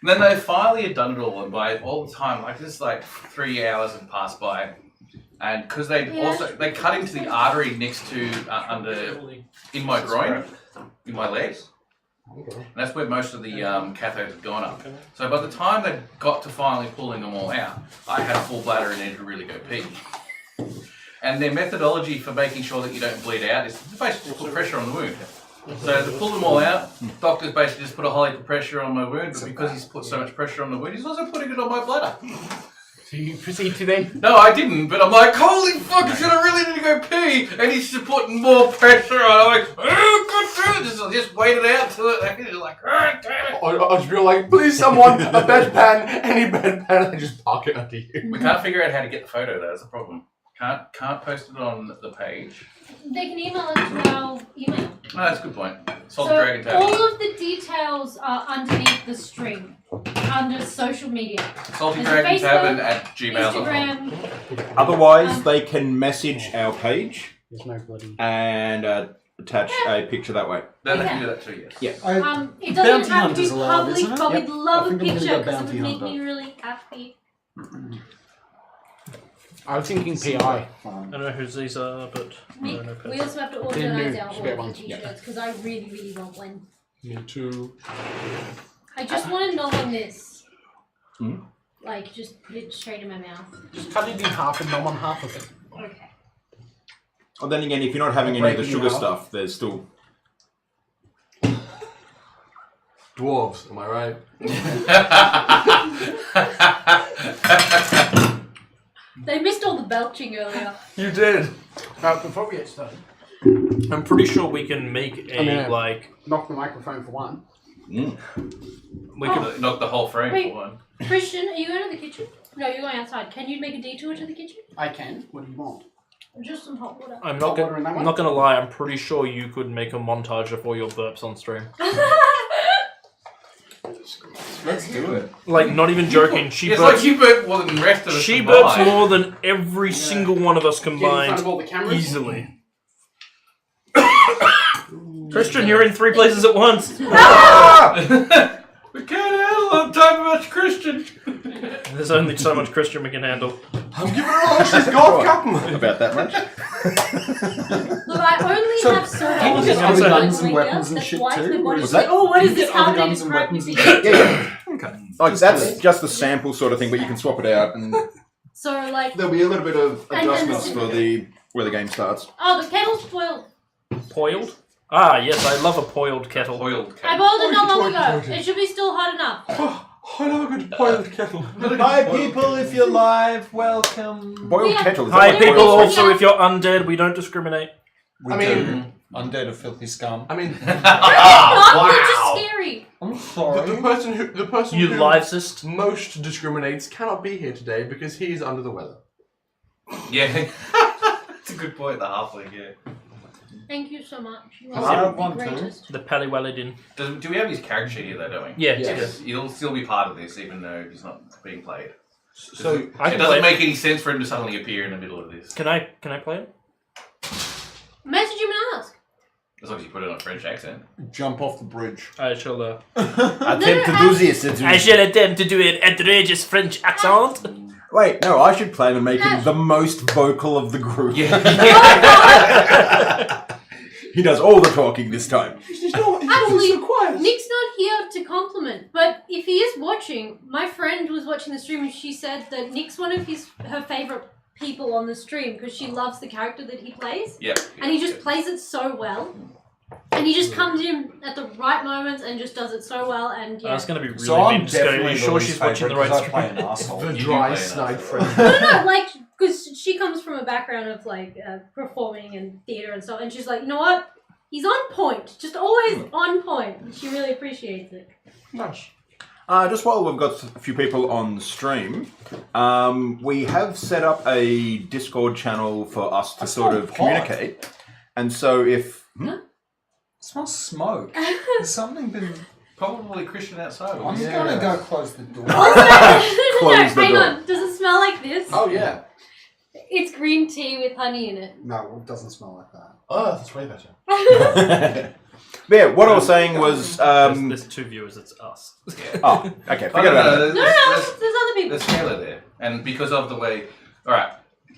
And then they finally had done it all, and by all the time, like just like 3 hours had passed by, and because they cut into the artery next to in my groin, in my legs. And that's where most of the cathodes had gone up. So by the time they got to finally pulling them all out, I had a full bladder and needed to really go pee. And their methodology for making sure that you don't bleed out is basically put pressure on the wound. So to pull them all out, doctors basically just put a whole heap of pressure on my wound, but because he's put so much pressure on the wound, he's also putting it on my bladder. So you proceed to then? No, I didn't, but I'm like, holy fuck, I really need to go pee, and he's just putting more pressure on. I'm like, oh, good, just wait it out till it, like, oh, damn it. I just feel like, please someone, a bedpan, any bedpan, and just park it under you. We can't figure out how to get the photo, that's the problem. Can't post it on the page. They can email it to our email. Oh, that's a good point. So Dragon Tavern. all of the details are underneath the stream, under social media. SaltyDragonTavern@gmail.com. Instagram. Otherwise, they can message our page There's no bloody... and attach a picture that way. Then they can do that too, yes. Yeah. It doesn't have to be allowed, public, isn't it? but we'd love a I think I'm gonna picture go because it bounty would make hunter. me really happy. I was thinking PI. Fine. I don't know who these are, but I don't know. We also have to They're organise new, our spare order ones, t-shirts because I really, really want one. Me too. I just want to nom on this. Hmm? Like, just put it straight in my mouth. Just cut it in half and nom on half of it. Okay. Well, then again, if you're not having any of the sugar stuff, there's still... Dwarves, am I right? They missed all the belching earlier. You did. Before we get started, I'm pretty sure we can make a knock the microphone for one. We can knock the whole frame Wait. for one. Christian, are you going to the kitchen? No, you're going outside. Can you make a detour to the kitchen? I can. What do you want? Just some hot water. I'm not gonna lie. I'm pretty sure you could make a montage of all your burps on stream. Let's do it. Like, not even joking. She It's burps. like you burp more than the rest of us She combined. burps more than every single one of us Get in front combined of all the cameras. easily. Christian, you're in 3 places at once. We can't handle that type of much Christian. There's only so much Christian we can handle. I'm giving her all she's got, Captain. About that much? Look, I only have so can you much get other guns and weapons and shit too? Was that- Oh, what is You this? get How other did guns it and describe weapons me? and shit. Yeah. Okay. Like, that's just the sample sort of thing, but you can swap it out, and So, like... there'll be a little bit of And adjustments then- for where the game starts. Oh, the kettle's boiled. Poiled? Ah, yes, I love a poiled kettle. Boiled I cat. boiled it not long Pointy, ago. pointy. It should be still hot enough. I love a good boiled kettle. Hi people, if you're live, welcome. Boiled Yeah. kettle. Is Hi, that Yeah, people. boiled? Also, if you're undead, we don't discriminate. We I do. mean- Undead are filthy scum. I mean, Not, you're just scary. I'm the sorry. person You who livesist. most discriminates cannot be here today because he's under the weather. Yeah. That's a good point, the halfling, yeah. Thank you so much. You I are have the one too. greatest. The Paliwaladin. Do we have his character sheet here though, don't we? Yeah, Yes. He'll still be part of this, even though he's not being played. So It I can doesn't play. make any sense for him to suddenly appear in the middle of this. Can I play it? Message him and ask. As long as you put it on a French accent. Jump off the bridge. I shall. Attempt to do this. I shall attempt to do an outrageous French accent. Wait, no, I should play him and make him the most vocal of the group. Yeah. He does all the talking this time. Actually, Nick's not here to compliment, but if he is watching, my friend was watching the stream and she said that Nick's one of her favourite people on the stream because she loves the character that he plays. Yeah. And he just plays it so well. And he just comes in at the right moments and just does it so well, and yeah. That's going to be really So I'm mean. Just go, definitely are you the sure least she's watching the favourite right 'cause I play stream? an asshole. the You dry do play snide that. friend. No, like, because she comes from a background of, like, performing and theatre and stuff, and she's like, you know what? He's on point. Just always on point. And she really appreciates it. Nice. Just while we've got a few people on the stream, we have set up a Discord channel for us to sort of communicate. And so if... It smells smoke. Has something been... Probably Christian outside. I'm gonna go close the door. No, Close the hang door. on. Does it smell like this? Oh yeah. It's green tea with honey in it. No, it doesn't smell like that. Oh, that's way better. But yeah, what I was saying was... There's 2 viewers, it's us. oh, okay, Oh, forget about it. No, there's other people. There's Taylor there, and because of the way, all right,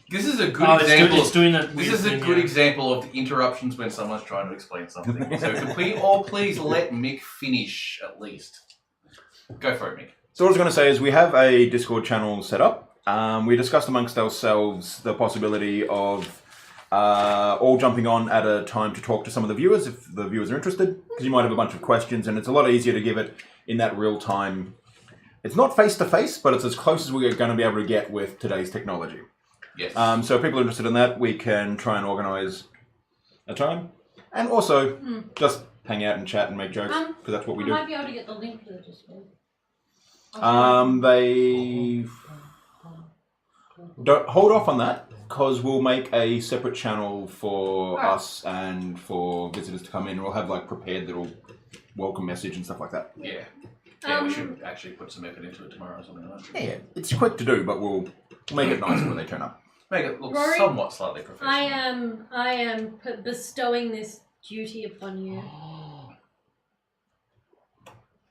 this is a good Oh, example. it's doing that. This weird is a thing, good yeah. example of the interruptions when someone's trying to explain something. So could we all please let Mick finish at least? Go for it, Mick. So what I was going to say is we have a Discord channel set up. We discussed amongst ourselves the possibility of all jumping on at a time to talk to some of the viewers if the viewers are interested, because you might have a bunch of questions and it's a lot easier to give it in that real time. It's not face-to-face, but it's as close as we're going to be able to get with today's technology. Yes. So if people are interested in that, we can try and organise a time. And also, just hang out and chat and make jokes, because that's what we I do. might be able to get the link for the Discord. They... Don't hold off on that, because we'll make a separate channel for us and for visitors to come in. We'll have like prepared little welcome message and stuff like that. Yeah. Yeah, we should actually put some effort into it tomorrow or something like that. Yeah, it's quick to do, but we'll make it nicer when they turn up. Make it look Rory, somewhat slightly professional. I am bestowing this duty upon you.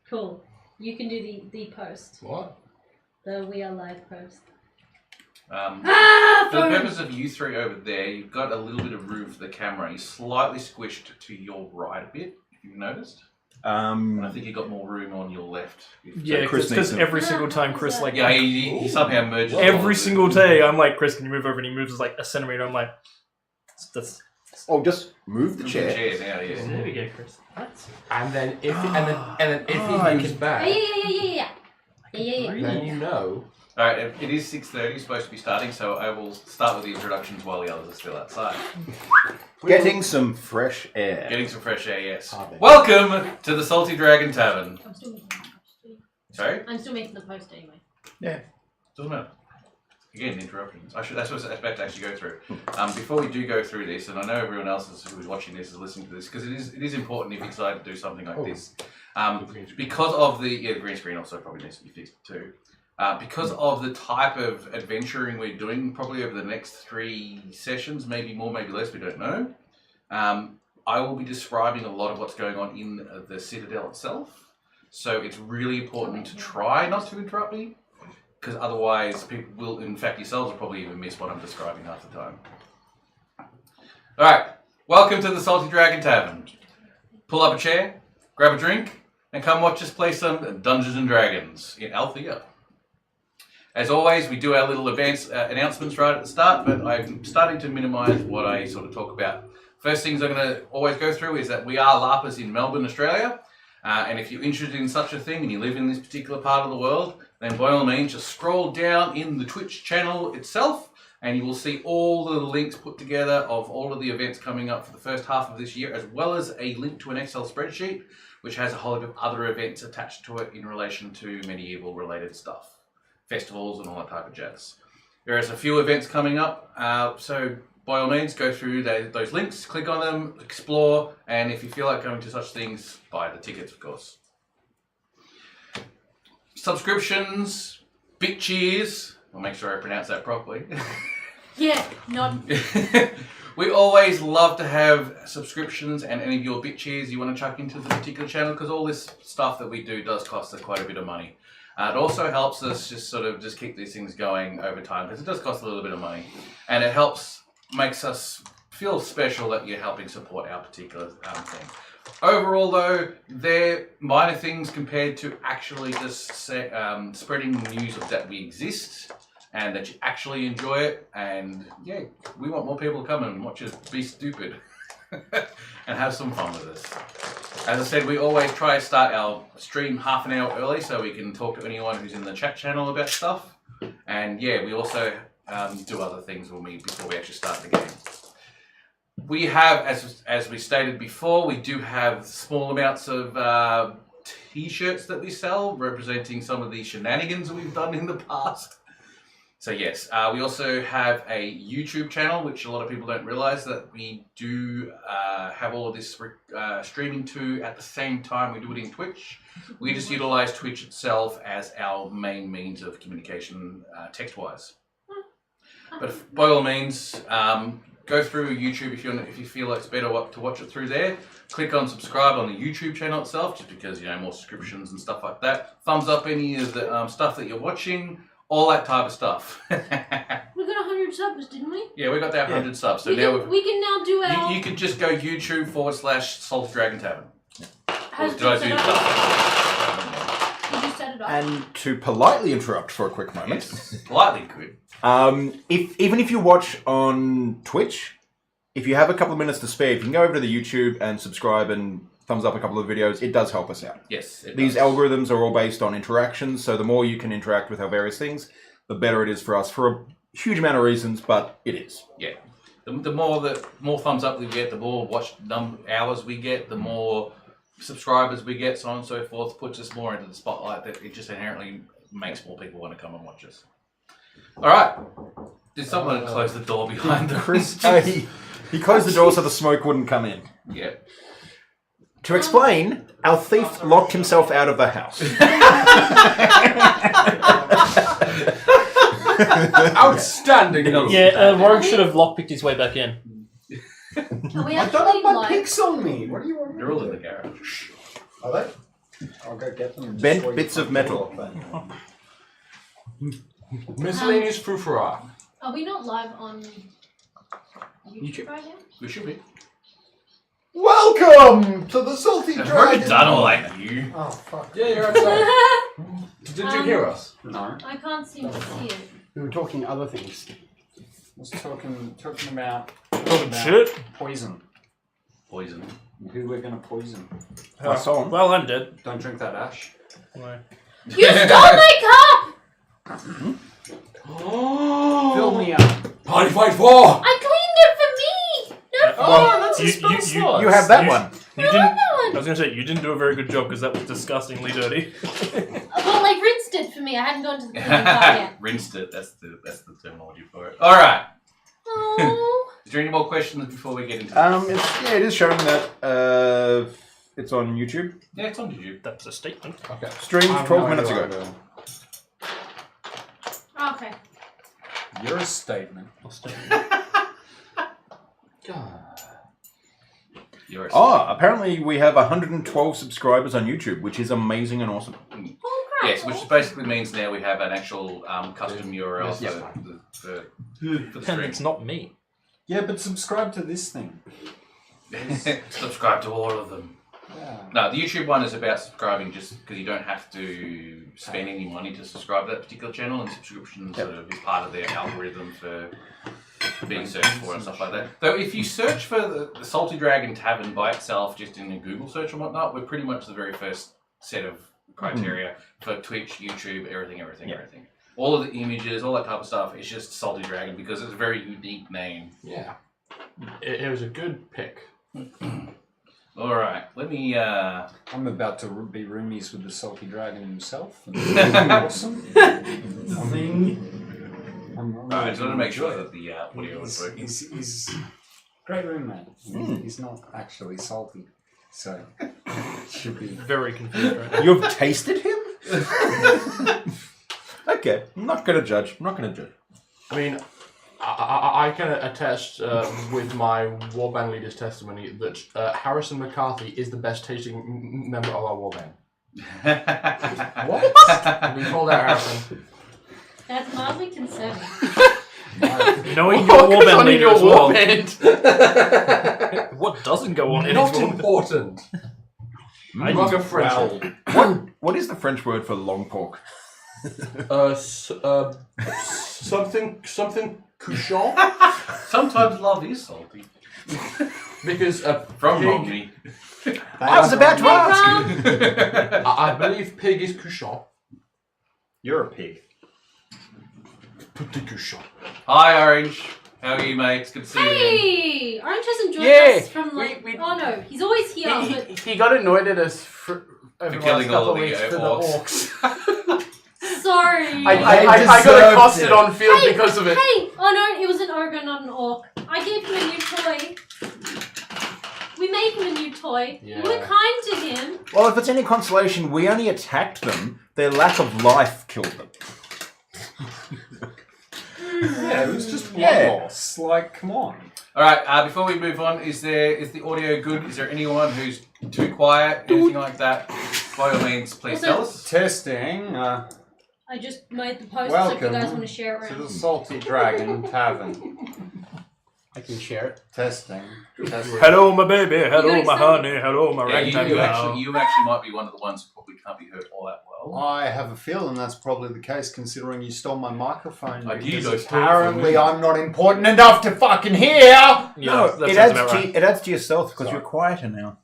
Cool. You can do the post. What? The We Are Live post. For the Phone! purpose of you three over there, you've got a little bit of room for the camera. You're slightly squished to your right a bit, if you've noticed. And I think you've got more room on your left. Yeah, Chris because needs to- every single time Chris like Yeah, he somehow merges. every single day I'm like, Chris, can you move over? And he moves like a centimeter. I'm like, that's Oh, just move the chair. Now, yeah. there we go, Chris. And then if he moves back, Yeah. then you know. Alright, it is 6:30, supposed to be starting, so I will start with the introductions while the others are still outside. Getting some fresh air. Getting some fresh air, yes. Are they? Welcome to the Salty Dragon Tavern. I'm still making the post. Sorry? I'm still making the post anyway. Doesn't matter. Again, interruptions. That's what I was about to actually go through. Before we do go through this, and I know everyone else who's watching this is listening to this, because it is important if you decide to do something like this. Because of the green screen also probably needs to be fixed too. Because of the type of adventuring we're doing, probably over the next 3 sessions, maybe more, maybe less, we don't know. I will be describing a lot of what's going on in the Citadel itself. So it's really important to try not to interrupt me, because otherwise people will, in fact yourselves will probably even miss what I'm describing half the time. Alright, welcome to the Salty Dragon Tavern. Pull up a chair, grab a drink, and come watch us play some Dungeons and Dragons in Althea. As always, we do our little advance announcements right at the start, but I'm starting to minimise what I sort of talk about. First things I'm going to always go through is that we are LARPers in Melbourne, Australia. And if you're interested in such a thing and you live in this particular part of the world, then by all means just scroll down in the Twitch channel itself and you will see all the links put together of all of the events coming up for the first half of this year, as well as a link to an Excel spreadsheet which has a whole heap of other events attached to it in relation to medieval related stuff. Festivals and all that type of jazz. There is a few events coming up, so by all means go through those links, click on them, explore, and if you feel like going to such things, buy the tickets, of course. Subscriptions, bit cheers, I'll make sure I pronounce that properly. Yeah, not. We always love to have subscriptions and any of your bit cheers you want to chuck into the particular channel, because all this stuff that we do does cost us quite a bit of money. It also helps us just keep these things going over time, because it does cost a little bit of money, and it makes us feel special that you're helping support our particular thing. Overall, though, they're minor things compared to actually just spreading news that we exist and that you actually enjoy it. And yeah, we want more people to come and watch us be stupid and have some fun with us. As I said, we always try to start our stream half an hour early so we can talk to anyone who's in the chat channel about stuff. And yeah, we also do other things before we actually start the game. We have, as we stated before, we do have small amounts of t-shirts that we sell representing some of the shenanigans we've done in the past. So yes, we also have a YouTube channel, which a lot of people don't realize that we do have all of this streaming to at the same time we do it in Twitch. We just utilize Twitch itself as our main means of communication text-wise. But by all means, go through YouTube if you feel like it's better to watch it through there. Click on subscribe on the YouTube channel itself, just because more subscriptions and stuff like that. Thumbs up any of the stuff that you're watching, all that type of stuff. We got 100 subs, didn't we? Yeah, we got that 100 subs. So now we can now do our. you could just go YouTube/Salty Dragon Tavern. Has Did I do that? Did you set it up? And to politely interrupt for a quick moment, Slightly good. even if you watch on Twitch, if you have a couple of minutes to spare, if you can go over to the YouTube and subscribe and thumbs up a couple of videos, it does help us out. Yes. These algorithms are all based on interactions, so the more you can interact with our various things, the better it is for us for a huge amount of reasons, but it is. Yeah. The more thumbs up we get, the more watch hours we get, the more subscribers we get, so on and so forth, puts us more into the spotlight. That it just inherently makes more people want to come and watch us. All right. Did someone close the door behind them? Chris, he closed the door so the smoke wouldn't come in. Yeah. To explain, our thief locked himself out of the house. Outstanding. Rogue should have lockpicked his way back in. Are we I actually don't have my live? picks on me. What do you want? They're all in the garage. Are they? I'll go get them. and Bent destroy bits your of front metal. door. Miscellaneous frufra. Are we not live on YouTube right now? We should be. Welcome to the Salty I've already Dragon. done all like you. Oh fuck. Yeah, you're outside. Did you hear us? No. I can't seem to see it. We were talking other things. I was talking about Shit. poison. Poison. Who we're going to poison. I saw him. Well, I'm dead. Don't drink that ash. No. You stole my cup! Fill me up. Party fight 4! I cleaned it for me! No, Well, that's a spell slot. You have that You- one. You didn't. that I one! was gonna say you didn't do a very good job because that was disgustingly dirty. Well, they rinsed it for me. I hadn't gone to the cleaning part yet. Rinsed it. That's the terminology for it. All right. Oh. Is there any more questions before we get into It is showing that it's on YouTube. Yeah, it's on YouTube. That's a statement. Okay. Streamed 12 minutes ago. Okay. You're a statement. You're a Apparently we have 112 subscribers on YouTube, which is amazing and awesome. Oh, crap. Yes, which basically means now we have an actual custom URL for the And stream. it's not me. Yeah, but subscribe to this thing. Subscribe to all of them. Yeah. No, the YouTube one is about subscribing just because you don't have to spend any money to subscribe to that particular channel, and subscription sort of is part of their algorithm for being searched for and stuff like that. Though if you search for the Salty Dragon Tavern by itself, just in a Google search and whatnot, we're pretty much the very first set of criteria for Twitch, YouTube, everything. All of the images, all that type of stuff, it's just Salty Dragon because it's a very unique name. Yeah. It was a good pick. All right, let me. I'm about to be roomies with the salty dragon himself. Awesome. Alright, I just want to make sure that the audio is working. He's great roommate. He's not actually salty, so should be. Very confused right now. You've tasted him? Okay, I'm not going to judge. I mean, I can attest with my warband leader's testimony that Harrison McCarthy is the best tasting member of our warband. What? We called out Harrison. That's mildly concerning. Knowing your warband leader as well. Warband? What doesn't go on in Not his warband? important. I Like a use friendship. What is the French word for long pork? Something couchant? Sometimes love is salty. Because From pig, Romney. I was about to Hey, ask. Ron. I believe pig is couchant. You're a pig. Petit couchant. Hi, Orange. How are you, mate? It's good to see you again. Hey! Orange hasn't joined Yeah, us from like. we- Oh no, he's always here, but. He got annoyed at us over the last killing all couple of of the weeks for the orcs. orcs. Sorry. I got deserved accosted it. on field Hey, because of it. Hey! Oh no, it was an ogre, not an orc. I gave him a new toy. We made him a new toy. Yeah. We were kind to him. Well, if it's any consolation, we only attacked them. Their lack of life killed them. Yeah, it was just blood Yeah. loss. Like, come on. All right. Before we move on, is the audio good? Is there anyone who's too quiet? Anything like that? By all means, please tell us. Testing. I just made the post, so if you Welcome guys want to share it to around. the Salty Dragon Tavern. I can share it. Testing. Hello, my baby. Hello, You my excited? honey. Hello, my Yeah, rectangle. you actually might be one of the ones who probably can't be heard all that well. I have a feeling that's probably the case, considering you stole my microphone. I did, because I stole it from apparently you. I'm not important enough to fucking hear. Yeah, No, that it sounds adds about to right. it adds to your stealth because Sorry. you're quieter now.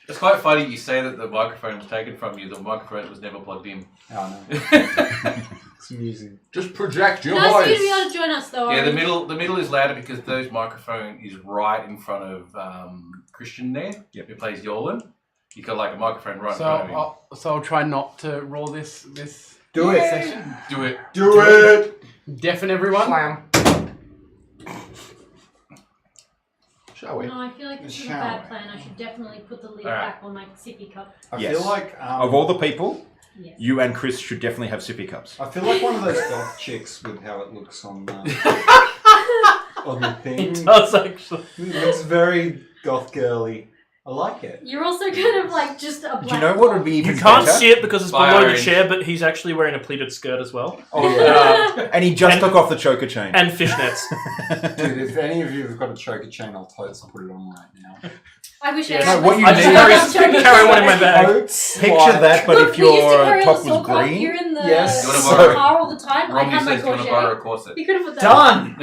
It's quite funny you say that the microphone was taken from you. The microphone was never plugged in. Oh no, it's amusing. Just project your Nice of you to be voice. able to join us, though. Yeah, the Orange. middle is louder because those microphone is right in front of Christian there, who plays Yolan. You got like a microphone right in front of him. So I'll try not to roll this Do it. session. Do it. Do it. Deafen everyone. Slam. Shall we? No, I feel like this is a Shall bad we? plan. I should definitely put the lid Alright. back on my sippy cup. I Yes. feel like Of all the people, Yes. you and Chris should definitely have sippy cups. I feel like one of those goth chicks with how it looks on on the thing. It does actually. It looks very goth girly. I like it. You're also kind of like just a black. Do you know what would be even You can't better? see it because it's Fire below the orange. chair, but he's actually wearing a pleated skirt as well. Oh yeah. And he just took off the choker chain. And fishnets. Dude, if any of you have got a choker chain, I'll totes put it on right now. I wish Yeah. I had. No, what you I just need- carry one in my bag. Totes, Picture like- that, but if we used to your carry top on the was soul clock green. here in the Yes. You wanna borrow- car all the time. I Romney have my says, "Do you want to borrow a crochet. corset?" You could have put that. Done.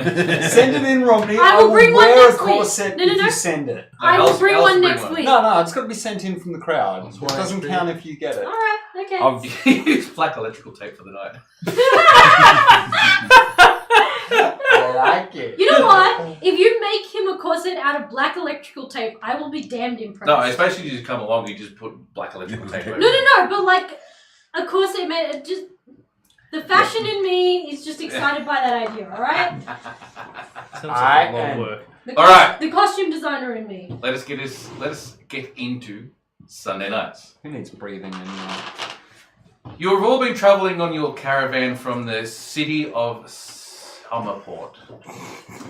Send it in, Romney. I will bring one wear next a week. corset No, no, if no. you send it. I will Alice- bring Alice one will bring next one. week. No, it's got to be sent in from the crowd. That's It why doesn't it's count if you get it. All right. Okay. I've Use black electrical tape for the night. I like it. You know what? If you make him a corset out of black electrical tape, I will be damned impressed. No, especially you just come along, you just put black electrical tape over No, it. no, no. But like a corset made it just. The fashion in me is just excited by that idea. All right. Sounds like a lot of work. The All right. The costume designer in me. Let us get into Sunday nights. Who needs breathing anyway? You have all been travelling on your caravan from the city of Summerport.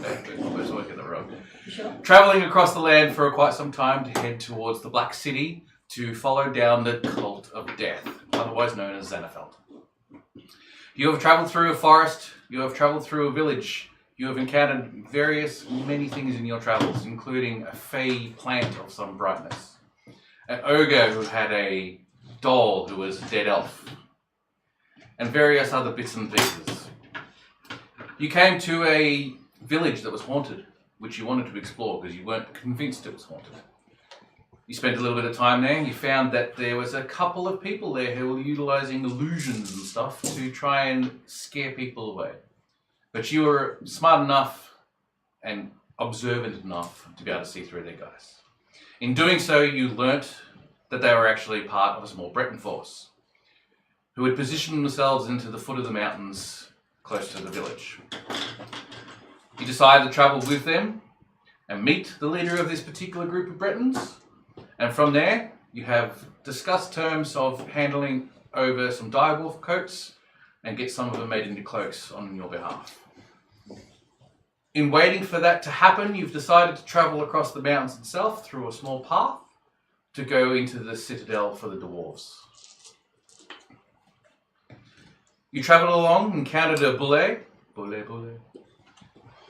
Let's work in the road. You sure? Travelling across the land for quite some time to head towards the Black City to follow down the Cult of Death, otherwise known as Xenofeld. You have travelled through a forest, you have travelled through a village, you have encountered many things in your travels, including a fey plant of some brightness, an ogre who had a doll who was a dead elf, and various other bits and pieces. You came to a village that was haunted, which you wanted to explore because you weren't convinced it was haunted. You spent a little bit of time there and you found that there was a couple of people there who were utilising illusions and stuff to try and scare people away. But you were smart enough and observant enough to be able to see through their guys. In doing so, you learnt that they were actually part of a small Breton force who had positioned themselves into the foot of the mountains close to the village. You decided to travel with them and meet the leader of this particular group of Bretons. And from there, you have discussed terms of handling over some direwolf coats and get some of them made into cloaks on your behalf. In waiting for that to happen, you've decided to travel across the mountains itself through a small path to go into the citadel for the dwarves. You travelled along, encountered a boulet,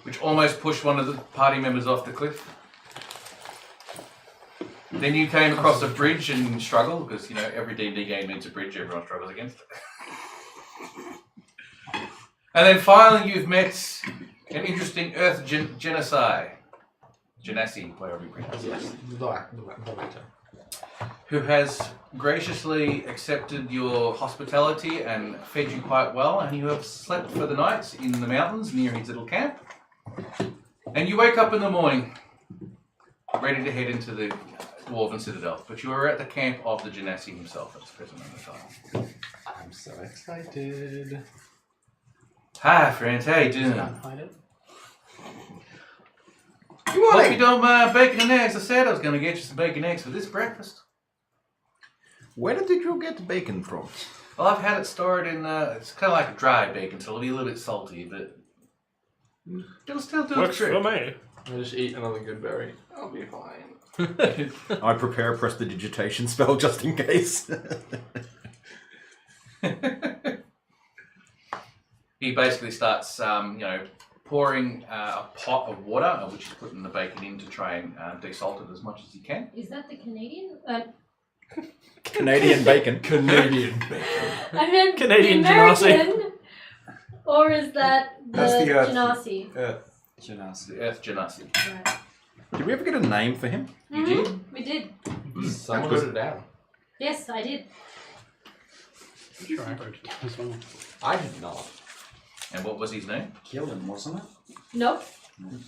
which almost pushed one of the party members off the cliff. Then you came across a bridge and struggled, because, you know, every D&D game needs a bridge everyone struggles against. And then finally you've met an interesting earth genasi, whatever you pronounce it, Yes, the latter. who has graciously accepted your hospitality and fed you quite well, and you have slept for the night in the mountains near his little camp. And you wake up in the morning, ready to head into the Dwarven Citadel, but you are at the camp of the Genasi himself at this present moment of time. I'm so excited. Hi friends, how you doing? Can't hide it. Hope you don't mind bacon and eggs. I said I was going to get you some bacon and eggs for this breakfast. Where did you get the bacon from? Well, I've had it stored in, it's kind of like a dry bacon, so it'll be a little bit salty, but It'll still do Works its trick. for me. I just eat another good berry. I'll be fine. I prepare a prestidigitation spell just in case. He basically starts, pouring a pot of water, which he's putting the bacon in to try and desalt it as much as he can. Is that the Canadian? Canadian bacon. Canadian bacon. I meant Canadian the American, or is that the That's the Earth. Genasi? Earth Genasi. The Earth Genasi. Right. Did we ever get a name for him? You did? We did. Someone wrote it down. Yes, I did. I'm sure I wrote it down as well. I did not. And what was his name? Killing, wasn't it? Nope.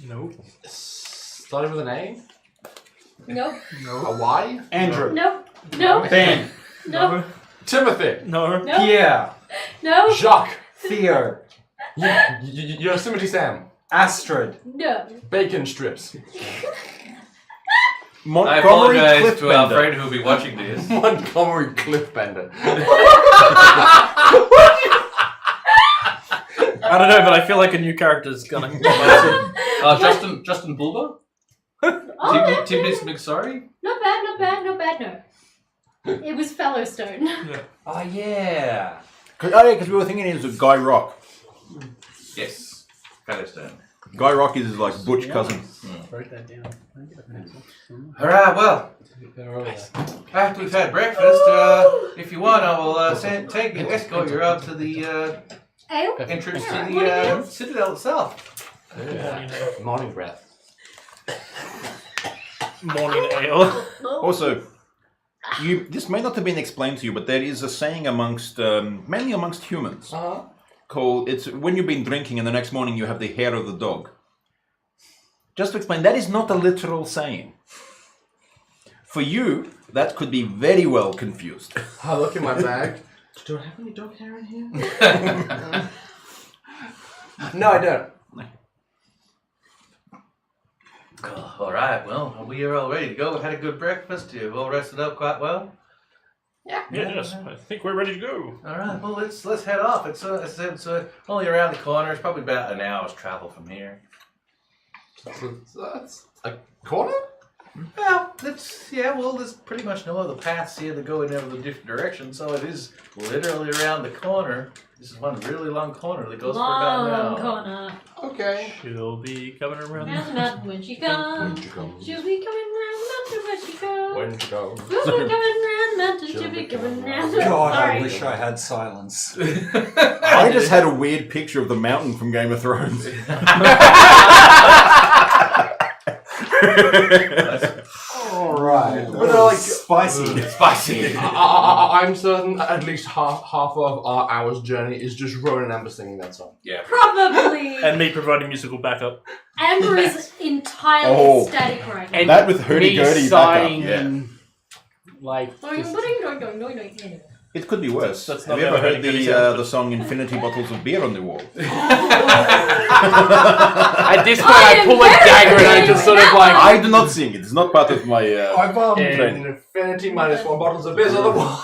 Nope. Started with an A? Nope. A Y? Andrew. Nope. Nope. Ben. Nope. Timothy. No. Nope. Pierre. No. Jacques. Theo. Yosemite Sam. Astrid. No. Bacon strips. I Montgomery apologize to our Cliffbender. friend who will be watching this. Montgomery Cliffbender. I don't know, but I feel like a new character's gonna come out. Justin Bulba? Oh, Timothy McSorry? not bad, not bad, not bad, no. It was Fellowstone. Oh, yeah. Because we were thinking it was Guy Rock. Yes. Featherstone. Guy Rock is his like butch cousin. Wrote that down. I get a pencil. Alright, well, They're over there. after we've had breakfast, if you want, I will take and escort you out to the Ale? entrance to Alright, the what do you do? Citadel itself. Yeah. Morning breath. Morning ale. Also, this may not have been explained to you, but there is a saying amongst mainly amongst humans Uh-huh. called it's when you've been drinking and the next morning you have the hair of the dog. Just to explain, that is not a literal saying. For you, that could be very well confused. I look in my bag. Do I have any dog hair in here? No, I don't. Alright, well, we are all ready to go. Had a good breakfast. You've all rested up quite well. Yes, I think we're ready to go. Alright, well, let's head off. It's only around the corner. It's probably about an hour's travel from here. So that's a corner? Well, there's pretty much no other paths here that go in every different direction, so it is literally around the corner. This is one really long corner that goes for about an Long hour. corner. Okay. She'll be coming around. Round the mountain when she comes. She'll be coming round the mountain when she comes. When to go? We'll be coming round the mountain. She'll be coming round the God, I Sorry. wish I had silence. I just had a weird picture of the mountain from Game of Thrones. Alright. But they're like spicy. Spicy. I'm certain at least half of our hour's journey is just Rowan and Amber singing that song. Yeah. Probably. And me providing musical backup. Amber is entirely Oh. ecstatic right now. And That with hurdy-gurdy me backup, sighing yeah. and, like, Doing, just- doing, doing, doing, doing, doing, doing. It could be worse. That's Have not you ever how heard hurdy-gurdy sounds, the song "Infinity Bottles of Beer on the Wall"? At this point, I I am pull a very dagger and I familiar just sort with of that like, one. I do not sing it. It's not part of my. I've Infinity minus 1 bottles of beers on the wall.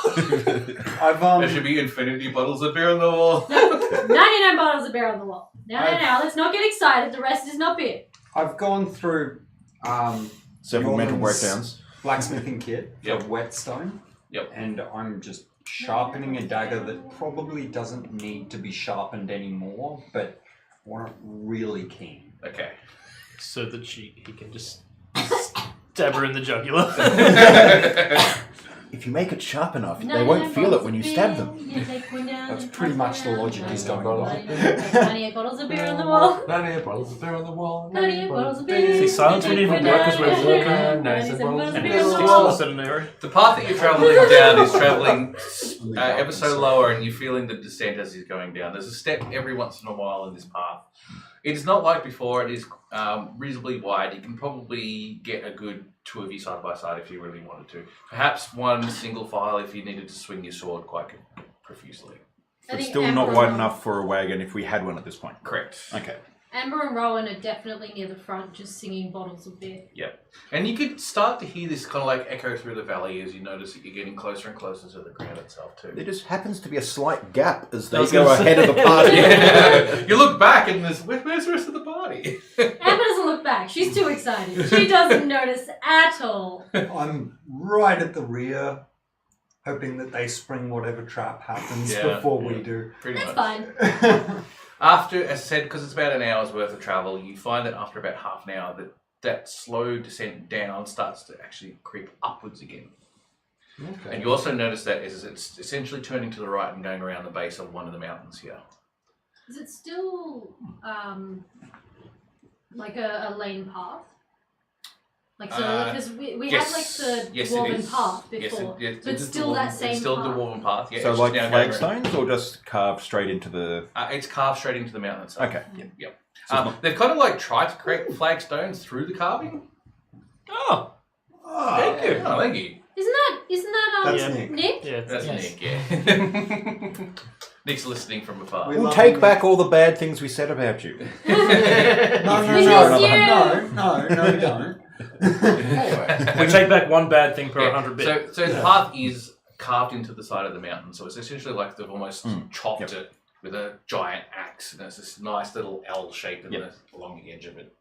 There should be infinity bottles of beer on the wall. 99 bottles of beer on the wall. Now, let's not get excited. The rest is not beer. I've gone through Several mental Norman's breakdowns. blacksmithing kit Yep. of whetstone. Yep. And I'm just sharpening a dagger that probably doesn't need to be sharpened anymore, but I want it really keen. Okay. So that he can just stab her in the jugular. If you make it sharp enough, they 99 won't feel it bottles when of you stab beer, them. you take one down That's and pretty pass much it the around. logic he's going 98 bottles of beer on the wall. 98 bottles of beer on the wall. 98 bottles of beer. See, silence wouldn't even work because we're walking. 97 bottles of And beer it's on the 6 wall. plus an area. The path that you're traveling down is traveling ever so lower, and you're feeling the descent as he's going down. There's a step every once in a while in this path. It is not like before. It is reasonably wide. You can probably get a good two of you side by side if you really wanted to. Perhaps one single file if you needed to swing your sword quite profusely. I It's think still Amber not and wide Rowan- enough for a wagon if we had one at this point. Correct. Okay. Amber and Rowan are definitely near the front, just singing bottles of beer. And you could start to hear this kind of like echo through the valley as you notice that you're getting closer and closer to the ground itself too. There just happens to be a slight gap as I they was go gonna ahead of the party. Yeah. You look back and where's the rest of the party? party. Amber doesn't look back. She's too excited. She doesn't notice at all. I'm right at the rear, hoping that they spring whatever trap happens before we do. Pretty That's much. fine. After, as I said, because it's about an hour's worth of travel, you find that after about half an hour that slow descent down starts to actually creep upwards again. Okay. And you also notice that it's essentially turning to the right and going around the base of one of the mountains here. Is it still like a lane path? Like so, because we yes. had like the Yes, it dwarven is. path Yes, before, it so it's is still that same It's still path. the dwarven path. Yeah, So it's like just now going around. flagstones, or just carved straight into the? It's carved straight into the mountain itself. Okay. Yep. So They've kind of like tried to create flagstones through the carving. Oh, Thank you. Oh, thank you. Isn't that That's Yeah. Nick. Nick? yeah. That's Yes. Nick, yeah. Nick's listening from afar. We We'll love take you. back all the bad things we said about you. No, Because no, you don't. We take back one bad thing per 100 bits. So the path is carved into the side of the mountain, so it's essentially like they've almost chopped Yep. it with a giant axe, and it's this nice little L shape Yep. along the edge of it.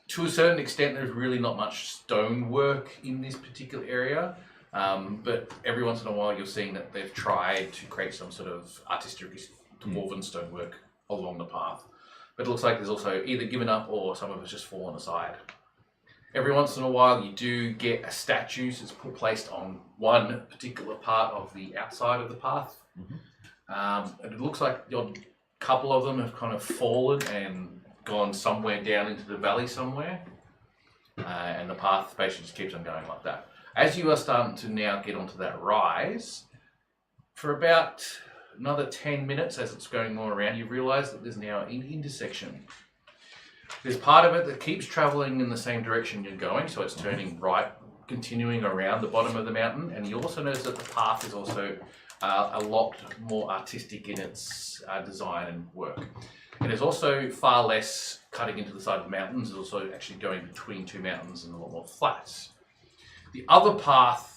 To a certain extent, there's really not much stonework in this particular area, but every once in a while you're seeing that they've tried to create some sort of artistic dwarven stonework along the path. But it looks like there's also either given up or some of it's just fallen aside. Every once in a while you do get a statue that's placed on one particular part of the outside of the path. And it looks like a couple of them have kind of fallen and gone somewhere down into the valley somewhere. And the path basically just keeps on going like that. As you are starting to now get onto that rise, for about another 10 minutes as it's going all around, you realise that there's now an intersection. There's part of it that keeps travelling in the same direction you're going, so it's turning right, continuing around the bottom of the mountain, and you also notice that the path is also a lot more artistic in its design and work. It is also far less cutting into the side of the mountains, it's also actually going between two mountains and a lot more flats. The other path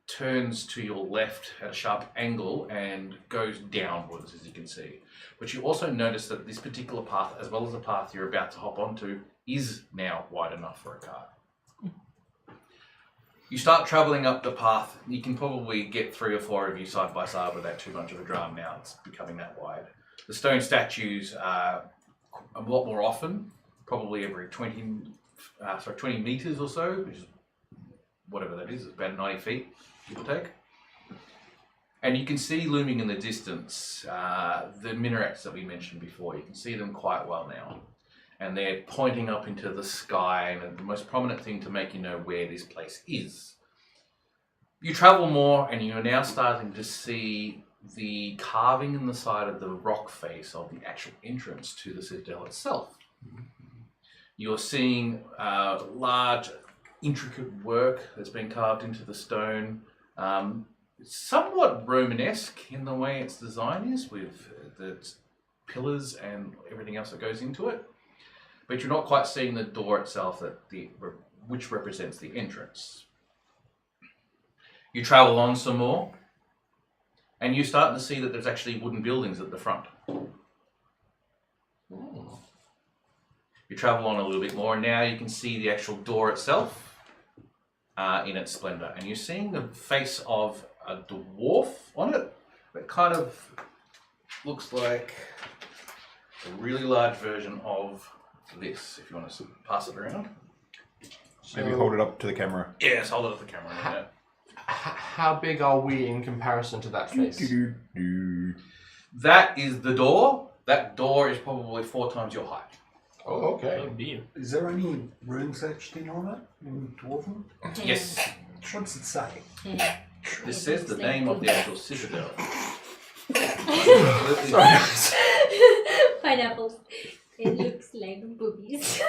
turns to your left at a sharp angle and goes downwards, as you can see. But you also notice that this particular path, as well as the path you're about to hop onto, is now wide enough for a cart. You start travelling up the path. You can probably get 3 or 4 of you side by side without too much of a drama now. It's becoming that wide. The stone statues are a lot more often, probably every 20 metres or so, which is whatever that is, it's about 90 feet, give or take. And you can see looming in the distance the minarets that we mentioned before. You can see them quite well now. And they're pointing up into the sky, and the most prominent thing to make you know where this place is. You travel more, and you're now starting to see the carving in the side of the rock face of the actual entrance to the citadel itself. You're seeing large, intricate work that's been carved into the stone. It's somewhat Romanesque in the way its design is, with the pillars and everything else that goes into it. But you're not quite seeing the door itself, which represents the entrance. You travel on some more, and you're starting to see that there's actually wooden buildings at the front. You travel on a little bit more, and now you can see the actual door itself in its splendour. And you're seeing the face of a dwarf on it that kind of looks like a really large version of this, if you want to pass it around. Maybe hold it up to the camera. Yes, hold it up the camera. Yeah. How big are we in comparison to that face? That is the door. That door is probably 4 times your height. Oh, okay. Indeed. Is there any runes etched in on it in Dwarven? Yes. What's it say? This says the name of the actual citadel. Pineapples. It looks like boobies.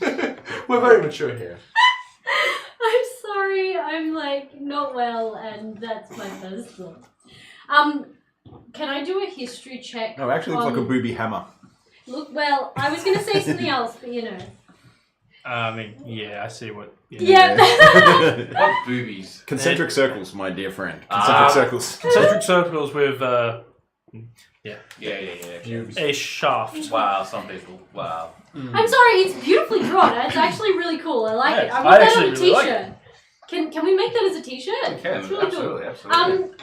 We're very mature here. I'm sorry, I'm like not well, and that's my first thought. Can I do a history check? No, actually, it's like a booby hammer. Look, well, I was gonna say something else, but you know. I mean, yeah, I see what. Yeah. What boobies? Concentric circles, my dear friend. Concentric circles. Concentric circles with, A shaft. Wow, some people. Wow. I'm sorry, it's beautifully drawn. It's actually really cool. I like it. Yes, I I want that actually on a really like t-shirt. Can we make that as a t-shirt? You can, It's really absolutely, cool. absolutely.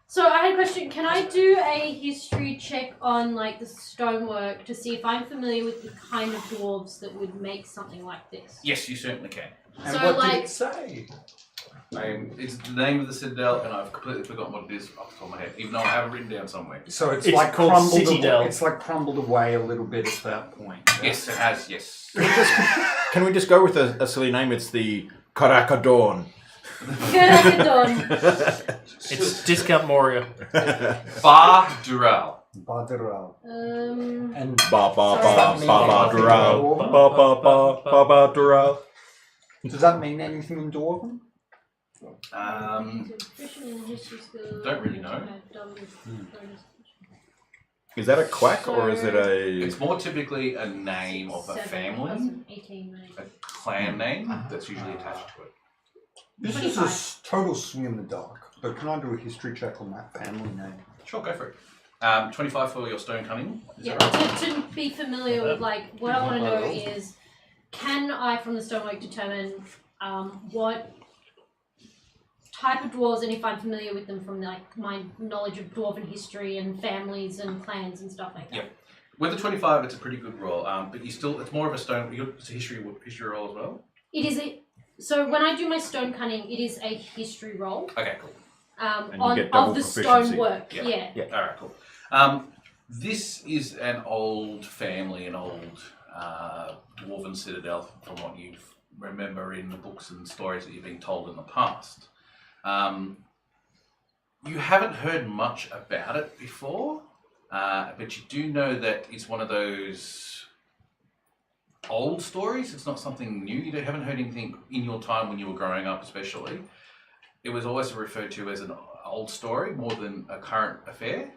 So I had a question. Can I do a history check on like the stonework to see if I'm familiar with the kind of dwarves that would make something like this? Yes, you certainly can. And So, what like- did it say? It's the name of the Citadel, and I've completely forgotten what it is off the top of my head, even though I have it written down somewhere. So it's It's like called crumbled Citadel. away, it's like crumbled away a little bit at that point. yeah? Yes, it has, yes. Can we just go with a silly name? It's the Karakadorn. Good It's discount Moria. Bhar Dural. Bhar Dural. And Ba ba ba Sorry. ba ba Dural. Ba ba ba ba ba Dural. does that mean anything in Dwarven? Don't really know. Is that a quack or is it a? It's more typically a name of a family, a clan name that's usually attached to it. This is a total swing in the dark. But can I do a history check on that family name? Sure, go for it. 25 for your stone cunning. Is Yeah, that right? to be familiar with, like, what I want to know is, can I, from the stonework, determine what type of dwarves, and if I'm familiar with them from, like, my knowledge of dwarven history and families and clans and stuff like that? Yep. With the 25, it's a pretty good roll, but it's more of a stone, it's a history roll as well? It is so when I do my stone cunning, it is a history roll. Okay, cool. And you get double of the proficiency. stonework. Yeah. Yeah. Alright, cool. This is an old family, an old Dwarven Citadel, from what you remember in the books and stories that you've been told in the past. You haven't heard much about it before, but you do know that it's one of those old stories. It's not something new. You haven't heard anything in your time when you were growing up, especially. It was always referred to as an old story more than a current affair.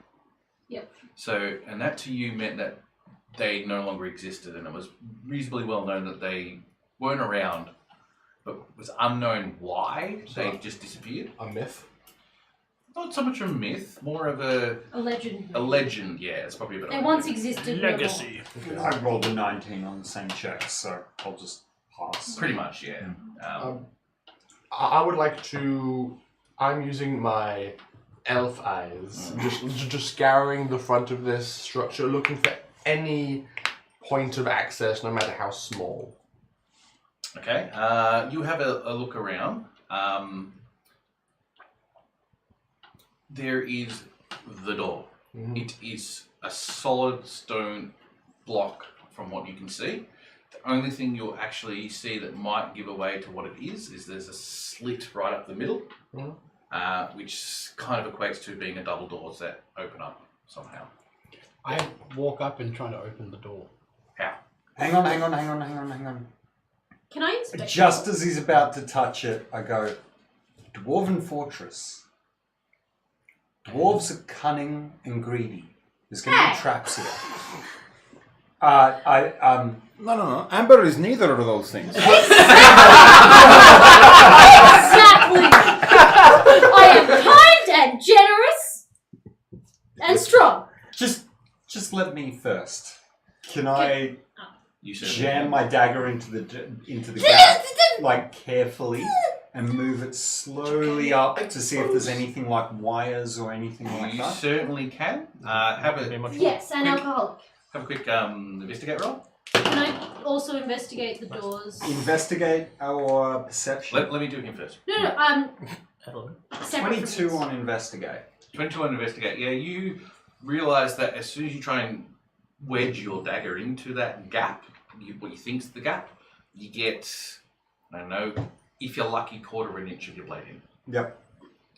Yep. So, and that to you meant that they no longer existed, and it was reasonably well known that they weren't around, but it was unknown why they just disappeared. A myth. Not so much a myth, more of a legend. a legend. Yeah, it's probably a bit. They of a once legend. existed. Legacy. I rolled a 19 on the same check, so I'll just pass. Pretty much, yeah. I would like to. I'm using my elf eyes, just scouring the front of this structure, looking for any point of access, no matter how small. Okay, you have a look around. There is the door. Mhm. It is a solid stone block from what you can see. The only thing you'll actually see that might give away to what it is there's a slit right up the middle, which kind of equates to being a double doors that open up somehow. I walk up and try to open the door. How? Hang on. Can I inspect? Just as he's about to touch it, I go, Dwarven Fortress. Dwarves are cunning and greedy. There's going to be traps here. No. Amber is neither of those things. Exactly. I am kind and generous and strong. Just let me first. Can I You certainly jam can. my dagger into the gap, like carefully, and move it slowly up to see if there's anything like wires or anything like You that? certainly can. Have Very a much. Yes, and alcoholic. quick investigate roll. Can I also investigate the doors? Investigate our perception. Let me do him first. No. Hello. Separate 22 from on investigate. 22 on investigate. Yeah, you realise that as soon as you try and wedge your dagger into that gap, what you think's the gap, you get, I don't know, if you're lucky, 1/4 inch of your blade in. Yep.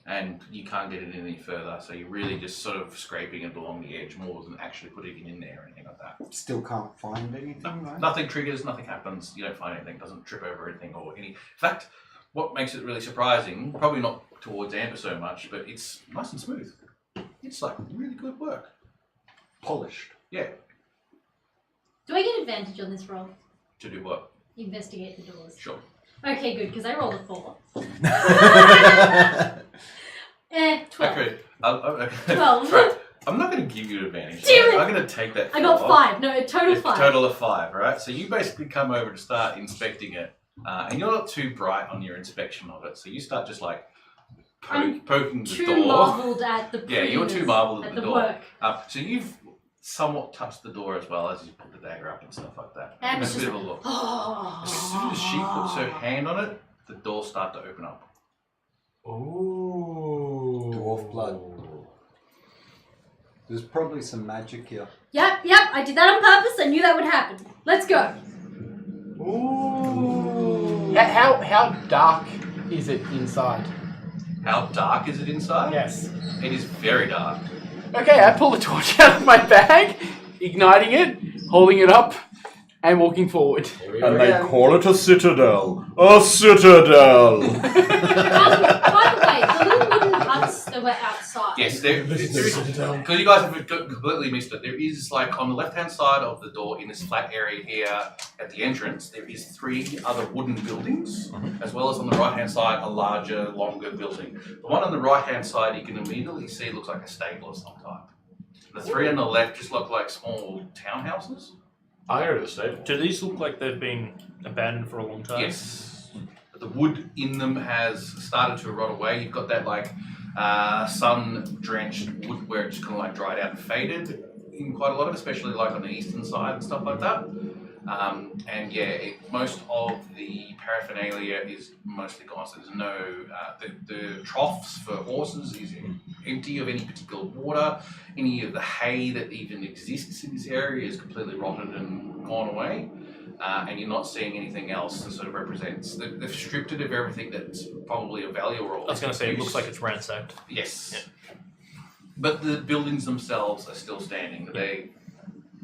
And you can't get it any further, so you're really just sort of scraping it along the edge more than actually putting it in there or anything like that. Still can't find anything, right? Nothing triggers, nothing happens, you don't find anything, doesn't trip over anything or any. In fact, what makes it really surprising, probably not towards Amber so much, but it's nice and smooth. It's like really good work. Polished. Yeah. Do I get advantage on this roll? To do what? Investigate the doors. Sure. Okay, good, because I rolled a 4. 12. Okay. 12. Right. I'm not going to give you an advantage. Damn it. I'm going to take that. I got 4. 5. No, a total It's 5. total of 5, right? So you basically come over to start inspecting it, and you're not too bright on your inspection of it. So you start just like I'm poking the Too door. marvelled at the Yeah, you're too marveled at the door. work. So you've somewhat touched the door as well as you put the dagger up and stuff like that. And That's it's a just bit of a look. oh. As soon as she puts her hand on it, the doors start to open up. Ooh. Dwarf blood. There's probably some magic here. Yep, I did that on purpose. I knew that would happen. Let's go. Ooh. How dark is it inside? How dark is it inside? Yes. It is very dark. Okay, I pull the torch out of my bag, igniting it, holding it up, and walking forward. And they call it a citadel. A citadel! By the way, the little wooden huts that were outside. Yes, because you guys have completely missed it. There is, like, on the left-hand side of the door in this flat area here at the entrance, there is 3 other wooden buildings, as well as on the right-hand side, a larger, longer building. The one on the right-hand side, you can immediately see looks like a stable of some type. The 3 on the left just look like small townhouses. I go to the stable. Do these look like they've been abandoned for a long time? Yes. But the wood in them has started to rot away. You've got that like sun-drenched wood where it's kind of like dried out and faded in quite a lot of, especially like on the eastern side and stuff like that. And yeah, most of the paraphernalia is mostly gone. So there's no the troughs for horses is empty of any particular water. Any of the hay that even exists in this area is completely rotted and gone away. And you're not seeing anything else that sort of represents. They've stripped it of everything that's probably of value or. I was going to say, it looks like it's ransacked. Yes. Yeah. But the buildings themselves are still standing. They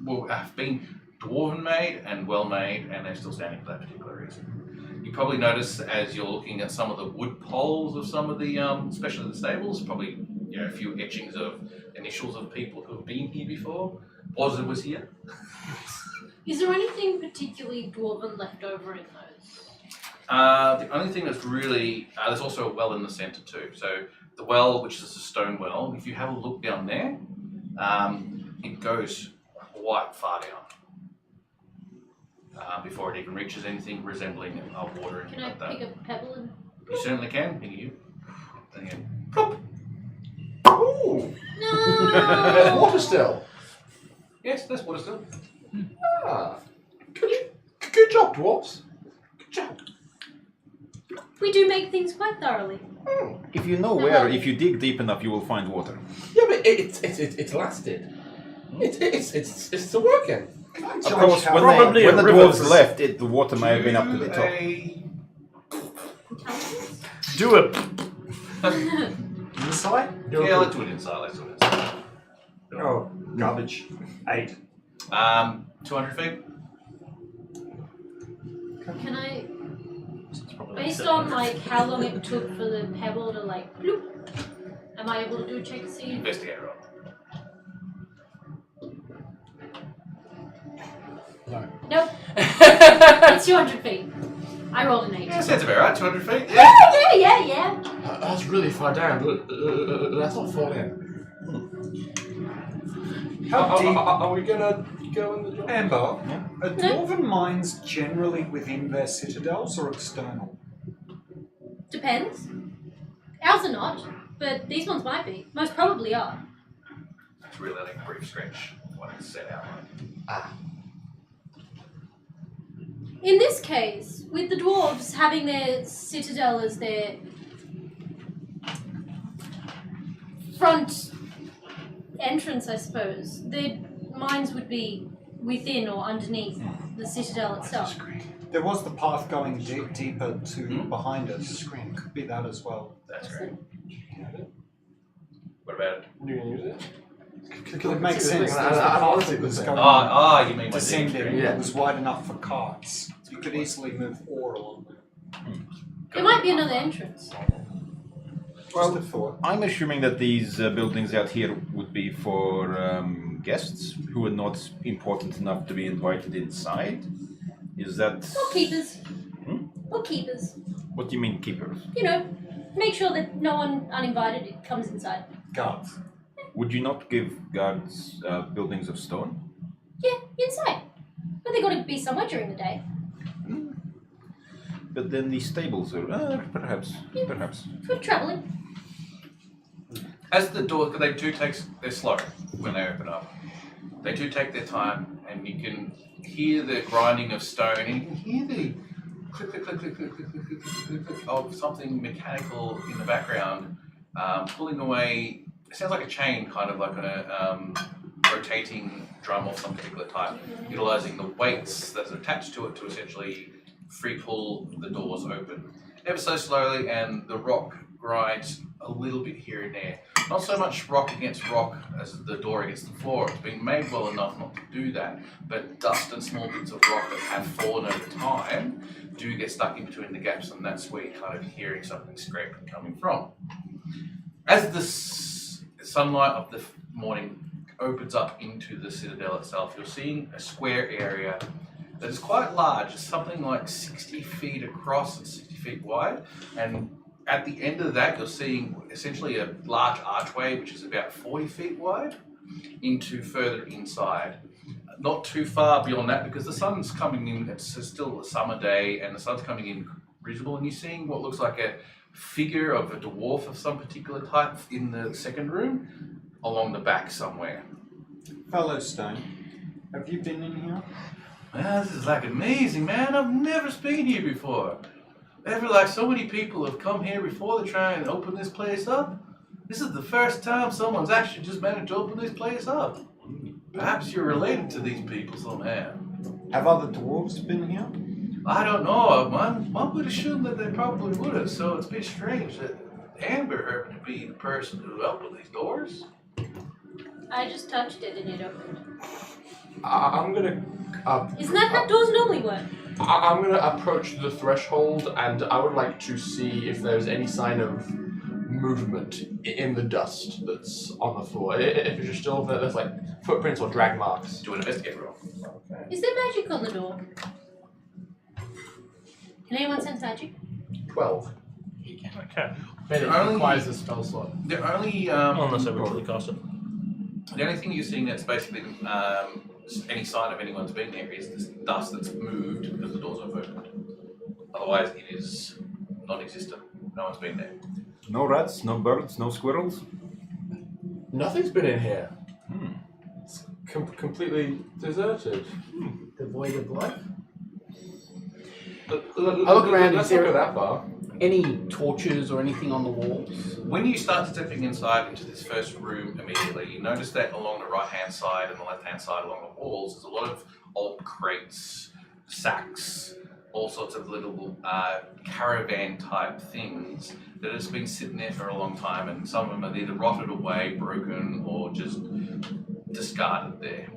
will have been dwarven made and well made, and they're still standing for that particular reason. You probably notice as you're looking at some of the wood poles of some of the, especially the stables, probably a few etchings of initials of people who have been here before. Oz was here. Is there anything particularly dwarven left over in those? The only thing that's really there's also a well in the centre too. So the well, which is a stone well, if you have a look down there, it goes quite far down before it even reaches anything resembling water or anything Can I like that. pick a pebble and... You certainly can. Here you. And again, plop. Ooh. There's No! water still. Yes, that's water still. Ah. Good job, dwarves. Good job. We do make things quite thoroughly. If you know where, if you dig deep enough, you will find water. Yeah, but it's lasted. It's still working. Of course, when Probably the a river. dwarves left, the water may have been up to the top. Do it. Inside? Yeah, let's do it inside. Let's do it inside. Oh, garbage. 8. 200 feet. Can I... Based on like how long it took for the pebble to like bloop, am I able to do a check to see? Investigate roll. No. Nope. It's 200 feet. I rolled an 8. Yeah, sounds about right. 200 feet. Yeah. That's really far down. Let's not fall in. How deep? Are we gonna go in the jungle? Amber, are dwarven mines generally within their citadels or external? Depends. Ours are not, but these ones might be. Most probably are. It's really like a brief stretch. What it's set out like. In this case, with the dwarves having their citadel as their front entrance, I suppose, their mines would be within or underneath the citadel itself. There was the path going deeper to behind us. Could be that as well. That's great. What about it? You gonna use it? It would make sense. I There's the don't want path to see that the was thing. going You mean my descending. Yeah. It was wide enough for carts. You could easily move ore along there. There might be another entrance. Just a thought. I'm assuming that these buildings out here would be for guests who are not important enough to be invited inside. Is that... Or keepers. Hmm? Or keepers. What do you mean, keepers? You know, make sure that no one uninvited comes inside. Guards. Would you not give guards buildings of stone? Yeah, inside. But they gotta be somewhere during the day. But then the stables are perhaps. For travelling. As the door, they're slow when they open up. They do take their time, and you can hear the grinding of stone, and you can hear the click, click, click, click, click, click, click, click, click, click of something mechanical in the background, pulling away. It sounds like a chain, kind of like on a rotating drum of some particular type, utilizing the weights that are attached to it to essentially free pull the doors open. Ever so slowly, and the rock grinds a little bit here and there. Not so much rock against rock as the door against the floor. It's been made well enough not to do that, but dust and small bits of rock that have fallen over time do get stuck in between the gaps, and that's where you're kind of hearing something scraping coming from. As the sunlight of the morning opens up into the citadel itself, you're seeing a square area that is quite large. It's something like 60 feet across and 60 feet wide, and at the end of that, you're seeing essentially a large archway, which is about 40 feet wide, into further inside. Not too far beyond that, because the sun's coming in, it's still a summer day, and the sun's coming in reasonable, and you're seeing what looks like a figure of a dwarf of some particular type in the second room, along the back somewhere. Fellow Stone, have you been in here? Man, this is like amazing, man. I've never been here before. Ever like so many people have come here before to try and open this place up. This is the first time someone's actually just managed to open this place up. Perhaps you're related to these people somehow. Have other dwarves been here? I don't know, man. One would assume that they probably would have, so it's a bit strange that Amber happened to be the person who opened these doors. I just touched it and it opened. I'm gonna. Isn't that how doors normally work? I'm gonna approach the threshold, and I would like to see if there's any sign of movement in the dust that's on the floor. If it's just still there's like footprints or drag marks. Do an investigate roll. Is there magic on the door? Can anyone sense magic? 12. Okay. But it Only- requires a spell slot. The only Unless I really cast it. the only thing you're seeing that's basically any sign of anyone's been there is this dust that's moved because the doors have opened. Otherwise, it is non-existent. No one's been there. No rats, no birds, no squirrels. Nothing's been in here. It's completely deserted. Devoid of life? I look around and Let's see look at that bar. Any torches or anything on the walls? When you start stepping inside into this first room immediately, you notice that along the right-hand side and the left-hand side along the walls, there's a lot of old crates, sacks, all sorts of little caravan-type things that has been sitting there for a long time, and some of them are either rotted away, broken, or just discarded there.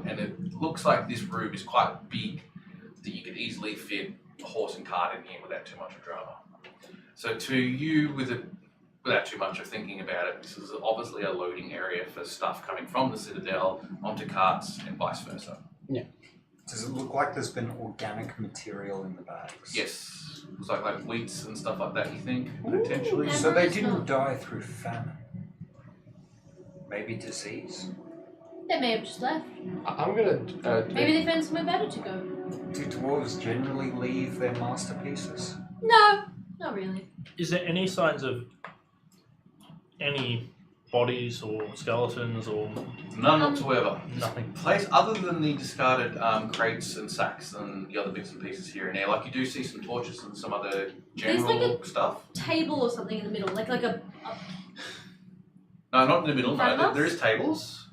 And it looks like this room is quite big, that you could easily fit a horse and cart in here without too much of drama. So to you, without too much of thinking about it, this is obviously a loading area for stuff coming from the Citadel onto carts and vice versa. Does it look like there's been organic material in the bags? Yes, looks like wheats and stuff like that, you think, potentially? Ooh. So they Memories didn't not. die through famine. Maybe disease? They may have just left. I'm gonna. Maybe they found somewhere better to go. Do dwarves generally leave their masterpieces? No, not really. Is there any signs of any bodies or skeletons or None whatsoever. nothing? Place other than the discarded crates and sacks and the other bits and pieces here and there. Like you do see some torches and some other general like stuff. Table or something in the middle, like a No, not in the middle. Front No, house? there is tables,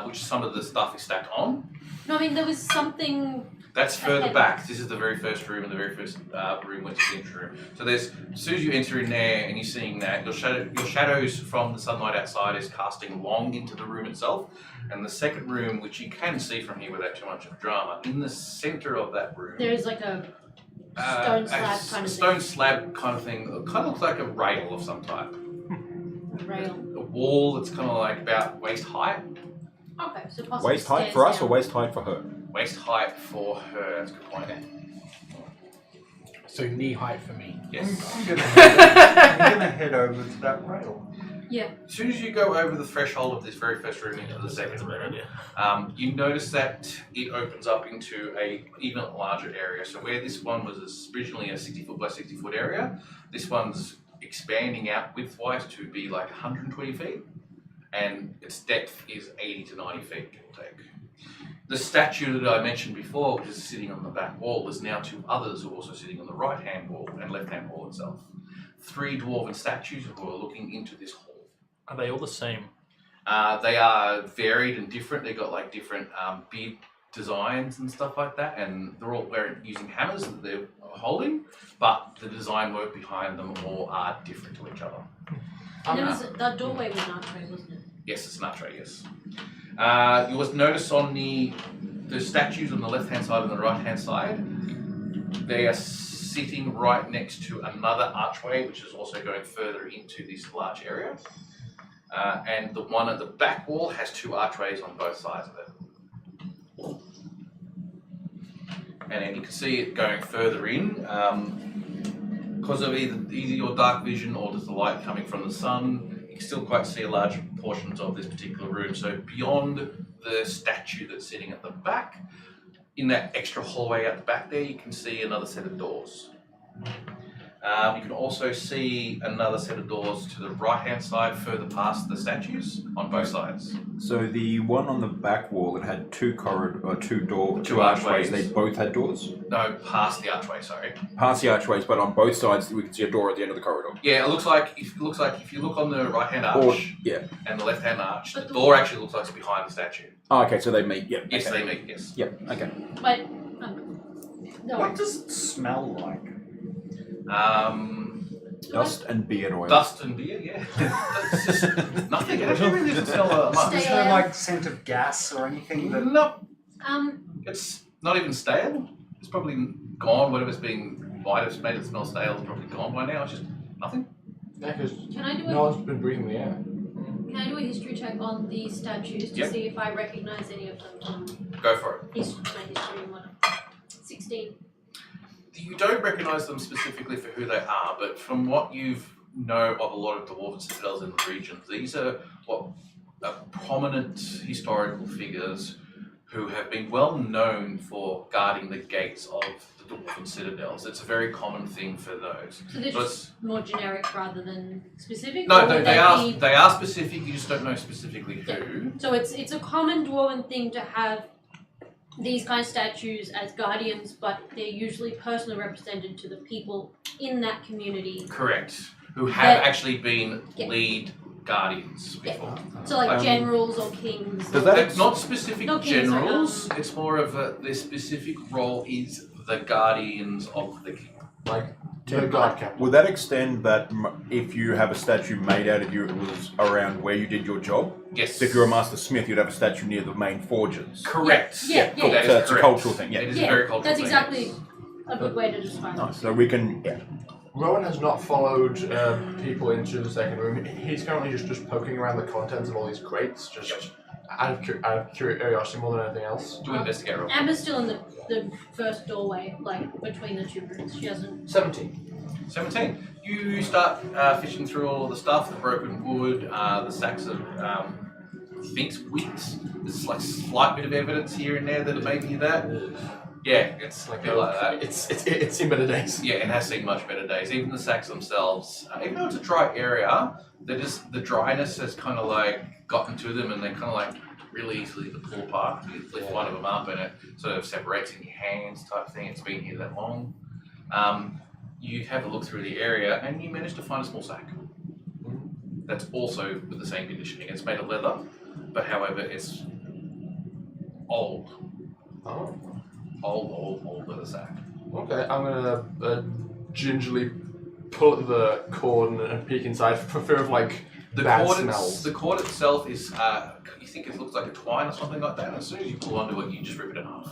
which some of the stuff is stacked on. No, I mean there was something. That's further Okay. back. This is the very first room, and the very first room went to the entry room. So there's, as soon as you enter in there and you're seeing that, your shadows from the sunlight outside is casting long into the room itself. And the second room, which you can see from here without too much of drama, in the center of that room, There is like a stone slab kind of stone slab kind of thing. It kind of looks like a rail of some type. rail. A wall that's kind of like about waist height. Okay, so possibly Waist height stairs for us down. or waist height for her? Waist height for her. That's a good point. So knee height for me. Yes. I'm gonna head over to that rail. Yeah. As soon as you go over the threshold of this very first room into the second room, you notice that it opens up into a even larger area. So where this one was originally a 60-foot by 60-foot area, this one's expanding out width-wise to be like 120 feet, and its depth is 80 to 90 feet, give or take. The statue that I mentioned before, which is sitting on the back wall, there's now 2 others who are also sitting on the right-hand wall and left-hand wall itself. 3 dwarven statues who are looking into this hall. Are they all the same? They are varied and different. They've got like different beard designs and stuff like that, and they're all using hammers that they're holding, but the design work behind them all are different to each other. That doorway was an archway, wasn't it? Yes, it's an archway, yes. You will notice on the statues on the left-hand side and the right-hand side, they are sitting right next to another archway, which is also going further into this large area. And the one at the back wall has 2 archways on both sides of it. And then you can see it going further in, because of either your dark vision or just the light coming from the sun, you can still quite see large portions of this particular room. So beyond the statue that's sitting at the back, in that extra hallway at the back there, you can see another set of doors. You can also see another set of doors to the right-hand side, further past the statues, on both sides. So the one on the back wall that had 2 Two archways, archways. they both had doors? No, past the archway. Sorry. Past the archways, but on both sides we can see a door at the end of the corridor. Yeah, it looks like if you look on the right-hand arch Or, yeah. and the left-hand arch, But the the- door actually looks like it's behind the statue. Oh, okay, so they meet, yeah. Yes, okay. they meet. Yes. Yep, okay. But no. What does it smell like? Dust and beard oil. Dust and beer. Yeah. It's just nothing. It actually really doesn't smell much. There's Stale. no like scent of gas or anything that. No, Um, it's not even stale. It's probably gone. Whatever's might have made it smell stale is probably gone by now. It's just nothing. Yeah, because can I do no a one's been breathing the air. Can I do a history check on these statues to Yep. see if I recognize any of them from Go for it. my history and whatnot? 16. You don't recognise them specifically for who they are, but from what you know of a lot of Dwarven Citadels in the region, these are prominent historical figures who have been well known for guarding the gates of the Dwarven Citadels. It's a very common thing for those. So they're So just more generic rather than specific? No, Or would be- they are specific. You just don't know specifically who. So it's a common dwarven thing to have these kind of statues as guardians, but they're usually personally represented to the people in that community. Correct. Who have That- actually been Yeah. lead guardians Yeah. before. So like Um, generals or kings. Does that It's not specific No kings, sorry, generals. It's more of their specific role is the guardians of the king. Like the guard captain. Would that extend that if you have a statue made out of you, it was around where you did your job? Yes. So if you're a master smith, you'd have a statue near the main forges. Correct. Yeah, Cool. yeah. That So is it's a correct. cultural thing, yeah. It is a Yeah, very cultural that's thing. exactly a good way to describe it. Nice. So we can, yeah. Rowan has not followed people into the second room. He's currently just poking around the contents of all these crates, just out of curiosity more than anything else. Do investigate roll. Amber's still in the first doorway, like between the 2 rooms. She hasn't. 17. 17. You start fishing through all the stuff, the broken wood, the sacks of things, wicks. There's like slight bit of evidence here and there that it may be that. Yeah, it's like a bit like that. It's seen better days. Yeah, it has seen much better days. Even the sacks themselves, even though it's a dry area, the dryness has kind of like gotten to them, and they're kind of like really easily to pull apart. You lift one of them up, and it sort of separates in your hands, type thing. It's been here that long. You have a look through the area, and you manage to find a small sack. That's also with the same conditioning. It's made of leather, but however, it's old, Oh. old leather sack. Okay, I'm gonna gingerly pull at the cord and peek inside for fear of like The bad cord, smells. the cord itself is, you think it looks like a twine or something like that, and as soon as you pull onto it, you just rip it in half.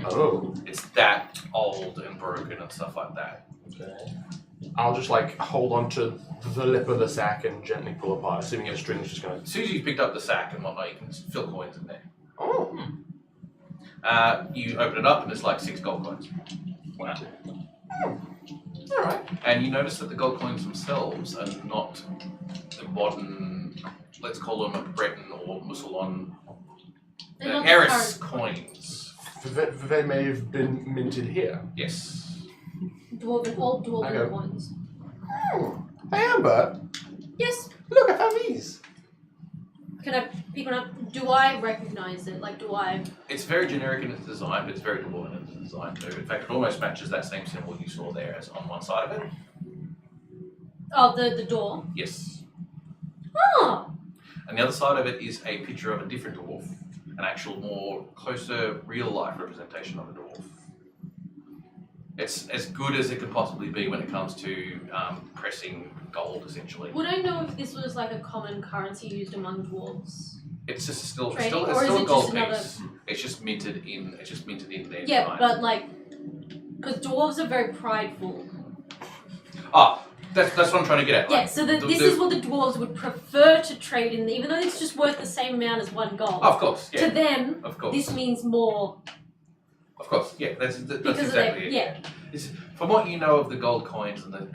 Oh. It's that old and broken and stuff like that. Okay. I'll just like hold on to the lip of the sack and gently pull apart, assuming the string's just gonna. As soon as you've picked up the sack and whatnot, you can fill coins in there. Oh. You open it up and there's like 6 gold coins. Wow. Alright. And you notice that the gold coins themselves are not the modern let's call them Breton or Musulon They're not Eris current coins. They may have been minted here. Yes. old dwarven Okay. coins. Hey, Amber, Yes. look, I found these. Can I pick one up? Do I recognize it? Like, do I? It's very generic in its design, but it's very dwarven in its design too. In fact, it almost matches that same symbol you saw there as on one side of it. Oh, the door. Yes. Oh. And the other side of it is a picture of a different dwarf, an actual more closer real life representation of a dwarf. It's as good as it could possibly be when it comes to pressing gold, essentially. Would I know if this was like a common currency used among dwarves? It's just still Trading, it's or is still it a gold just another- piece. It's just minted in their Yeah, design. but like, because dwarves are very prideful. Ah, that's what I'm trying to get at. Yeah, Like, so this is what the dwarves would prefer to trade in, even though it's just worth the same amount as one gold. Of course, yeah. To them, Of course. this means more Of course, yeah. That's because exactly of it. their, yeah. From what you know of the gold coins and the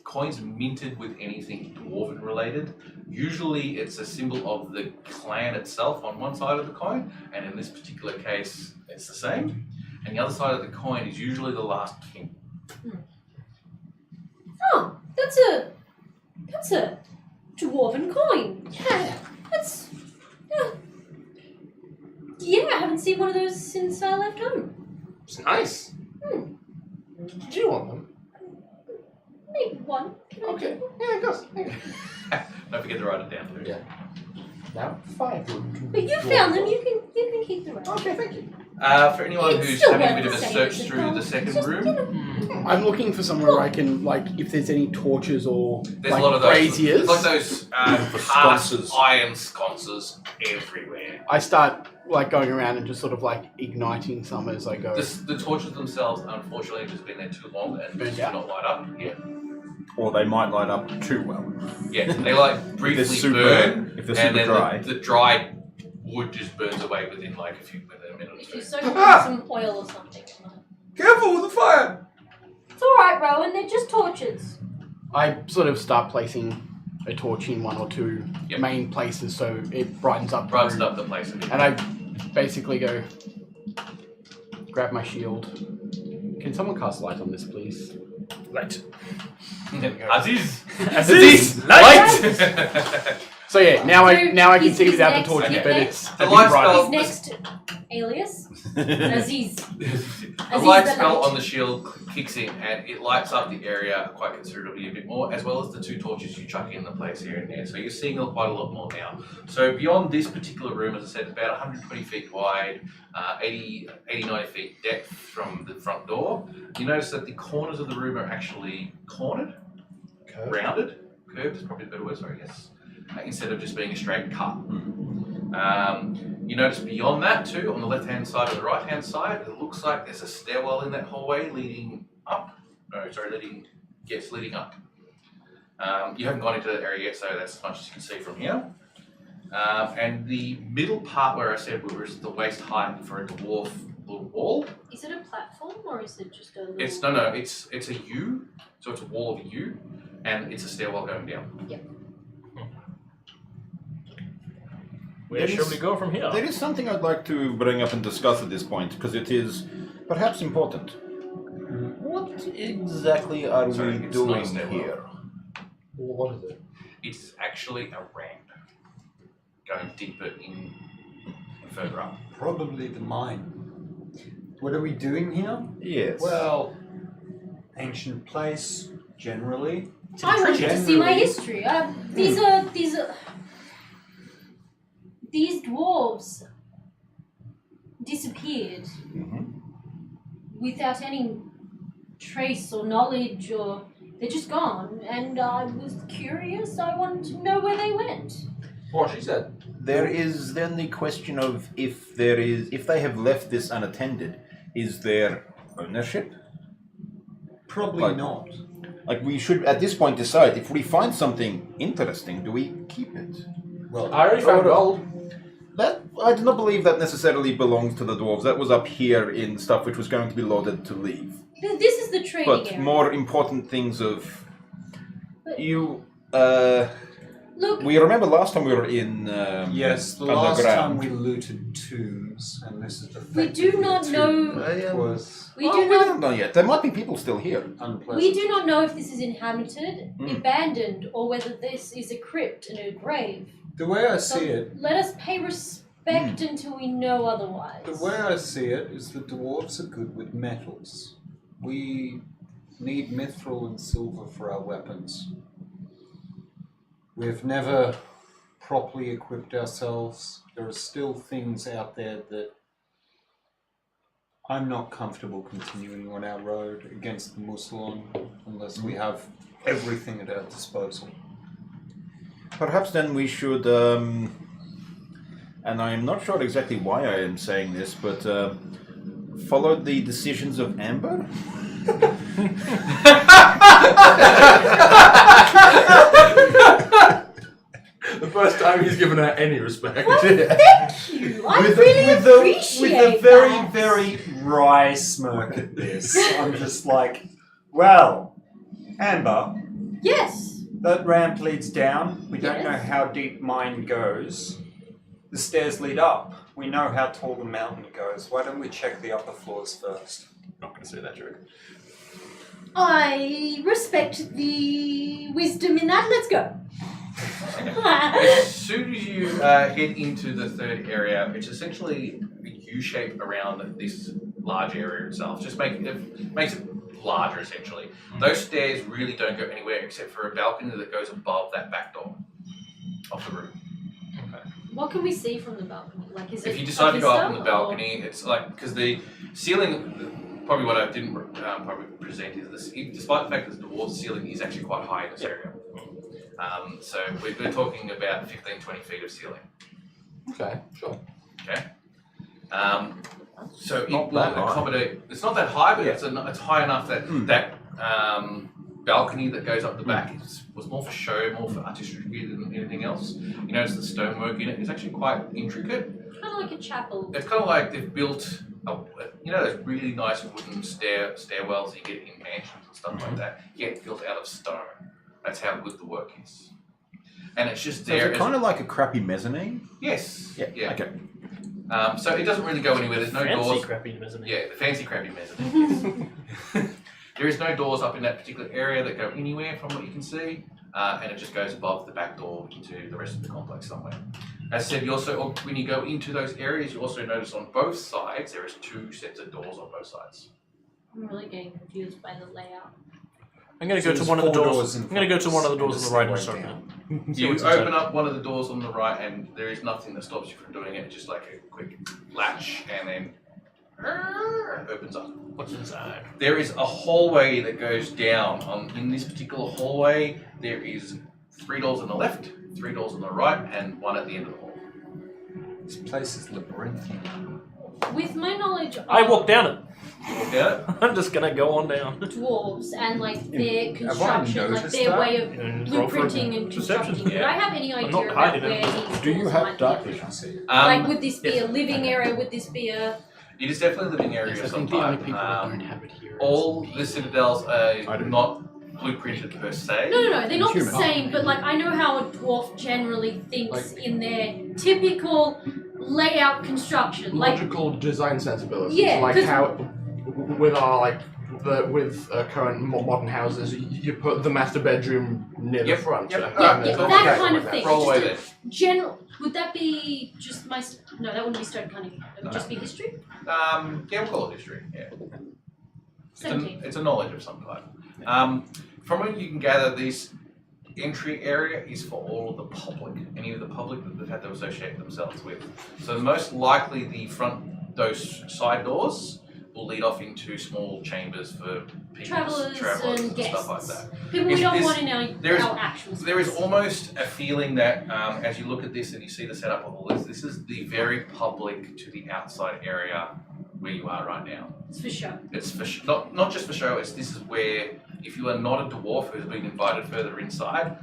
coins minted with anything dwarven related, usually it's a symbol of the clan itself on one side of the coin, and in this particular case, it's the same. And the other side of the coin is usually the last king. Oh, that's a dwarven coin. Yeah, that's yeah. I haven't seen one of those since I left home. It's nice. Do you want them? Maybe one. Can I Okay. take one? Yeah, of course. Don't forget to write it down too. Yeah. Now 5 would. But you found them. You can keep the rest. Okay, thank you. For anyone It's who's still having a worth bit of a the same search as a through gold. the second Just, room, you know, I'm looking for somewhere where I can, like, if there's any torches or there's like a lot of those. braziers. There's like those cast sconces. iron sconces everywhere. I start like going around and just sort of like igniting some as I go. The torches themselves, unfortunately, have just been there too long and Burned just do out? not light up. Yeah, Or they might light up too well. yeah. They like briefly super- burn, if they're and super then dry. the dried wood just burns away within like within a minute or if you two. soak them in some oil or something. Careful with the fire! It's all right, Rowan. They're just torches. I sort of start placing a torch in one or two Yep. main places so it brightens up. the Brightens room. up the place a bit. And I basically go, grab my shield. Can someone cast light on this, please? Light. Aziz! Aziz! Light! So yeah, now I can He's- see he's without the next, torches, yeah. but it's The a bit light brighter. spell- His next alias, Aziz. The light spell on the shield kicks in and it lights up the area quite considerably a bit more, as well as the two torches you chuck in the place here and there. So you're seeing quite a lot more now. So beyond this particular room, as I said, it's about 120 feet wide, 80, 90 feet depth from the front door. You notice that the corners of the room are actually cornered, rounded. Curved is probably a better word, sorry, yes. Instead of just being a straight cut. You notice beyond that too, on the left-hand side and the right-hand side, it looks like there's a stairwell in that hallway leading up. Leading up. You haven't gone into that area yet, so that's as much as you can see from here. And the middle part where I said was the waist height for a dwarf wall. Is it a platform or is it just a little... It's a U, so it's a wall of a U, and it's a stairwell going down. Yep. Where shall we go from here? There is something I'd like to bring up and discuss at this point, because it is perhaps important. What exactly are Sorry, we it's not a doing stairwell. here? What is it? It's actually a ramp going deeper in and further up. Probably the mine. What are we doing here? Yes. Well, ancient place, generally. I wanted to see my Generally- history. These dwarves disappeared without any trace or knowledge, or they're just gone. And I was curious. I wanted to know where they went. What she said. There is then the question of if they have left this unattended, is there ownership? Probably Like- not. Like we should at this point decide if we find something interesting, do we keep it? Well, I already found gold. That I do not believe that necessarily belongs to the dwarves. That was up here in stuff which was going to be loaded to leave. This is the trading But area. more important things of But- you. Look, We remember last time we were in. Yes, the last underground. time we looted tombs, and this is we do not know. It was We Well, do we not. don't know yet. There might be people still here. unpleasant. We do not know if this is inhabited, Mm. abandoned, or whether this is a crypt and a grave. The way I So see it, let us pay respect until we know otherwise. the way I see it is the dwarves are good with metals. We need mithril and silver for our weapons. We've never properly equipped ourselves. There are still things out there that I'm not comfortable continuing on our road against the Musalon unless we have everything at our disposal. Perhaps then we should, and I am not sure exactly why I am saying this, but follow the decisions of Amber. The first time he's given her any respect. Thank you. I really appreciate with a very, that. very wry smirk at this. I'm just like, well, Amber, Yes. that ramp leads down. We don't Yes. know how deep mine goes. The stairs lead up. We know how tall the mountain goes. Why don't we check the upper floors first? Not going to say that joke. I respect the wisdom in that. Let's go. As soon as you head into the third area, it's essentially a U shape around this large area itself. Just makes it larger essentially. Those stairs really don't go anywhere except for a balcony that goes above that back door of the room. What can we see from the balcony? Like, is it If you decide to go up on the vista, or- balcony, it's like because the ceiling. Probably what I didn't probably present is this. Despite the fact that the dwarf ceiling is actually quite high in this area. So we're talking about 15, 20 feet of ceiling. Okay, sure. Okay. So it Not will that high. accommodate. It's not that high, but Yeah. it's high enough that that balcony that goes up the back was more for show, more for artistry than anything else. You notice the stonework in it is actually quite intricate. Kind of like a chapel. It's kind of like they've built, those really nice wooden stairwells you get in mansions and stuff like that. Yet built out of stone. That's how good the work is. And it's just So there. is it kind of like a crappy mezzanine? Yes. Yeah. Okay. So it doesn't really go anywhere. There's no Fancy doors. crappy, isn't it? Yeah, the fancy crappy mezzanine. Yes. There is no doors up in that particular area that go anywhere from what you can see, and it just goes above the back door into the rest of the complex somewhere. As I said, you also, when you go into those areas, you also notice on both sides there is 2 sets of doors on both sides. I'm really getting confused by the layout. I'm going to So go to there's one of the 4 doors. in I'm going to go to one of the front doors and on the right a and stairway start down. You what's open inside. up one of the doors on the right, and there is nothing that stops you from doing it. Just like a quick latch, and then it opens up. What's inside? There is a hallway that goes down. In this particular hallway, there is 3 doors on the left, 3 doors on the right, and 1 at the end of the hall. This place is labyrinthian. With my knowledge of I walk down it. You walk down it. I'm just going to go on down. dwarves and like their Have I construction, like noticed their that? way of And roll for blueprinting and perception. constructing, would I have any I'm idea not about hiding where it. these Do you dwarves have might dark be? vision? Like, would this be yes. a living area? Would this be a... It is definitely a living area Yes, of I some think the only type. people that don't have it here. All the citadels I are do. not blueprinted per se. No, they're not the Human. same, but like I know how a dwarf generally thinks Like- in their typical layout construction. Like, Logical design sensibilities. Yeah, Like 'cause- how with our current modern houses, you put the master bedroom near the Yep, front. yep. and Yeah, then- that okay, kind of like thing. Roll away Just there. general, would that be just my... No, that wouldn't be stone cunning. It would just be history? Yeah, we'll call it history. Yeah. 17. It's a knowledge of some type. From what you can gather, this entry area is for all of the public, any of the public that they've had to associate themselves with. So most likely those side doors will lead off into small chambers for people, Travelers and stuff guests. like that. People we Is- don't is- want in our there is- actual There is space. almost a feeling that as you look at this and you see the setup of all this is the very public to the outside area where you are right now. It's for sure. It's for not just for show. This is where if you are not a dwarf who's been invited further inside,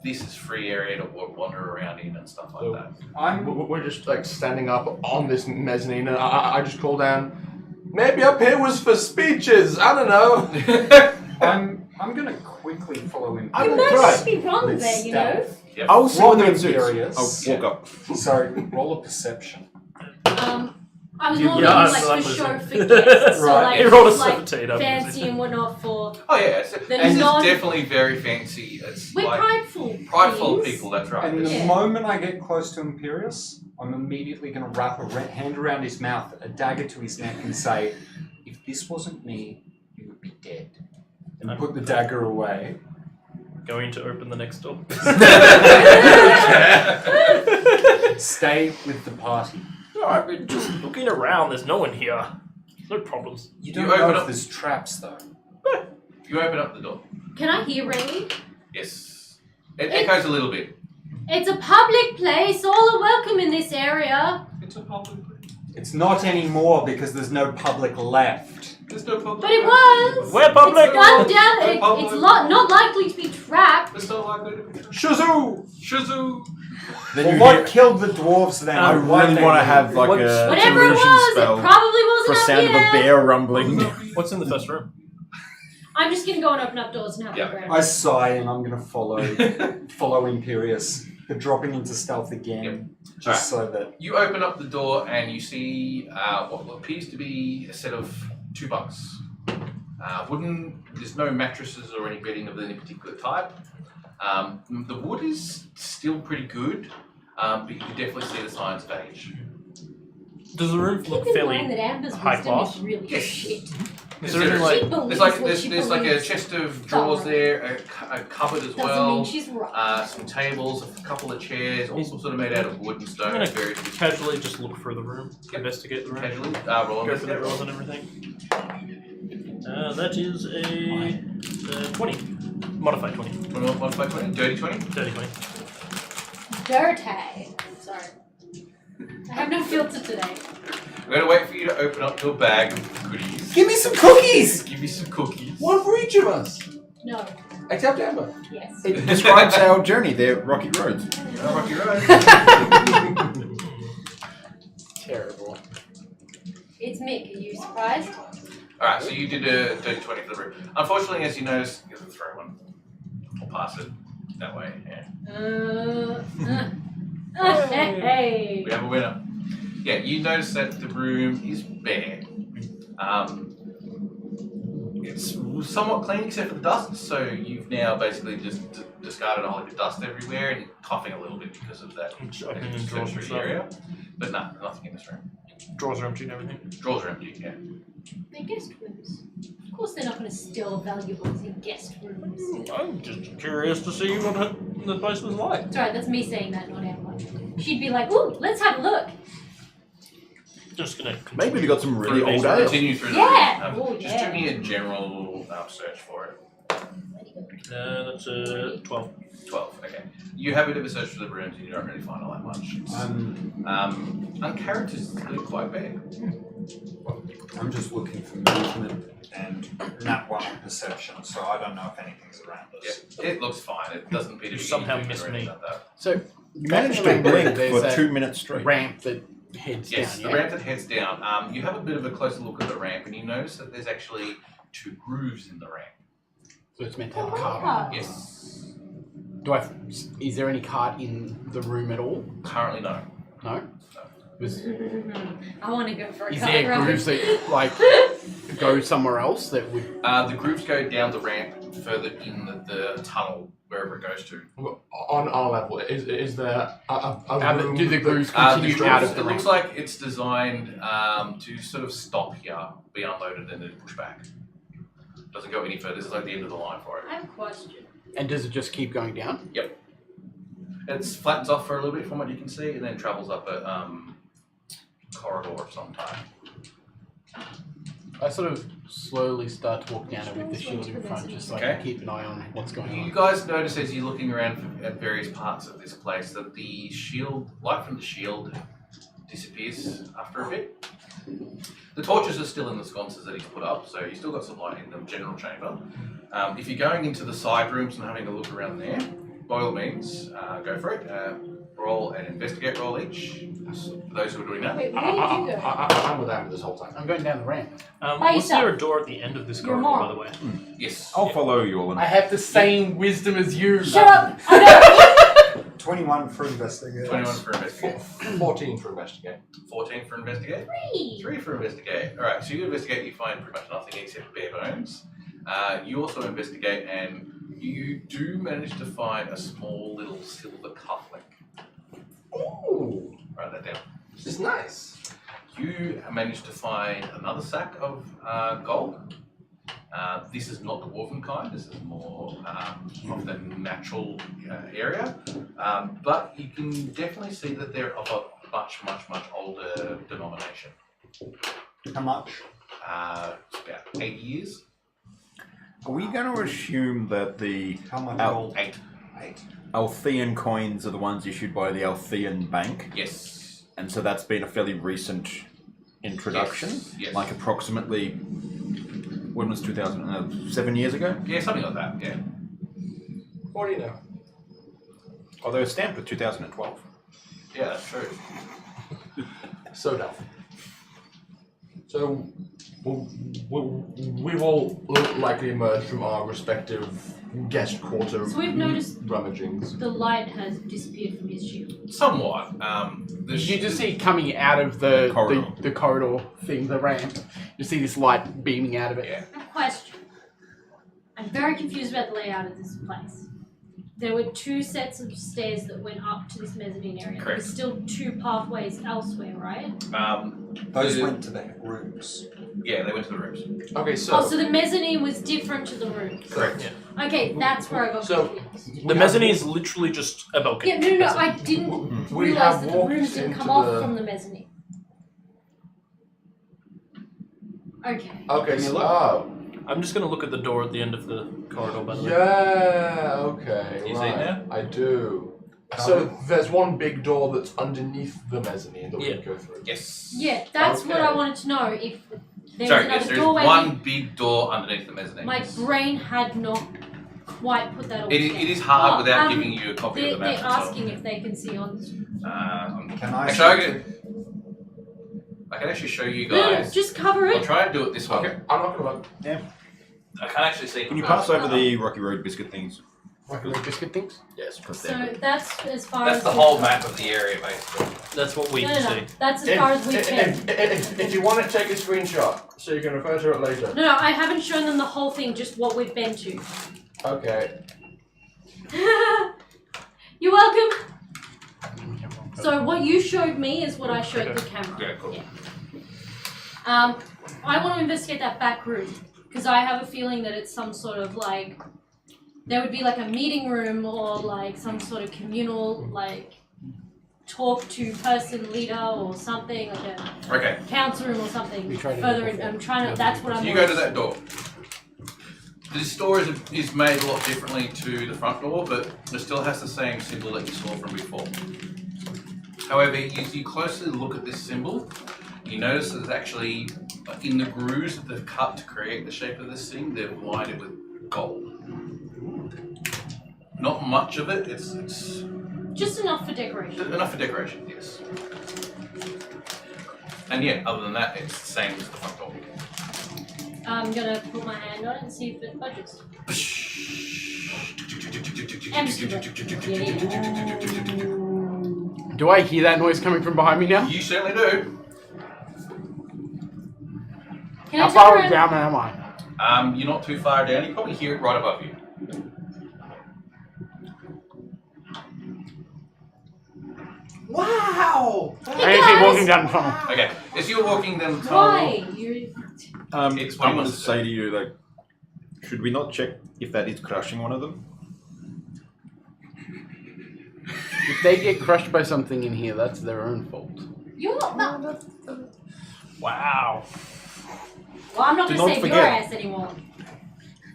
this is free area to wander around in and stuff like So- that. We're just like standing up on this mezzanine, and I just call down. Maybe up here was for speeches. I don't know. I'm gonna quickly follow him. You might just be wrong there, you know. Yep. I'll see Roll what the it suits. Imperious. I'll walk up. So roll a perception. I was You- more yeah, thinking like I for was show like- for guests, so Right. like, You rolled a like 17, I'm fancy guessing. and whatnot for. Oh yeah, so The this non- is definitely very fancy. It's We're like prideful. things. people. That's right. And the Yeah. moment I get close to Imperious, I'm immediately going to wrap a hand around his mouth, a dagger to his neck, and say, "If this wasn't me, you would be dead." And put the dagger away. Going to open the next door. Stay with the party. I've been just looking around. There's no one here. No problems. You You don't open know if up- there's traps though. You open up the door. Can I hear Ray? Yes. It echoes a little bit. It's a public place. All are welcome in this area. It's a public. It's not anymore because there's no public left. There's no public. But it was. We're public. It's not likely to be trapped. It's not likely to be true. Shazoo! Shazoo! Then Well, you what hear, killed the dwarves then? I Why'd really they want to leave? have like What's- a Whatever it illusion was, spell it probably for wasn't a up sound of a here. bear rumbling. What's in the first room? I'm just gonna go and open up doors and have Yeah. a grab. I sigh and I'm going to follow Imperious. They're dropping into stealth again, Yep. just so that. You open up the door and you see what appears to be a set of 2 bunks. Wooden. There's no mattresses or any bedding of any particular type. The wood is still pretty good, but you can definitely see the signs of age. Does the room look Keep in fairly mind that Amber's high wisdom class? is really Yes. shit. Is there anything like She believes There's like what there's, she there's like a believes. chest of drawers there, a cupboard as Doesn't well. mean she's right. Some tables, a couple of chairs, all sort of made out of wood and I'm stone. gonna Very casually just look through the room, Yep. investigate the room, casually. Roll on go for the this. rolls and everything. That is a 20. Modified 20. 21, 1 by 20, dirty 20. Dirty 20. Dirty. Sorry. I have no filter today. I'm gonna wait for you to open up your bag of goodies. Give me some cookies! Give me some cookies. One for each of us. No. Except Amber. Yes. It describes our journey. They're rocky roads. Rocky road. Terrible. It's Mick. Are you surprised? Alright, so you did a dirty 20 for the room. Unfortunately, as you notice, you have to throw one. Or pass it. That way, yeah. Hey. We have a winner. Yeah, you notice that the room is bare. It's somewhat clean except for the dust, so you've now basically just discarded a whole heap of dust everywhere and you're coughing a little bit because of that Opening drawers and sensory stuff. area. But no, nothing in this room. Drawers are empty and everything. Drawers are empty, yeah. They're guest rooms. Of course, they're not going to steal valuables in guest rooms. I'm just curious to see what the place was like. Sorry, that's me saying that, not Amber. She'd be like, "Ooh, let's have a look." Just gonna Maybe we got some really old ale. Continue through the Yeah! room. Oh, Just yeah. do me a general search for it. that's 12. 12, okay. You have a bit of a search for the rooms and you don't really find all that much. It's, uncharacteristically quite big. I'm just looking for movement and nat 1 on perception, so I don't know if anything's around us. Yeah, it looks fine. It doesn't appear to You be somehow anything missed or anything me. like that. So You managed to remember blink there's for a 2 minutes straight. ramp that heads Yes, down. the Yeah? ramp that heads down. You have a bit of a closer look at the ramp and you notice that there's actually 2 grooves in the ramp. So it's meant to have a cart on it. Yes. Is there any cart in the room at all? Currently, no. No. I want to go for a Is car there ride. grooves that like go somewhere else that would? The grooves go down the ramp further in the tunnel, wherever it goes to. On our level, is there a room? Do the grooves The continue out grooves, of the it ramp? looks like it's designed to sort of stop here, be unloaded, and then push back. Doesn't go any further. This is like the end of the line for it. I have a question. And does it just keep going down? It flattens off for a little bit from what you can see, and then travels up a corridor of some type. I sort of slowly start to walk down it with the shield in front, just so I Okay. can keep an eye on what's going You on. guys notice as you're looking around at various parts of this place that the shield, light from the shield, disappears after a bit. The torches are still in the sconces that he's put up, so you've still got some light in the general chamber. If you're going into the side rooms and having a look around there, by all means, go for it. Roll and investigate roll each. For those who are doing that. Wait, where did you go? I'm with Amber this whole time. I'm going down the ramp. By Was there a yourself. door at the end of this Your corridor, mom. by the way? Yes. I'll follow you all. I have the same wisdom as you. Shut up! I 21 for investigate. 21 for investigate. 14 for investigate. 14 for investigate. 3 for investigate. Alright, so you investigate, you find pretty much nothing except bare bones. You also investigate and you do manage to find a small little silver cufflink. Ooh, Write that down. this is nice. You manage to find another sack of gold. This is not the dwarven kind, this is more of the natural area. But you can definitely see that they're of a much older denomination. How much? It's about 8 years. Are we going to assume that the How much Al- gold? 8. 8. Althean coins are the ones issued by the Althean Bank? Yes. And so that's been a fairly recent introduction? Yes. Like approximately, when was 7 years ago? Yeah, something like that, yeah. What do you know? Oh, they were stamped with 2012. Yeah, that's true. So dumb. So we've all likely emerged from our respective guest quarter So we've noticed rummagings. the light has disappeared from his shield. Somewhat. You just see coming out of the Corridor. the corridor thing, the ramp. You see this light beaming out of it. Yeah. Question. I'm very confused about the layout of this place. There were 2 sets of stairs that went up to this mezzanine area. Correct. There's still 2 pathways elsewhere, right? Those went to the rooms. Yeah, they went to the rooms. Okay, so Oh, so the mezzanine was different to the rooms. Correct. Okay, that's where I got So- confused. The mezzanine is literally just a balcony. Yeah, no, I didn't we realize have that the walked rooms didn't into come off the- from the mezzanine. Okay. Okay, Can you so look? I'm just going to look at the door at the end of the corridor, by the way. yeah, okay, You see it right. now? I do. So there's one big door that's underneath the mezzanine that we Yeah. can go through. Yes. Yeah, that's what Okay. I wanted to know. If there Sorry, was yes, another there's doorway, one big door underneath the mezzanine. my brain had not quite put that all It together. is hard Oh, without giving you a copy They're of the map. asking if they can see on. Can I Actually, I can actually show you No, guys. just cover I'll it. try and do it this way. Okay, I'm not gonna look. I can't actually see. Can you pass over the Rocky Road biscuit things? Like biscuit things. Yes, because So they're good. that's as far That's as the we- whole map of the area, basically. That's what we No, no, no. see. That's as far as we can. If you want to take a screenshot, so you can refer to it later. No, I haven't shown them the whole thing, just what we've been to. Okay. You're welcome. So what you showed me is what I showed the camera. Yeah, cool. I want to investigate that back room because I have a feeling that it's some sort of like there would be like a meeting room or like some sort of communal like talk to person leader or something like a Okay, council room or something We tried it further in. before. I'm trying to. That's what I'm. so you go to that door. This door is made a lot differently to the front door, but it still has the same symbol that you saw from before. However, as you closely look at this symbol, you notice that it's actually in the grooves that they've cut to create the shape of this thing, they've lined it with gold. Not much of it, it's Just enough for decoration. enough for decoration, yes. And yeah, other than that, it's the same as the front door. I'm gonna put my hand on it and see if it budges. Do I hear that noise coming from behind me now? You certainly do. Can How I far turn down around? am I? You're not too far down. You probably hear it right above you. Wow! I can keep walking down the tunnel. Okay, as you're walking down the tunnel, Why? You. It's what I'm he going to wants to say to you, like, should we not check if that is crushing one of them? If they get crushed by something in here, that's their own fault. You're not. Wow. Well, I'm not Do gonna not say your forget. ass anymore.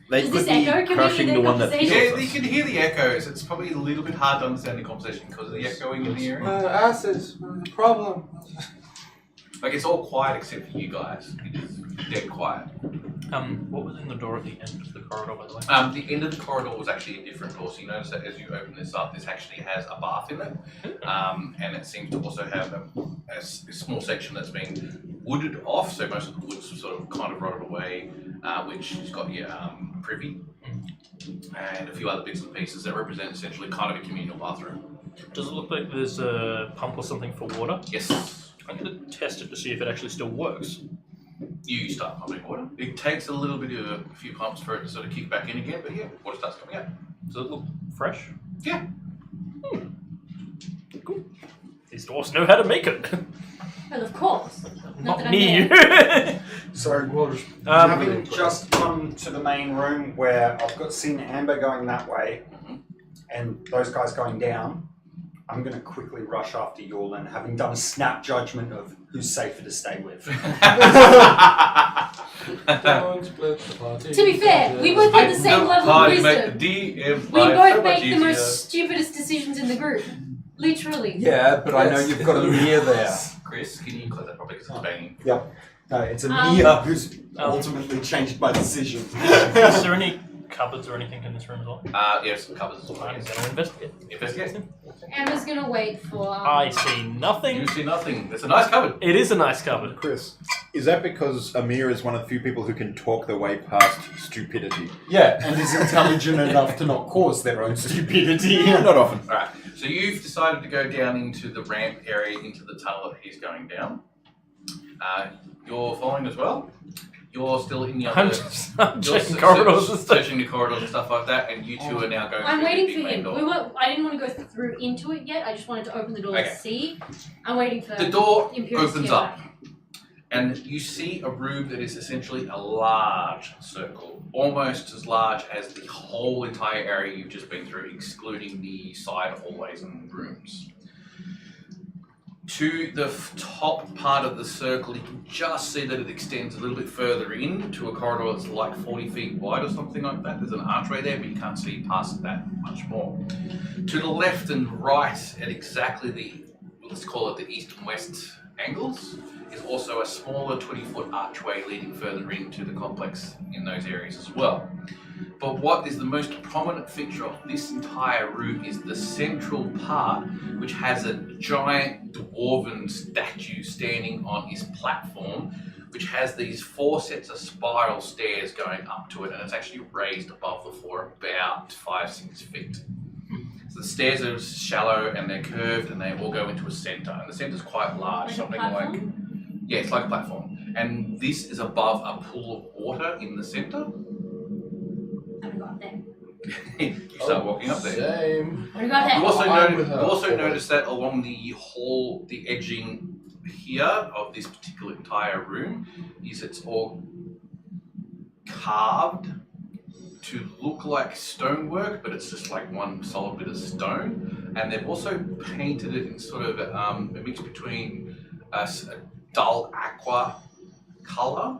They Does could this be echo? Can we crushing hear the the one that conversation? Yeah, heals you us. can hear the echoes. It's probably a little bit hard to understand the conversation because of the echoing in the area. Acids, problem. Like it's all quiet except for you guys. It is dead quiet. What was in the door at the end of the corridor, by the way? The end of the corridor was actually a different door. So you notice that as you open this up, this actually has a bath in it, and it seems to also have a small section that's been wooded off. So most of the wood's sort of kind of rotted away, which has got your privy and a few other bits and pieces that represent essentially kind of a communal bathroom. Does it look like there's a pump or something for water? Yes. I'm going to test it to see if it actually still works. You start pumping water. It takes a little bit of a few pumps for it to sort of kick back in again, but yeah, water starts coming out. Does it look fresh? Yeah. Cool. These dwarfs know how to make it. Well, of course. Not that I'm me. there. So, Well, just having just come to the main room where I've got seen Amber going that way, and those guys going down, I'm going to quickly rush after Yorlin, having done a snap judgment of who's safer to stay with. don't split the party. To be fair, we both have the same level of wisdom. We both make the most stupidest decisions in the group. Literally. Yeah, but I know Yes. you've got a Mia there. Chris, can you close that properly because it's banging? No, it's a Mia who's ultimately changed my decision. Is there any cupboards or anything in this room as well? Yes, covers as well. I'm going to investigate. Investigate. Emma's gonna wait for. I see nothing. You see nothing. It's a nice cupboard. It is a nice cupboard. Chris, is that because Amir is one of the few people who can talk their way past stupidity? Yeah, and is intelligent enough to not cause their own stupidity. Not often. Alright, so you've decided to go down into the ramp area, into the tunnel that he's going down. You're following as well. You're still in the other... I'm you're checking corridors and stuff. searching the corridors and stuff like that, and you two are now going I'm through waiting the for main him. door. I didn't want to go through into it yet. I just wanted to open the door Okay. and see. I'm waiting for The door Imperius to opens get up, back. and you see a room that is essentially a large circle, almost as large as the whole entire area you've just been through, excluding the side hallways and rooms. To the top part of the circle, you can just see that it extends a little bit further in to a corridor that's like 40 feet wide or something like that. There's an archway there, but you can't see past that much more. To the left and right, at exactly the, let's call it the east and west angles, is also a smaller 20-foot archway leading further into the complex in those areas as well. But what is the most prominent feature of this entire room is the central part, which has a giant dwarven statue standing on his platform, which has these 4 sets of spiral stairs going up to it, and it's actually raised above the floor about 5-6 feet. So the stairs are shallow and they're curved, and they all go into a centre, and the centre's quite large, Like a something platform? yeah, it's like a platform, and this is above a pool of water in the centre. I haven't got there. You start walking up there. Same. I got You there. also, I'm with her. notice that along the hall, the edging here of this particular entire room is it's all carved to look like stonework, but it's just like one solid bit of stone. And they've also painted it in sort of a mix between a dull aqua colour,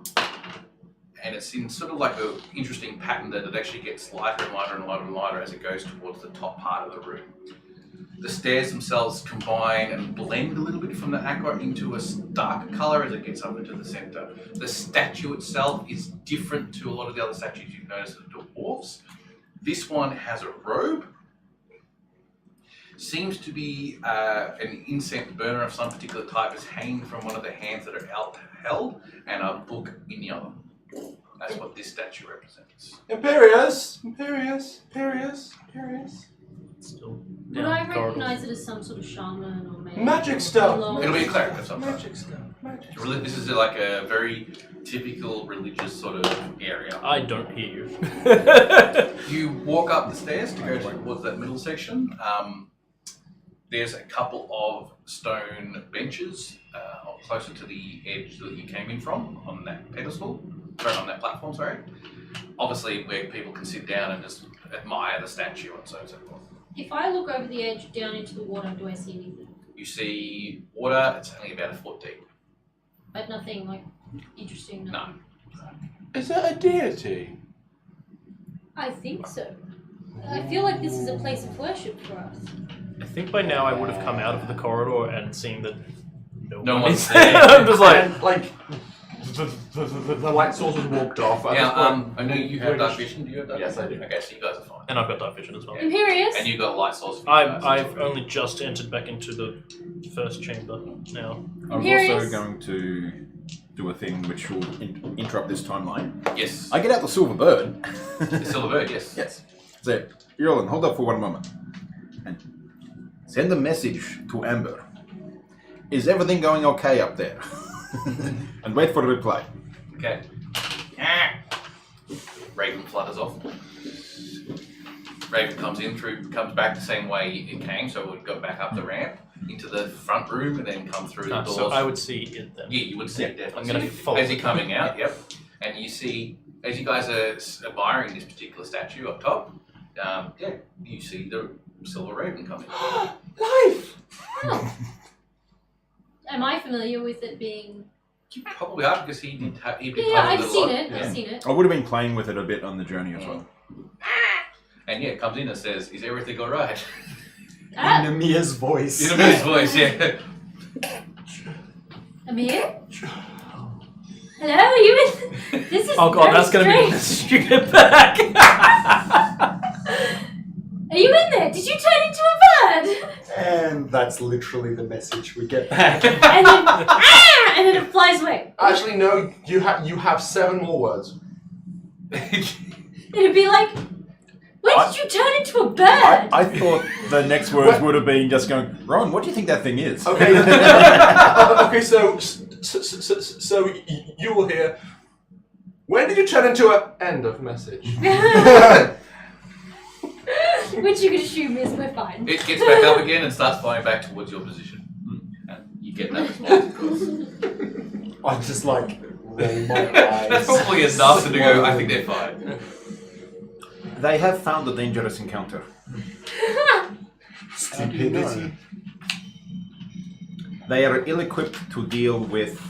and it's in sort of like an interesting pattern that it actually gets lighter and lighter and lighter and lighter as it goes towards the top part of the room. The stairs themselves combine and blend a little bit from the aqua into a darker colour as it gets up into the centre. The statue itself is different to a lot of the other statues you've noticed of dwarves. This one has a robe. Seems to be an incense burner of some particular type is hanging from one of the hands that are held, and a book in the other. That's what this statue represents. Imperius. Still Would down I corridors. recognize it as some sort of shaman or maybe Magic stuff. It'll be a cleric of some kind. Magic stuff. This is like a very typical religious sort of area. I don't hear you. You walk up the stairs to go towards that middle section. There's a couple of stone benches closer to the edge that you came in from on that pedestal, on that platform, sorry. Obviously where people can sit down and just admire the statue and so on and so forth. If I look over the edge down into the water, do I see anything? You see water, it's only about a foot deep. But nothing like interesting. No. Is that a deity? I think so. I feel like this is a place of worship for us. I think by now I would have come out of the corridor and seen that No one one's is there. I'm just like, And, like, the light source has walked off. I know you have dark vision. Do you have dark Yes, vision? I do. Okay, so you guys are fine. and I've got dark vision as well. Imperius! And you got a light source for you guys. I've only just entered back into the first chamber now. I'm Imperius. also going to do a thing which will interrupt this timeline. Yes. I get out the silver bird. The silver bird, yes. Yes. So, Yorlin, hold up for one moment. And Send a message to Amber. Is everything going okay up there? And wait for a reply. Okay. Raven flutters off. Raven comes back the same way it came, so it would go back up the ramp into the front room and then come through the doors. So I would see it then. Yeah, you would see it definitely. I'm going to follow as you're coming out, yep. And you see, as you guys are admiring this particular statue up top, you see the silver raven coming. Life! Oh. Am I familiar with it being... You probably are, because he did have... Yeah, I've seen it. I've seen it. I would have been playing with it a bit on the journey as well. And it comes in and says, "Is everything alright?" Ah, In Amir's voice. In a man's voice, yeah. Amir? Hello, are you in... This is Oh god, very that's going to be in the strange. stupid bag. Are you in there? Did you turn into a bird? And that's literally the message we get back. And then, and then it flies away. Actually, no, you have 7 more words. It'd be like, when did you turn into a bird? I thought the next words would have been just going, Ron, what do you think that thing is? Okay. Okay, so you will hear. When did you turn into a end of message? Which you can assume is we're fine. It gets back up again and starts flying back towards your position. And you get that response, of course. I just like roll my eyes. That's probably enough to go, I think they're fine. They have found a dangerous encounter. Stupidity. They are ill-equipped to deal with...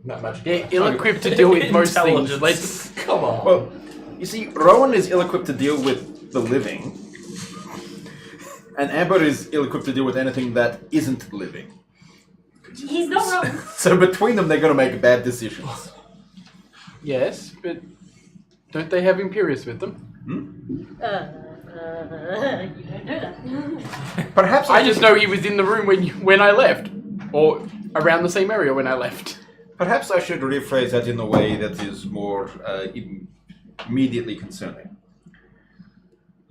Not magic. They're ill-equipped to deal with most things. Intelligence. Let's... Come on. Well, you see, Rowan is ill-equipped to deal with the living, and Amber is ill-equipped to deal with anything that isn't living. He's not wrong. So between them, they're going to make bad decisions. Yes, but don't they have Imperius with them? You don't know that. Perhaps I just know he was in the room when I left, or around the same area when I left. Perhaps I should rephrase that in a way that is more immediately concerning.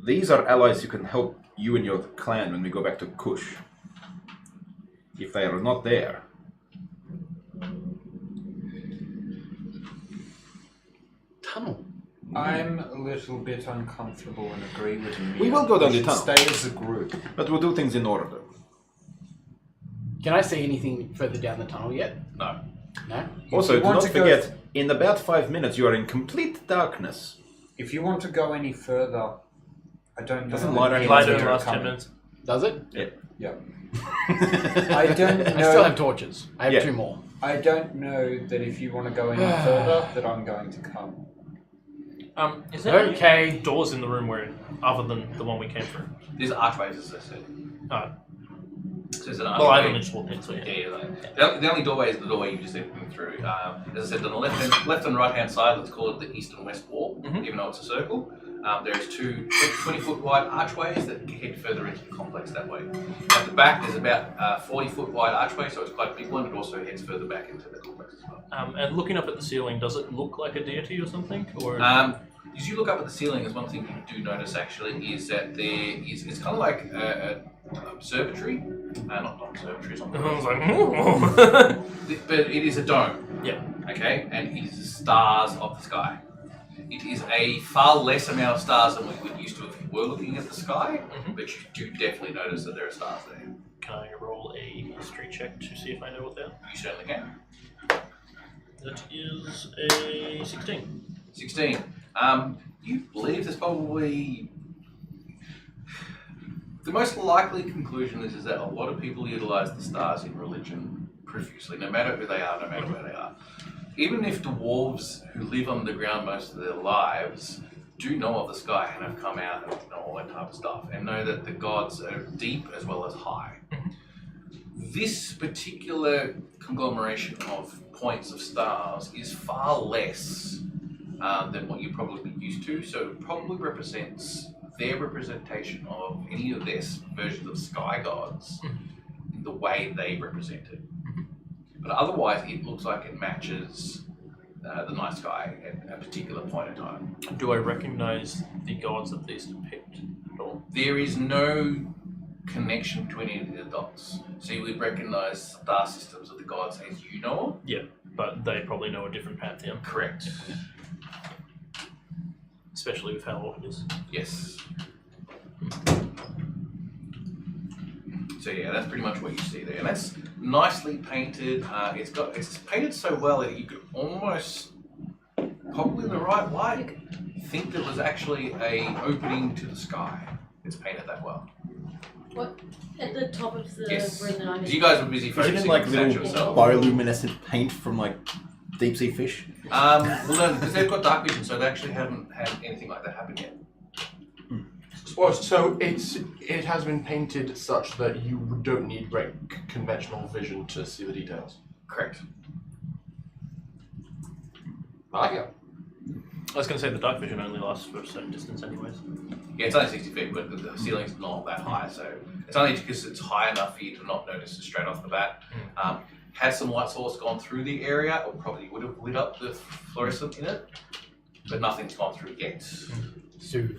These are allies who can help you and your clan when we go back to Kush. If they are not there... Tunnel. I'm a little bit uncomfortable and agree with Amir. We will go down the should tunnel. Stay as a group. But we'll do things in order. Can I see anything further down the tunnel yet? No. No? Also, you do want not to go- forget, in about 5 minutes you are in complete darkness. If you want to go any further, I don't know. Doesn't that light any on Light of in you the are last 10 coming. minutes. Does it? Yeah. I don't I know. still have torches. I have Yeah. 2 more. I don't know that if you want to go any further, that I'm going to come. Is there Okay. any doors in the room where, other than the one we came through? There's archways, as I said. Oh. So there's an Well, I archway. haven't explored it, so yeah. The only doorway is the doorway you just entered through. As I said, on the left and right hand side, let's call it the east and west wall, even though it's a circle. There's 2 20-foot wide archways that head further into the complex that way. At the back, there's about 40-foot wide archway, so it's quite a big one. It also heads further back into the complex as well. And looking up at the ceiling, does it look like a deity or something? Or As you look up at the ceiling, there's one thing you do notice actually is that it's kind of like an observatory. Not observatory, it's not the I word. was like, But it is a dome. Yeah. Okay, and it is the stars of the sky. It is a far less amount of stars than we would used to if you were looking at the sky, but you do definitely notice that there are stars there. Can I roll a history check to see if I know what they are? You certainly can. That is a 16. 16. You believe there's probably... The most likely conclusion is that a lot of people utilize the stars in religion profusely, no matter who they are, no matter where they are. Even if dwarves who live underground most of their lives do know of the sky and have come out and know all that type of stuff, and know that the gods are deep as well as high. This particular conglomeration of points of stars is far less than what you're probably used to, so it probably represents their representation of any of their versions of sky gods in the way they represent it. But otherwise, it looks like it matches the night sky at a particular point in time. Do I recognize the gods that these depict at all? There is no connection between any of the dots. So you would recognise star systems of the gods as you know them. But they probably know a different pantheon, Correct. especially with how old it is. Yes. So yeah, that's pretty much what you see there, and that's nicely painted. It's painted so well that you could almost, probably the right light, think there was actually a opening to the sky. It's painted that well. What? At the top of the Yes. room that I'm in. You guys were busy Is it focusing in like on the statue little itself. bioluminescent paint from like deep sea fish? Well, no, because they've got dark vision, so they actually haven't had anything like that happen yet. Well, so it has been painted such that you don't need conventional vision to see the details. Correct. I like it. I was going to say the dark vision only lasts for a certain distance anyways. Yeah, it's only 60 feet, but the ceiling's not that high, so it's only because it's high enough for you to not notice it straight off the bat. Had some light source gone through the area, it probably would have lit up the fluorescent in it, but nothing's gone through yet. Soon.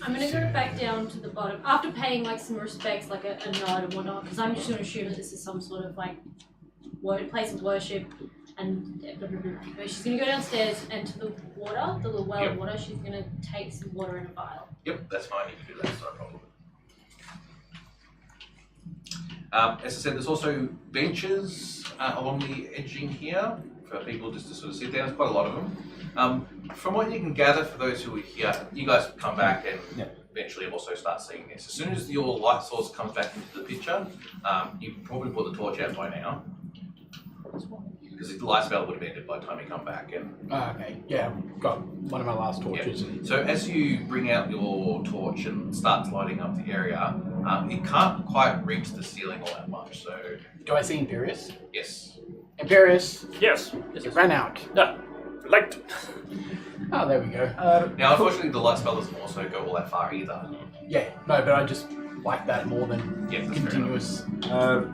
I'm gonna go back down to the bottom after paying like some respects, like a nod and whatnot, because I'm just gonna assume that this is some sort of like place of worship. And but she's gonna go downstairs and to the water, the little well of water. She's gonna take some water in a vial. Yep, that's fine, you can do that, it's not a problem. As I said, there's also benches along the edging here for people just to sort of sit down. There's quite a lot of them. From what you can gather for those who are here, you guys come back and eventually also start seeing this. As soon as your light source comes back into the picture, you can probably put the torch out by now. Because the light spell would have ended by the time you come back. And Okay, yeah, I've got one of my last torches. so as you bring out your torch and starts lighting up the area, it can't quite reach the ceiling all that much. So Do I see Imperius? yes, Imperius, Yes. it ran out. No. Light. Oh, there we go. now unfortunately the light spell doesn't also go all that far either. Yeah, no, but I just like that more than Yeah, that's fair continuous.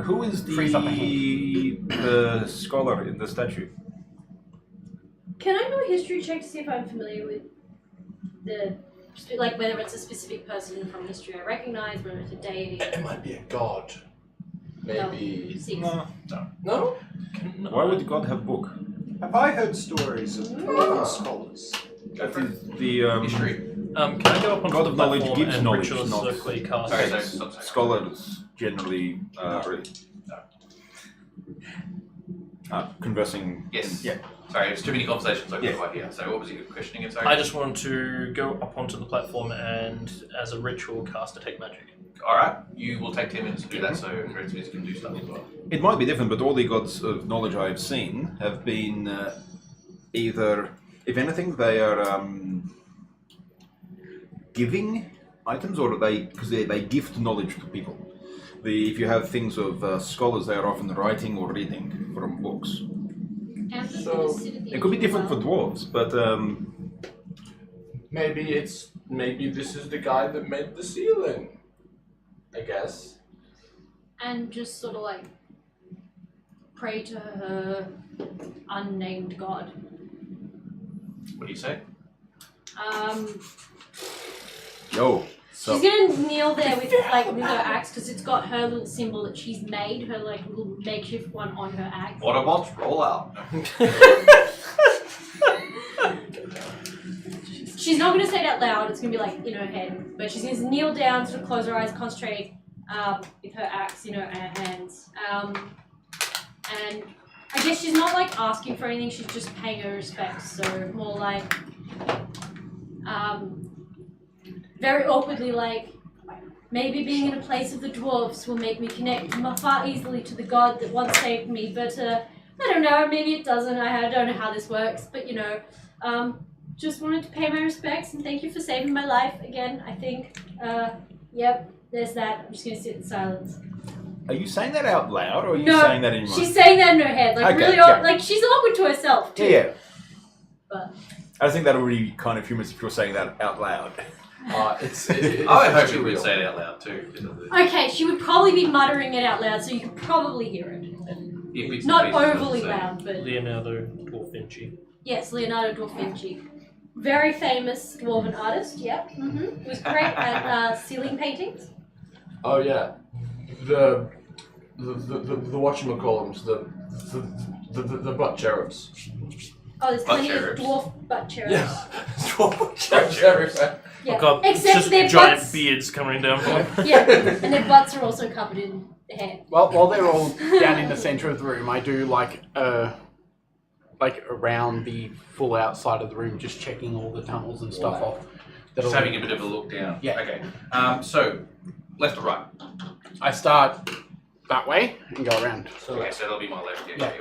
Who is Freeze up a the scholar in the statue? Can I do a history check to see if I'm familiar with the, like whether it's a specific person from history I recognize, whether it's a deity? It might be a god. Maybe. Six. No? Why would God have book? Have I heard stories of dwarven scholars? That is the History. Can I go up onto God the of knowledge platform gives and knowledge, ritualistically cast? Sorry, Okay, sorry. scholars generally conversing. Yes. Yeah. Sorry, it's too many conversations I couldn't Yeah. quite hear. So what was your questioning again? Sorry. I just want to go up onto the platform and, as a ritual, cast Detect Magic. Alright, you will take 10 minutes to do that, so Christmas can do stuff as well. It might be different, but all the gods of knowledge I've seen have been either, if anything, they are giving items, or because they gift knowledge to people. If you have things of scholars, they are often writing or reading from books. So, It could be different for dwarves, but maybe this is the guy that made the ceiling. I guess. And just sort of like pray to her unnamed god. What do you say? She's gonna kneel there with her axe because it's got her little symbol that she's made, her like little makeshift one on her axe. Autobots, roll out. She's not gonna say it out loud, it's gonna be like in her head, but she's gonna kneel down, sort of close her eyes, concentrate with her axe, in her hands. And I guess she's not like asking for anything, she's just paying her respects, so more like very awkwardly like, maybe being in a place of the dwarves will make me connect far easily to the god that once saved me, but I don't know, maybe it doesn't, I don't know how this works, but just wanted to pay my respects and thank you for saving my life again, I think. Yep, there's that. I'm just going to sit in silence. are you saying that out loud, or are you No, saying that in your mind? She's saying that in her head, like Okay, really, yeah. like she's awkward to herself too. Yeah. But I think that would be kind of humorous if you're saying that out loud. It's I would hope you would real. say it out loud too. okay, she would probably be muttering it out loud, so you could probably hear it. Yeah, bits and Not pieces, overly so- loud, but Leonardo Dwarf Vinci. yes, Leonardo da Vinci. Very famous dwarven artist, yep. He was great at ceiling paintings. Oh yeah, the whatchamacallums, the butt cherubs. Oh, there's Butt plenty cherubs. of dwarf butt cherubs. Butt cherubs everywhere. Yeah. Oh god, it's Except just their giant butts. beards coming down from them. Yeah, and their butts are also covered in hair. Well, while they're all down in the center of the room, I do like around the full outside of the room, just checking all the tunnels and stuff off. Just having a bit of a look down. Yeah. Okay. So, left or right? I start that way and go around. Okay, so that'll be my left. Yeah.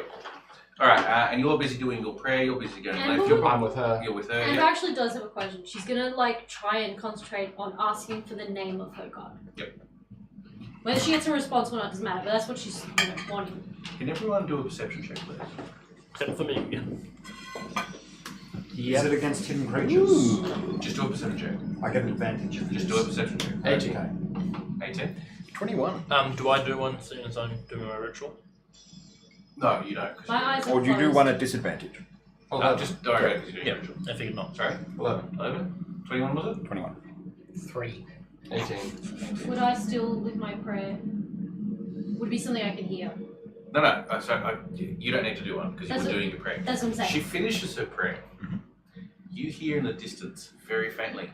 Alright, and you're busy doing your prayer, you're busy going And left, we'll- I'm with her. you're with her, Amber yeah? actually does have a question. She's gonna try and concentrate on asking for the name of her god. Yep. Whether she gets a response or not doesn't matter, but that's what she's wanting. Can everyone do a perception check, please? Except for me. Is it against hidden creatures? Just do a perception check. I get an advantage of Just this. do a perception check. 18. 18? 21. Do I do one seeing as I'm doing my ritual? No, you don't. 'Cause My eyes are Or do you do closed. one at disadvantage? Oh, no, no, just don't worry because you're doing Yeah, your ritual. I figured not. Sorry? 11. 11? 21 was it? 21. 3. 18. Would I still, with my prayer, would it be something I can hear? No, you don't need to do one because you That's were what- doing your prayer. That's what I'm saying. She finishes her prayer. You hear in the distance, very faintly,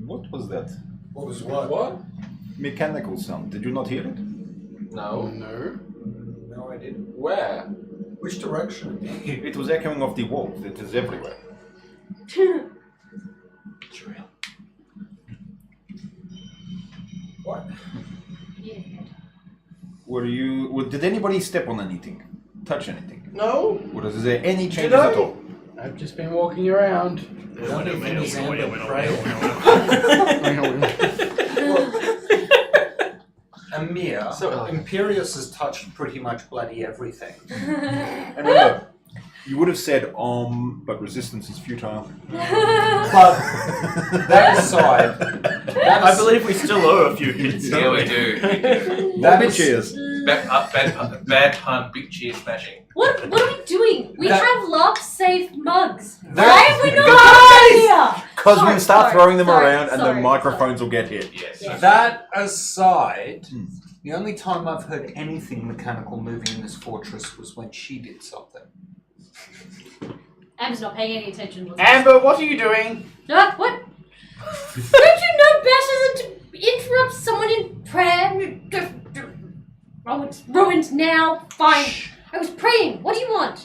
What was that? What was what? What? Mechanical sound. Did you not hear it? No. No. No, I didn't. Where? Which direction? It was echoing off the walls. It is everywhere. it's real. What? Yeah. Did anybody step on anything? Touch anything? No. Is there any changes I? at all? I've just been walking around. Amir, So- Imperius has touched pretty much bloody everything. And remember, you would have said but resistance is futile. But that aside, I believe we still owe a few hits. Yeah, we do. That Big is- cheers. Bad pun, big cheer smashing. What are we doing? We That- have love-safe mugs. That- Why have we not done here? Because we'll start throwing them sorry, around and sorry, the microphones will get hit. Yes. Yeah. That aside, Hmm. the only time I've heard anything mechanical moving in this fortress was when she did something. Amber's not paying any attention. Was Amber, what are you doing? What? Don't you know better than to interrupt someone in prayer? Oh, it's ruined now. Fine. I was praying. What do you want?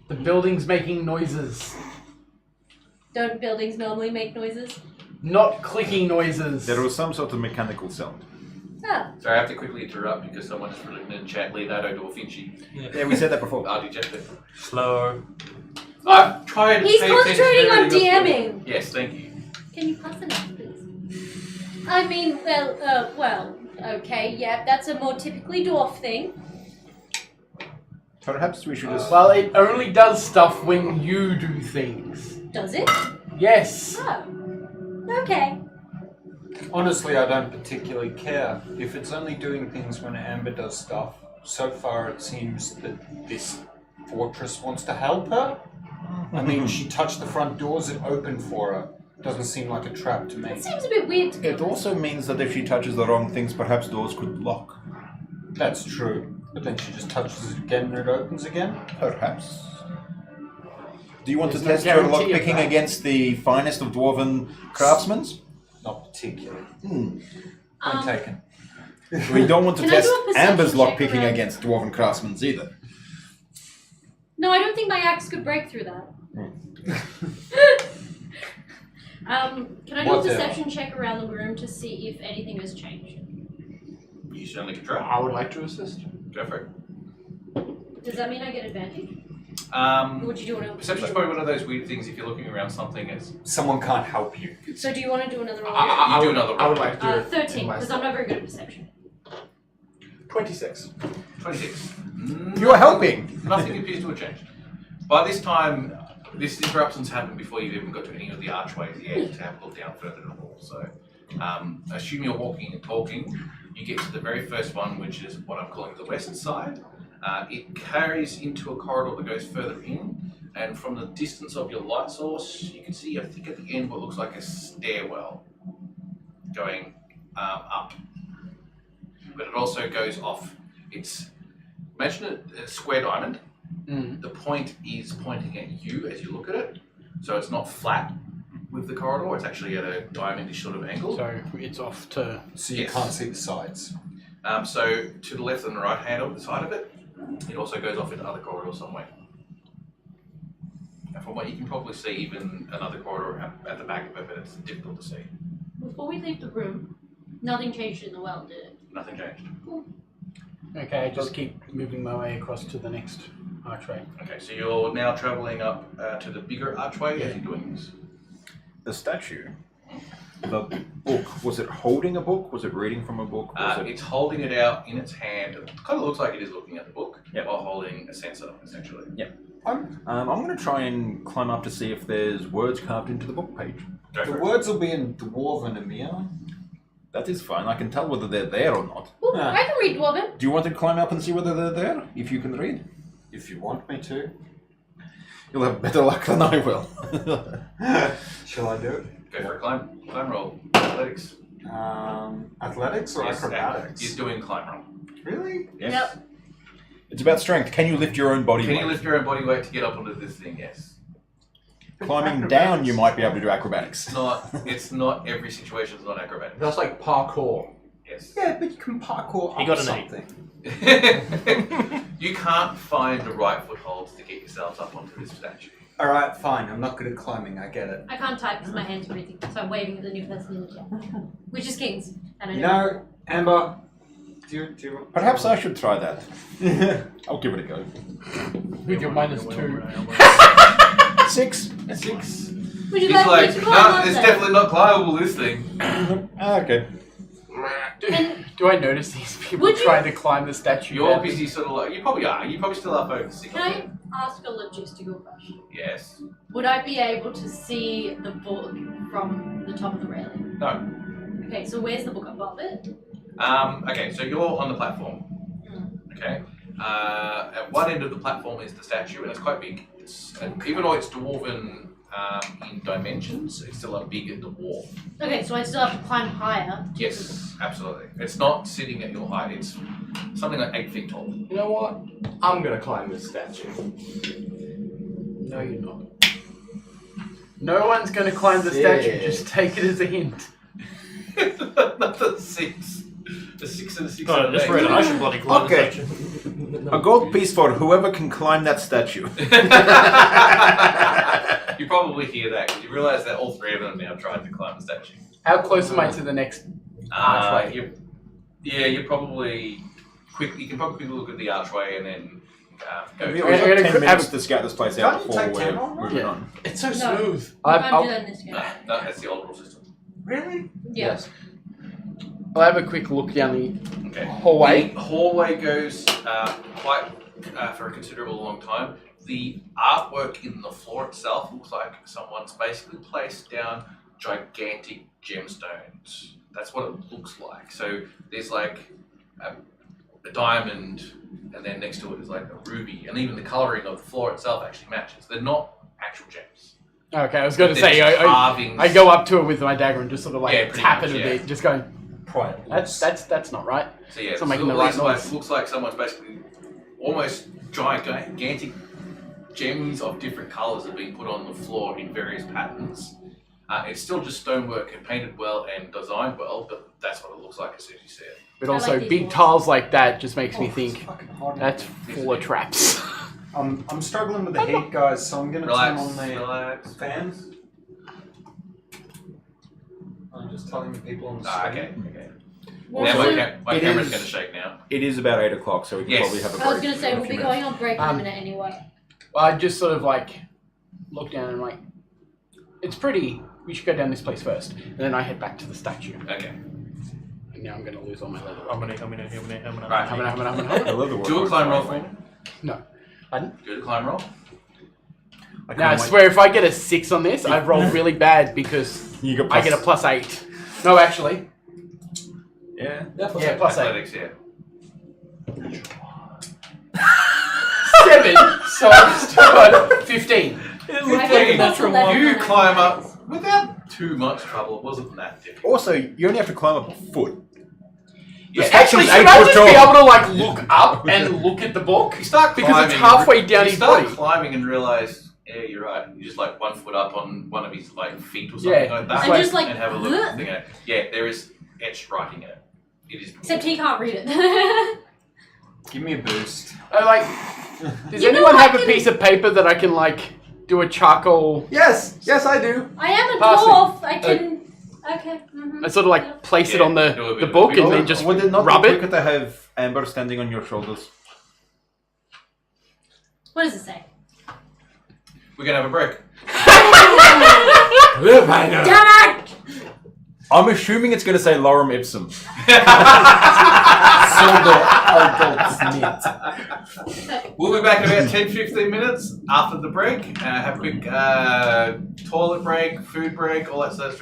The building's making noises. Don't buildings normally make noises? Not clicking noises. There was some sort of mechanical sound. Oh. Sorry, I have to quickly interrupt because someone has written in the chat, Leonardo Dorfinci. Yeah, we said that before. I'll reject it. Slow. I'm trying to He's pay attention to concentrating on everything else. DMing. Yes, thank you. Can you pass it up, please? I mean, well, okay, yeah, that's a more typically dwarf thing. Perhaps we should just... Well, it only does stuff when you do things. Does it? Yes. Oh. Okay. Honestly, I don't particularly care. If it's only doing things when Amber does stuff, so far it seems that this fortress wants to help her. I mean, she touched the front doors, it opened for her. Doesn't seem like a trap to me. That seems a bit weird to me. It also means that if she touches the wrong things, perhaps doors could lock. That's true. But then she just touches it again and it opens again? Perhaps. Do you want There's to no test your guarantee of lockpicking that. against the finest of dwarven craftsmen? Not particularly. Hmm. Point taken. We don't want to Can I test do a perception Amber's check lockpicking around- against dwarven craftsmen either. No, I don't think my axe could break through that. Can I do a What the- perception check around the room to see if anything has changed? You certainly can try. I would like to assist. Go for it. Does that mean I get advantage? Or would you do another? Perception is probably one of those weird things if you're looking around something as... Someone can't help you. So do you want to do another roll? Yeah, you do another I would roll. like to do it 13, in my because I'm not very good at perception. 26. 26. You're helping! Nothing appears to have changed. By this time, this interruption's happened before you've even got to any of the archways yet to have a look down further in the hall. So, assume you're walking and talking. You get to the very first one, which is what I'm calling the west side. It carries into a corridor that goes further in, and from the distance of your light source, you can see, I think at the end, what looks like a stairwell going up. But it also goes off. Imagine a square diamond. The point is pointing at you as you look at it, so it's not flat with the corridor. It's actually at a diamondish sort of angle. So it's off to. So you can't see the sides. So to the left and the right hand of the side of it, it also goes off into other corridors somewhere. And from what you can probably see, even another corridor at the back of it, but it's difficult to see. Before we leave the room, nothing changed in the well, did it? Nothing changed. Okay, just keep moving my way across to the next archway. Okay, so you're now travelling up to the bigger archway as you're doing this. The statue, the book, was it holding a book? Was it reading from a book? Was It's holding it out in its hand. It kind of looks like it is looking at the book while holding a sensor, essentially. I'm going to try and climb up to see if there's words carved into the book page. Go The for it. words will be in Dwarven, Amir. That is fine. I can tell whether they're there or not. Ooh, I can read Dwarven. Do you want to climb up and see whether they're there? If you can read, If you want me to. you'll have better luck than I will. Shall I do it? Go for a climb roll. Athletics. Athletics or Yes, acrobatics? You're doing climb roll. Really? Yes. Yep. It's about strength. Can you lift your own body Can weight? you lift your own body weight to get up onto this thing? Yes. Climbing down, you might be able to do acrobatics. It's not every situation is not acrobatic. That's like parkour. Yes. Yeah, but you can parkour He up got an something. You can't find the right footholds to get yourselves up onto this statue. Alright, fine. I'm not good at climbing. I get it. I can't type because my hands are breathing, so I'm waving at the new person in the chat. Which is Kings. And I You know. know, Amber, do you Perhaps I should try that. I'll give it a go. With your -2. 6. A 6. Would you He's like like, me to no, climb it's up definitely not climbable, this thing. Okay. And Do I notice these people Would you- trying to climb the statue? You're down? busy sort of like, you probably are. You probably still are focusing Can on I it. ask a logistical question? Yes. Would I be able to see the book from the top of the railing? No. Okay, so where's the book above it? Okay, so you're on the platform. Okay. At one end of the platform is the statue, and it's quite big. And even though it's dwarven in dimensions, it's still a bigger dwarf. Okay, so I still have to climb higher. Yes, absolutely. It's not sitting at your height. It's something like 8 feet tall. You know what? I'm gonna climb this statue. No, you're not. No one's going to climb the statue. Just take it as a hint. Another 6. A 6 and a 6 God, and I just a read it. I should bloody climb Okay. the statue. A gold piece for whoever can climb that statue. You probably hear that because you realise that all 3 of them now tried to climb the statue. How close am I to the next archway? You're probably quick. You can probably look at the archway and then go. We've to got I'm gonna 10 have- minutes to scout this place out Can't you before take 10 we're on? moving Yeah. on. It's so No. smooth. You can't do that in this game. No, that's the old rule system. Really? Yeah. I'll have a quick look down the Okay. hallway. The hallway goes quite for a considerable long time. The artwork in the floor itself looks like someone's basically placed down gigantic gemstones. That's what it looks like. So there's like a diamond, and then next to it is like a ruby, and even the colouring of the floor itself actually matches. They're not actual gems. Okay, I was going to They're say, just I carvings. go up to it with my dagger and just sort of like Yeah, pretty tap much, it a yeah. bit, just going, Right. that's not right. So yeah, It's not making so the it right looks noise. looks like someone's basically almost gigantic gems of different colours have been put on the floor in various patterns. It's still just stonework and painted well and designed well, but that's what it looks like as soon as you see it. But I also, like these big ones. tiles like that just makes me Oh, think it's fucking hot in that's here. full of traps. I'm struggling with the heat, guys, so I'm gonna Relax, turn on the relax. fans. I'm just telling the people on the Okay. Well, Now so- my It camera's is- going to shake now. It is about 8 o'clock, so we can Yes. probably have a break. I was going to say, in a we'll few be minutes. going on break in a minute anyway. I just sort of like look down and I'm like, it's pretty, we should go down this place first. And then I head back to the statue. Okay. And now I'm going to lose all my leather. I'm gonna. Right. I love the word. Do a climb roll for me. No. Do a climb roll. I Now, I can't wait. swear, if I get a 6 on this, I roll really bad because You got I get a +8. No, actually. Yeah. Yeah, +8. Athletics, yeah. 7, so I'm still at 15. It I looked like think a it was natural 11. one. You climb up without too much trouble. It wasn't that difficult. Also, you only have to climb up a foot. Yeah, The actually, statue's should 8 I foot just tall. be able to like look up and look at the book? You start Because climbing. it's halfway down you his start body. climbing and realize, yeah, you're right. You just like 1 foot up on one of his like feet or something Yeah, like that, And just like, and have a look at the thing. Yeah, there is etched writing in it. It is. except he can't read it. Give me a boost. Like, does You know anyone I have a can- piece of paper that I can like do a charcoal? Yes, I do. I am a Passing. dwarf. I can. Okay. Mm-hmm. I sort of like place it Yeah, on do a the bit of book a- and then just Would it not rub be it. quicker to have Amber standing on your shoulders? What does it say? We're gonna have a break. Damn it! I'm assuming it's going to say Lorem Ipsum. We'll be back in about 10-15 minutes after the break. Have a quick toilet break, food break, all that stuff.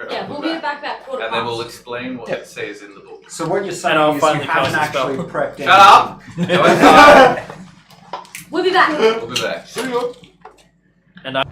Yeah, we'll be back about quarter And then we'll past. explain what it says in the book. So what you're saying I'll is you finally haven't cast a spell. actually prepped Shut up! Go inside. We'll be back. We'll be back. And I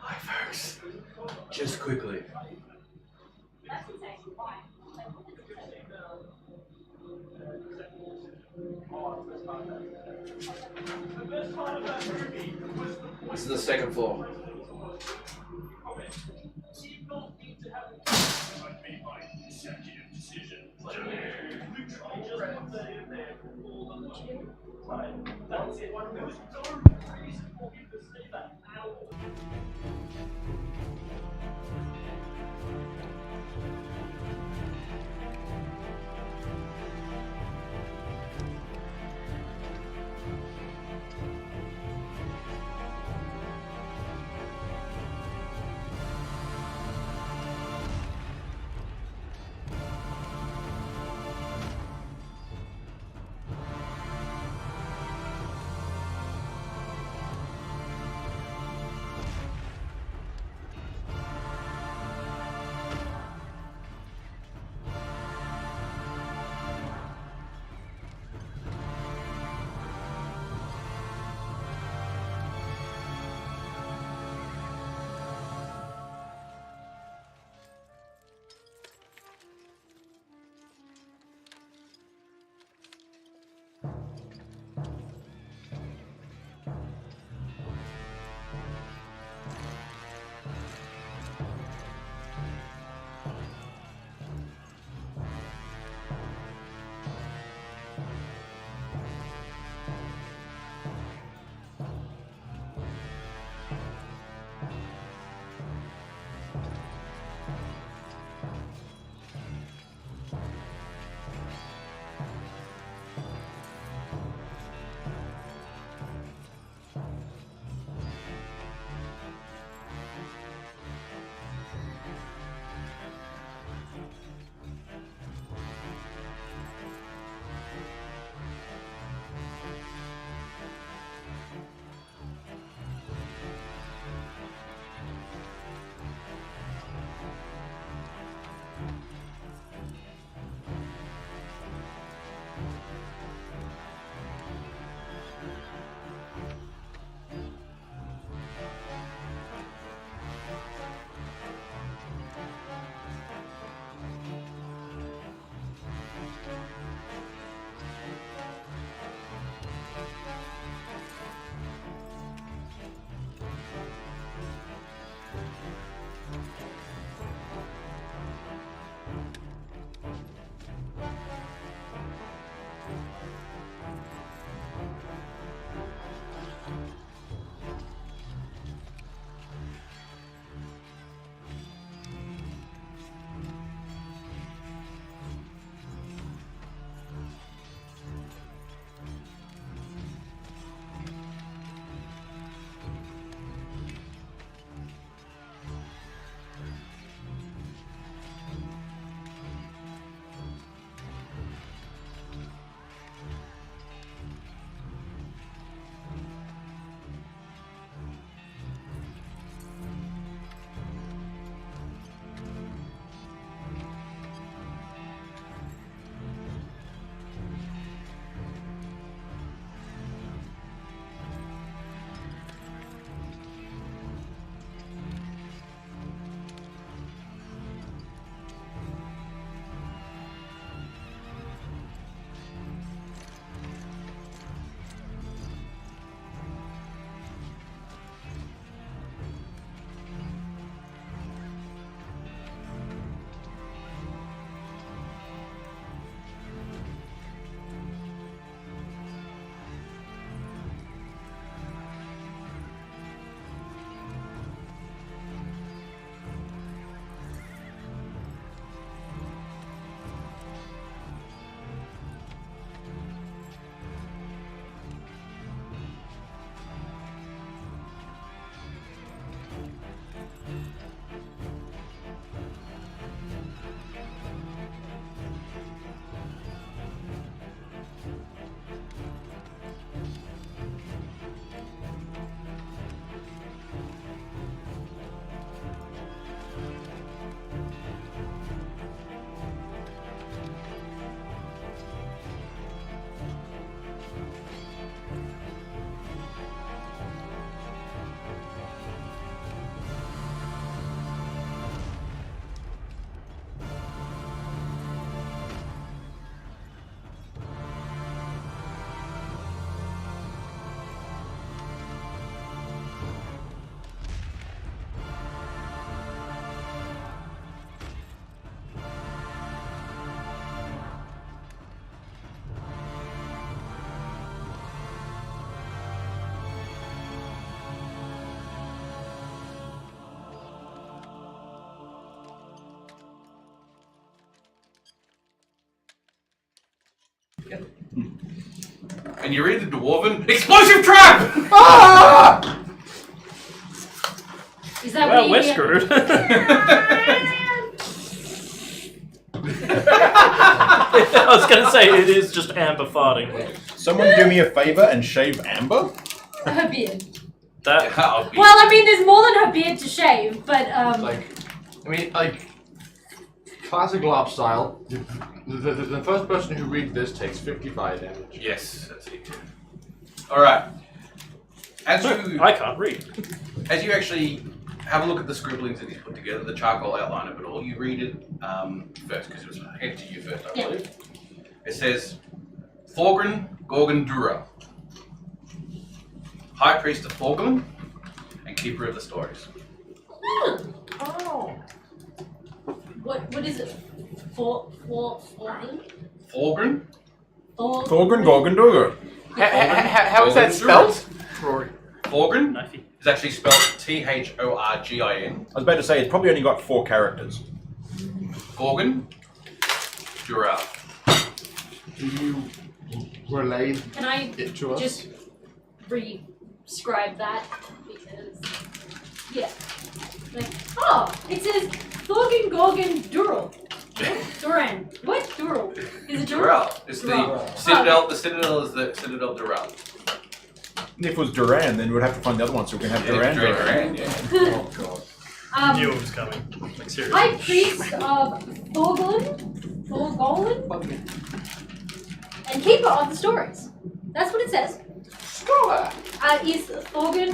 Hi, folks. Just quickly. This is the second floor. and you read the Dwarven explosive trap. Is that Well, what we're you screwed. I was going to say, it is just Amber farting. Someone do me a favor and shave Amber. Her beard. That I'll be- Well, I mean, there's more than her beard to shave, but Classic LARP style. The first person who reads this takes 55 damage. Yes, that's it. All right. As you I can't read. As you actually have a look at the scribblings that he's put together, the charcoal outline of it all, you read it first, because it was handed to you first, I believe. It says, Thorgrin Gorgon Dural, High Priest of Thorglin, and Keeper of the Stories. oh. What is it? Thorgrin? Thorgrin? Thorgrin Gorgon Dural. How is that spelled? Thorgrin Knifey. is actually spelled Thorgin. I was about to say, it's probably only got 4 characters. Gorgon Dural. Do you relay Can I it to us? just re-scribe that? Because, yeah. Like, oh, it says Thorgin Gorgon Dural. Duran. What? Dural. Is it Dural? Dural. It's Dural. the Citadel. The Citadel is the Citadel Dural. If it was Duran, then we'd have to find the other one so we can have Duran. Duran, yeah. Oh god. Knew it was coming. Like, seriously. High Priest of Thorgolin, and Keeper of the Stories. That's what it says. Scholar! Is Thorgin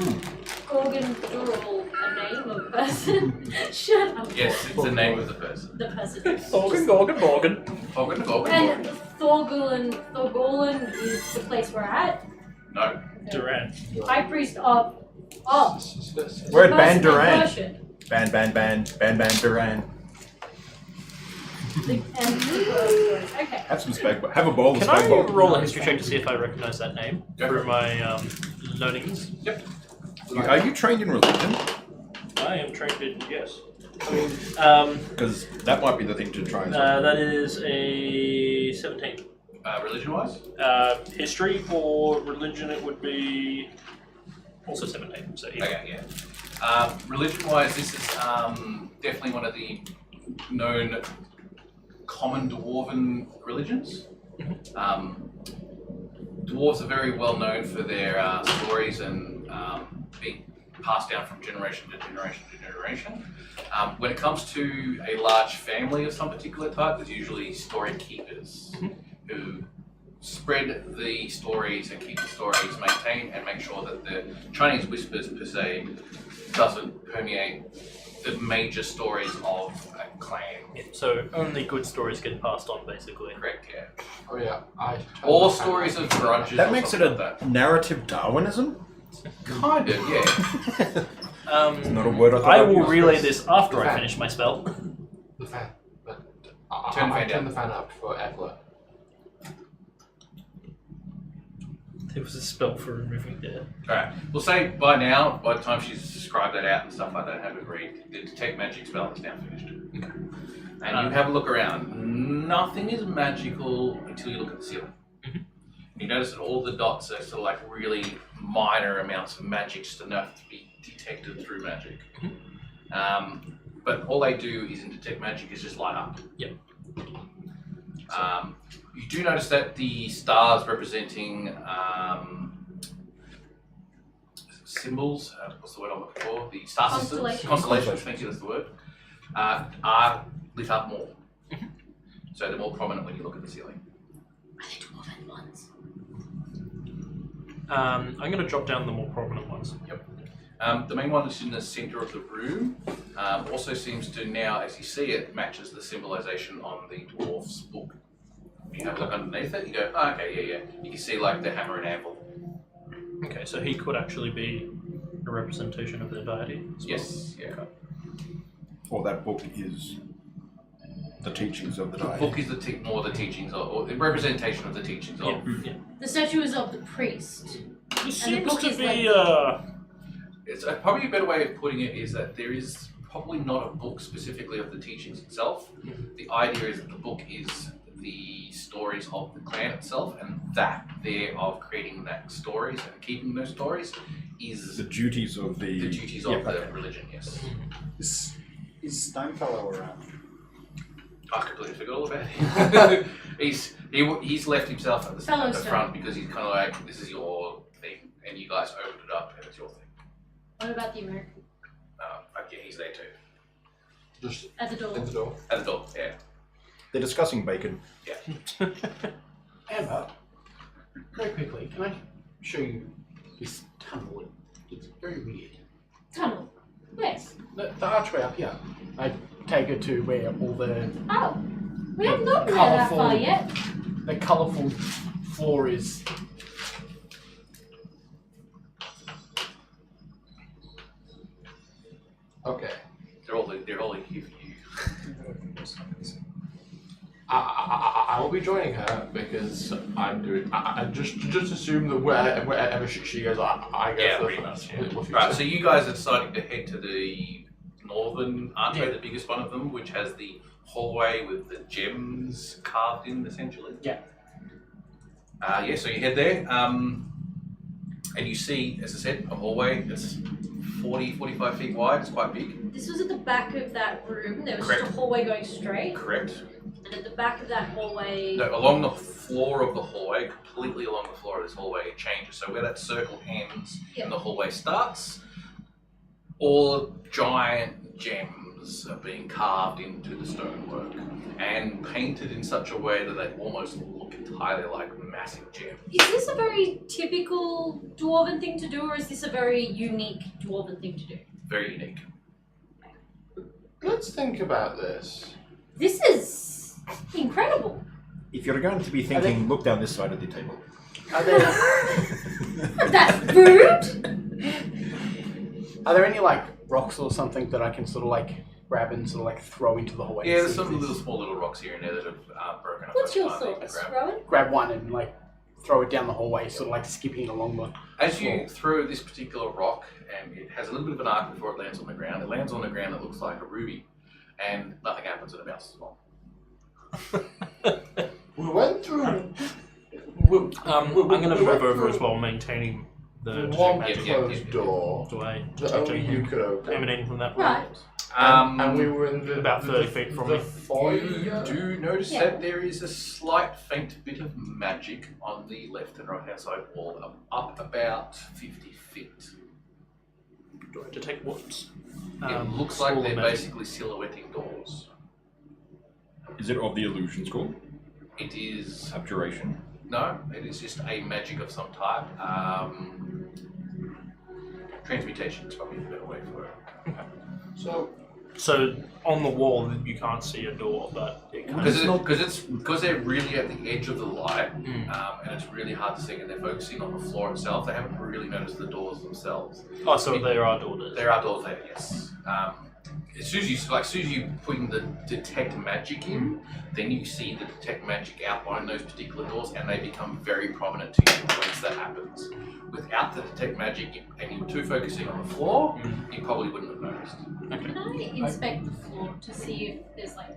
Gorgon Dural a name of a person? Shut up. Yes, it's the name of the person. The person. Thorgin, Gorgon. Thorgrin Gorgon. And Thorgolin is the place we're at. No. Duran. High Priest of We're at the Ban person in Duran. worship. Ban Duran. And Keeper of Stories. Okay. Have some spag have a bowl of Can spag I bowl. roll a history check to see if I recognize that name Go through for my learnings? Are you trained in religion? I am trained in, yes. Because that might be the thing to try and solve. That is a 17. Religion-wise? History or religion, it would be also 17. So yeah. Okay, yeah. Religion-wise, this is definitely one of the known common dwarven religions. Dwarves are very well known for their stories and being passed down from generation to generation to generation. When it comes to a large family of some particular type, there's usually story keepers who spread the stories and keep the stories maintained and make sure that the Chinese whispers per se doesn't permeate the major stories of a clan. Yeah, so only good stories get passed on, basically. Correct, yeah. Oh yeah, Or stories of grudges. That or makes it something a like that. narrative Darwinism? Kind of, yeah. It's not a word I thought I I'd will use. relay this after I finish my spell. The fan. But Turn the fan I turn down. the fan up for Eckler. There was a spell for removing the... Alright, we'll say by now, by the time she's described that out and stuff like that, have it read, the detect magic spell is now finished. Okay. And you have a look around. Nothing is magical until you look at the ceiling. You notice that all the dots are sort of like really minor amounts of magic, just enough to be detected through magic. But all they do is in detect magic is just light up. Yep. You do notice that the stars representing symbols, what's the word I'm looking for? The star systems, constellations, thank you, that's the word, are lit up more. So they're more prominent when you look at the ceiling. Are they dwarven ones? I'm going to drop down the more prominent ones. Yep. The main one that's in the center of the room also seems to now, as you see it, matches the symbolization on the dwarf's book. You have a look underneath it, you go, oh, okay, yeah. You can see like the hammer and anvil. Okay, so he could actually be a representation of the deity as well. Yes, yeah. Or that book is the teachings of the The deity. book is more the teachings of, or the representation of the teachings of. Yeah. The statue is of the priest. This And the seems book to is be... It's probably a better way of putting it is that there is probably not a book specifically of the teachings itself. The idea is that the book is the stories of the clan itself, and that there of creating that stories and keeping those stories is The duties of the duties Yeah, of the okay. religion. Yes. Is Stonefellow around? I completely forgot all about him. he's left himself at the Fellowstone. front because he's kind of like, this is your thing, and you guys opened it up, and it's your thing. What about the American? Yeah, he's there too. Just At the door. in the door. At the door, yeah. They're discussing bacon. Amber, very quickly, can I show you this tunnel? It's very weird. Tunnel. Yes. The archway up here. I take her to where all the Oh. We haven't gotten there that Colourful. far yet. colourful floor is. Okay. They're all here for you. I will be joining her because I'm doing. I just assume that wherever she goes, I go Yeah, for pretty the much. first. Yeah. What Right, you so you guys are deciding to head to the northern archway, Yeah. the biggest one of them, which has the hallway with the gems carved in, essentially. Yeah. Yeah, so you head there, and you see, as I said, a hallway that's 45 feet wide. It's quite big. This was at the back of that room. There was Correct. just a hallway going straight. Correct. And at the back of that hallway. No, along the floor of the hallway, completely along the floor of this hallway, it changes. So where that circle ends and the hallway starts, all giant gems are being carved into the stonework and painted in such a way that they almost look entirely like massive gems. Is this a very typical dwarven thing to do, or is this a very unique dwarven thing to do? Very unique. Let's think about this. This is incredible. If you're going to be thinking, look down this side of the table. Are there That's rude. are there any like rocks or something that I can sort of like grab and sort of like throw into the hallway? Yeah, and there's see if some this- small little rocks here and there that have broken up. What's over your time that you can thoughts, grab. Rowan? grab one and like throw it down the hallway, sort of like skipping along the. As you throw this particular rock, and it has a little bit of an arc before it lands on the ground, it lands on the ground that looks like a ruby, and nothing happens and it bounces along. We went through. I'm going to move over as well, maintaining the one detect magic. closed door Do I that only you could open. emanating from that Right. point? And we were in the About 30 feet from the me. foyer. You do notice Yeah. that there is a slight faint bit of magic on the left and right hand side wall, up about 50 feet. Do I detect what? It looks like school they're of magic? basically silhouetting doors. Is it of the illusion school? It is, Abjuration. no, it is just a magic of some type. Transmutation is probably a better way for it. So on the wall you can't see a door, but it kind of Because they're really at the edge of the light, Mm. and it's really hard to see, and they're focusing on the floor itself. They haven't really noticed the doors themselves. Oh, so there are doors. There are doors there, yes. As soon as you putting the detect magic in, then you see the detect magic outline those particular doors, and they become very prominent to you once that happens. Without the detect magic, and you were too focusing on the floor, you probably wouldn't have noticed. Can I inspect the floor to see if there's like.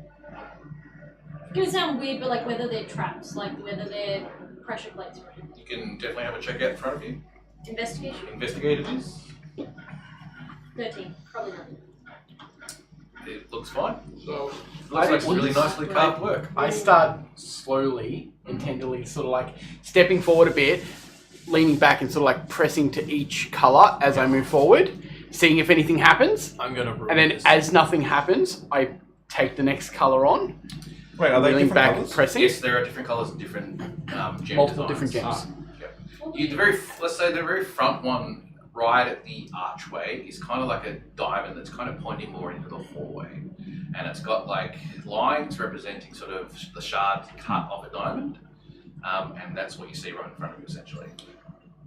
It's gonna sound weird, but like whether they're traps, like whether they're pressure plates or anything. You can definitely have a check out in front of you. Investigation? Investigate it is. 13. Probably not. It looks fine. So Looks like it's really nicely carved work. I start slowly and tenderly, sort of like stepping forward a bit, leaning back and sort of like pressing to each color as I move forward, seeing if anything happens. I'm going to ruin And then this. as nothing happens, I take the next color on, Wait, are they leaning different back colours? and pressing. Yes, there are different colours and different gem Multiple designs. different gems. Let's say the very front one, right at the archway, is kind of like a diamond that's kind of pointing more into the hallway, and it's got like lines representing sort of the shard cut of a diamond, and that's what you see right in front of you essentially.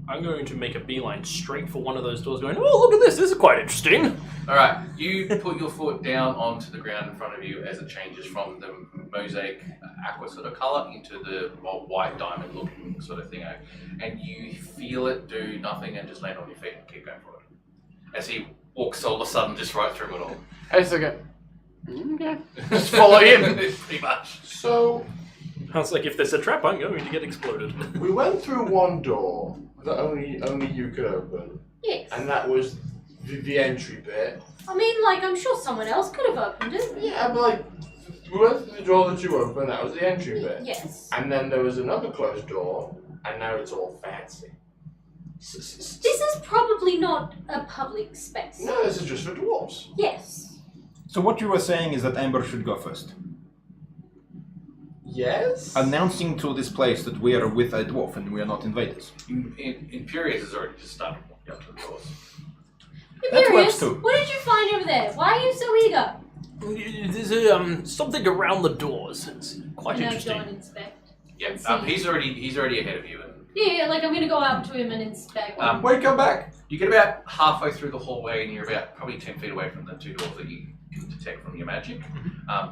I'm going to make a beeline straight for one of those doors going, oh, look at this is quite interesting. All right, you put your foot down onto the ground in front of you as it changes from the mosaic aqua sort of color into the white diamond looking sort of thing, and you feel it do nothing and just land on your feet and keep going forward. As he walks all of a sudden just right through it all. I just go, okay, just follow him. Pretty much. So I was like, if there's a trap, I'm going to get exploded. We went through one door that only you could open, Yes. and that was the entry bit. I mean, like, I'm sure someone else could have opened it. Yeah, but like, we went through the door that you opened, that was the entry bit. Yes. And then there was another closed door, and now it's all fancy. This is probably not a public space. No, this is just for dwarves. Yes. So what you were saying is that Amber should go first. Yes? Announcing to this place that we are with a dwarf and we are not invaders. Imperius has already just started walking up to the doors. That works Imperius, too. what did you find over there? Why are you so eager? There's something around the doors. It's quite Now interesting. go and inspect. Yeah, And see. he's already ahead of you. And, Yeah, like I'm gonna go up to him and inspect. Wait, come back! you get about halfway through the hallway, and you're about probably 10 feet away from the two doors that you can detect from your magic.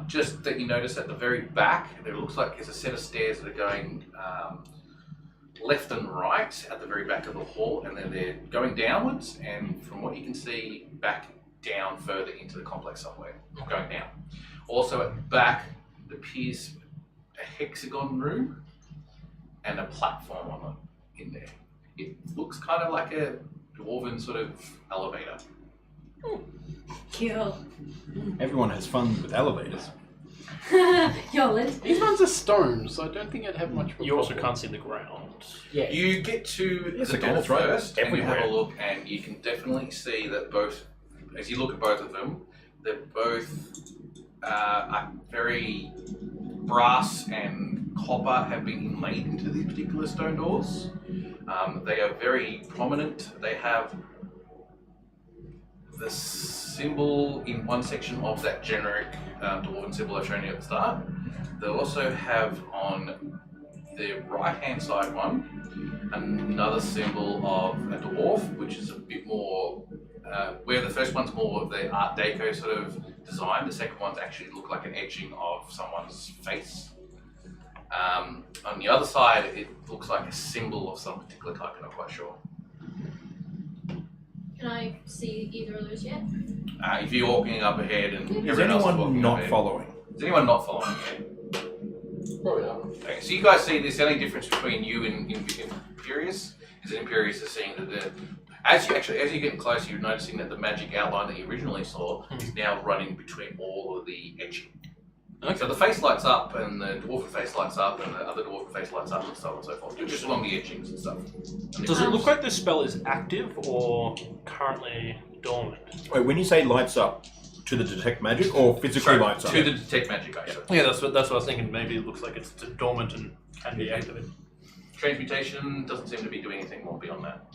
Just that you notice at the very back, there looks like there's a set of stairs that are going left and right at the very back of the hall, and then they're going downwards, and from what you can see, back down further into the complex somewhere, going down. Also at the back, there appears a hexagon room and a platform on it in there. It looks kind of like a dwarven sort of elevator. Yo. Everyone has fun with elevators. Yoland. These ones are stone, so I don't think I'd have much of a You also problem. can't see the ground. Yeah. You get to Yes, the I can, door that's right. first, and you have a Everywhere. look, and you can definitely see that both, as you look at both of them, they're both are very brass and copper have been inlaid into these particular stone doors. They are very prominent. They have the symbol in one section of that generic dwarven symbol I showed you at the start. They also have on the right-hand side one another symbol of a dwarf, which is a bit more, where the first one's more of the Art Deco sort of design. The second one's actually look like an etching of someone's face. On the other side, it looks like a symbol of some particular type. I'm not quite sure. Can I see either of those yet? If you're walking up ahead and Is everyone else is anyone walking not up ahead. following? Is anyone not following you? Probably not. Okay, so you guys see this. The only difference between you and Imperius is that Imperius is seeing that as you get closer, you're noticing that the magic outline that you originally saw is now running between all of the etching. Okay. So the face lights up, and the dwarven face lights up, and the other dwarven face lights up, and so on and so forth. Just along the etchings and stuff. Does it look like this spell is active or currently dormant? Wait, when you say lights up, to the detect magic or physically lights up? To the detect magic, actually. Yeah, that's what I was thinking. Maybe it looks like it's dormant and can be activated. Transmutation doesn't seem to be doing anything more beyond that.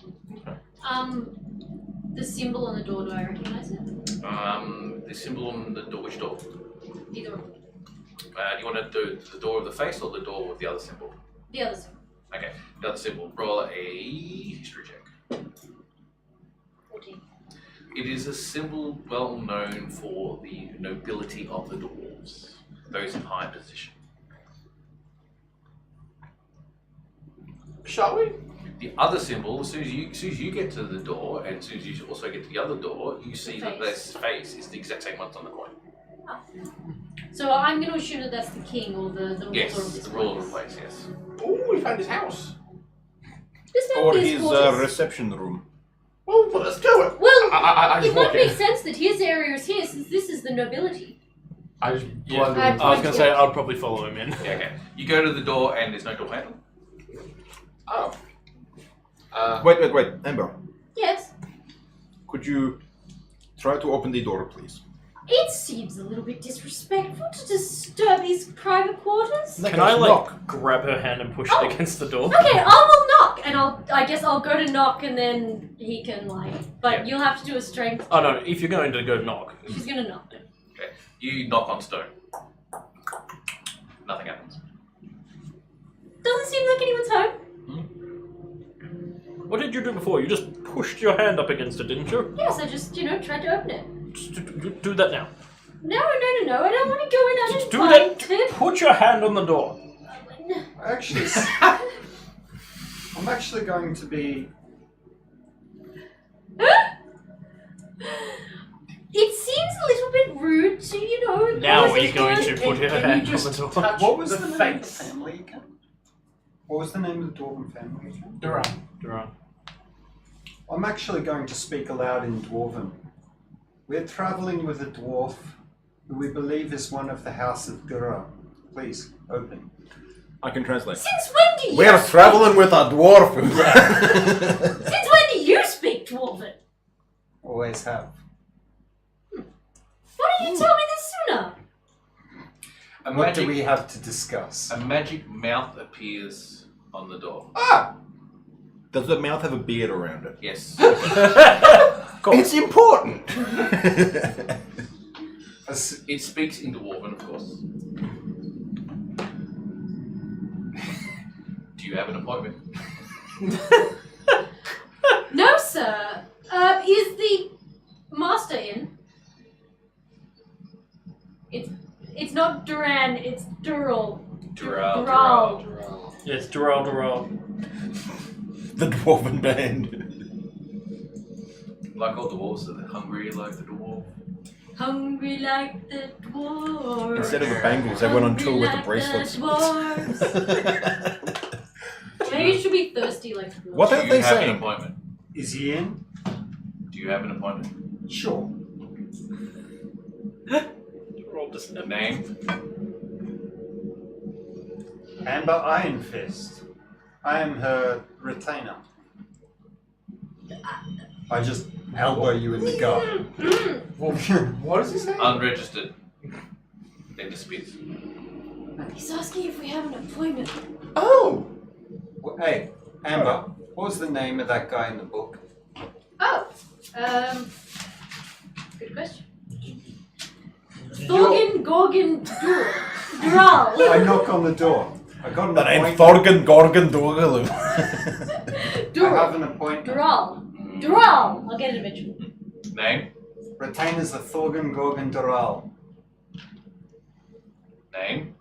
The symbol on the door, do I recognize it? The symbol on the door, which door? Either of them. Do you want to do the door of the face or the door with the other symbol? The other symbol. Okay, the other symbol. Roll a history check. 14. It is a symbol well known for the nobility of the dwarves, those in high position. Shall we? The other symbol, as soon as you get to the door, and as soon as you also get to the other door, you see that this face is the exact same one that's on the coin. Oh. So I'm going to assume that that's the king or the ruler Yes, of this the ruler of the place. place, yes. Oh, we found his house. This might Or be his quarters. reception room. Well, let's do it. Well, I it just might walk make in. sense that his area is here since this is the nobility. I just Yeah. blunder I- in. I was going to say I'd probably follow him in. Yeah, okay. You go to the door and there's no door handle. Oh. Wait, Amber. Yes. Could you try to open the door, please? It seems a little bit disrespectful to disturb his private quarters. Can I like knock? grab her hand and push Oh. it against the door? Okay, I will knock, and I guess I'll go to knock, and then he can but you'll have to do a strength. Oh no! If you're going to go knock, She's gonna knock. Okay. You knock on stone. Nothing happens. Doesn't seem like anyone's home. what did you do before? You just pushed your hand up against it, didn't you? Yes, I just tried to open it. Just do that now. No, I don't want to go in Just do uninvited. that. Put your hand on the door. Actually, I'm actually going to be. It seems a little bit rude to, Now close we're his going door to put and her you hand on just the door. touch What was the the name of the face. family again? What was the name of the Dwarven family again? Dural. I'm actually going to speak aloud in Dwarven. We're travelling with a dwarf who we believe is one of the House of Dural. Please, open. I can translate. Since when do you We're speak? traveling with a dwarf. Since when do you speak Dwarven? Always have. Why didn't you tell me this sooner? What do we have to discuss? A magic mouth appears on the door. Ah! Does the mouth have a beard around it? Yes. It's important. It speaks in Dwarven, of course. Do you have an appointment? No, sir. Is the master in? It's not Duran, it's Dural. Dural. Yes, Dural. The dwarven band. Like all dwarves, are hungry like the dwarf. Hungry like the dwarves. Instead of the bangles, they went on tour with the Hungry like bracelets. dwarves. Maybe it should be thirsty like the dwarves. What Do are you they have an saying? appointment? Is he in? Do you have an appointment? Sure. Roll just A name? Amber Iron Fist. I am her retainer. I just elbow you in the gut. What does he say? Unregistered. Then disputes. He's asking if we have an appointment. Oh! Hey, Amber, what was the name of that guy in the book? Oh, good question. Thorgan Gorgon Dural. I knock on the door. I got an The name's appointment. Thorgan Gorgon Dorgalu. I have an appointment. Dural. I'll get it eventually. Name? Retainers the Thorgan Gorgon Dural. Name?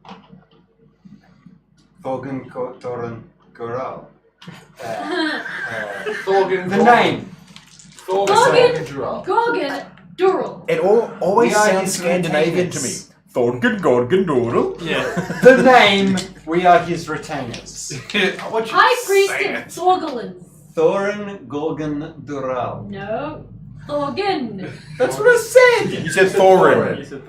Thorgan Doran Goral. Thorgan. The name. Thorgan Dural. Gorgon Dural. It always We are sounds his Scandinavian to me. retainers. Thorgan Gorgon Doral. Yeah. The name. We are his retainers. I want you to High Priest say of it. Thorgalin. Thorin Gorgon Dural. No. Thorgan. That's what I said. You said Thorin. You said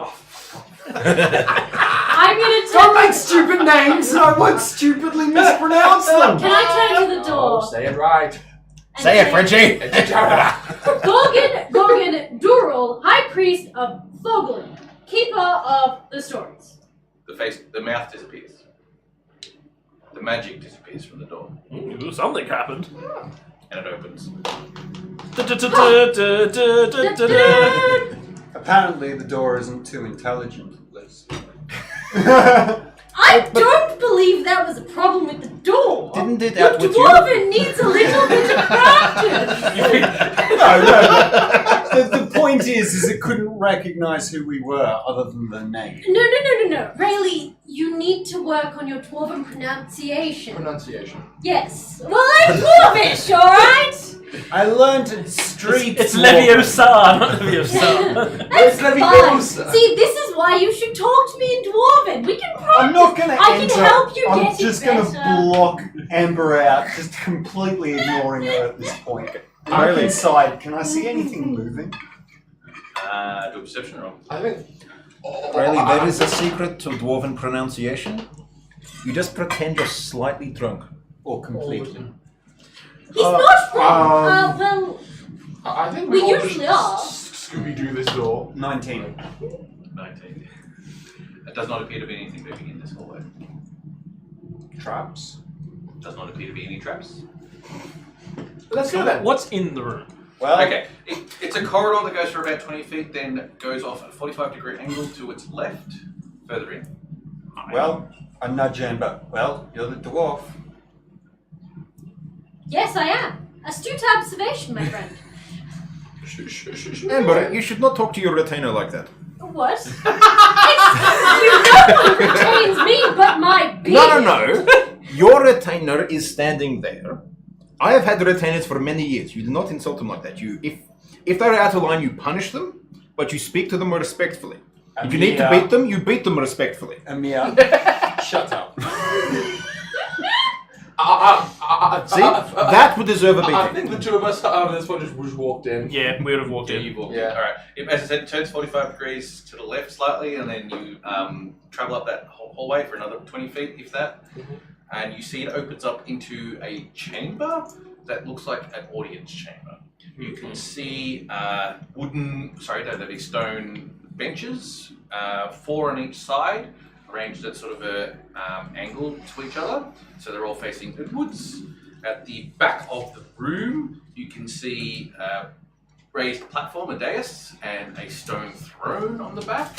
I'm gonna Don't turn. make stupid names and I won't stupidly mispronounce them. Can I turn to the Oh, door? say it right. and Say it, Frenchie. Gorgon Dural, High Priest of Thorgalin, Keeper of the Stories. The mouth disappears. The magic disappears from the door. Ooh, something happened. And it opens. Apparently the door isn't too intelligent, Liz. I don't believe that was a problem with the door. Didn't it Your out with you? dwarven needs a little bit of practice. No. The point is it couldn't recognize who we were other than the name. No. Rayleigh, you need to work on your dwarven pronunciation. Pronunciation. Yes. Well, I'm dwarvish, alright? I learned street. It's dwarven. Leviosa, not Leviosa. That's fine. Leviosa. See, this is why you should talk to me in dwarven. We can practice. I'm not gonna I enter. can help you I'm get just it gonna better. block Amber out, just completely ignoring her at this point. I'm Really? inside. Can I see anything moving? Do a perception roll. I think. Riley, there is a secret to dwarven pronunciation. You just pretend you're slightly drunk. Or completely? He's not wrong. um, Well, I think We all usually are. Scooby Doo this door. 19. 19. It does not appear to be anything moving in this hallway. Traps? Does not appear to be any traps. Let's go then. What's in the room? Well, Okay, it's a corridor that goes for about 20 feet, then goes off at a 45-degree angle to its left, further in. well, I nudge Amber. Well, you're the dwarf. yes, I am. Astute observation, my friend. Amber, you should not talk to your retainer like that. What? You know what retains me but my beard. No. Your retainer is standing there. I have had retainers for many years. You do not insult them like that. If they're out of line, you punish them. but you speak to them respectfully. If you need to beat them, you beat them respectfully. Amir, shut up. See? That would deserve a beating. I think the two of us at this point just walked in. Yeah, we would have walked Yeah, in. you walk. Yeah. All right. As I said, it turns 45 degrees to the left slightly, and then you travel up that hallway for another 20 feet, if that. And you see it opens up into a chamber that looks like an audience chamber. You can see there'll be stone benches, 4 on each side, arranged at sort of a angle to each other, so they're all facing inwards. At the back of the room, you can see a raised platform, a dais, and a stone throne on the back.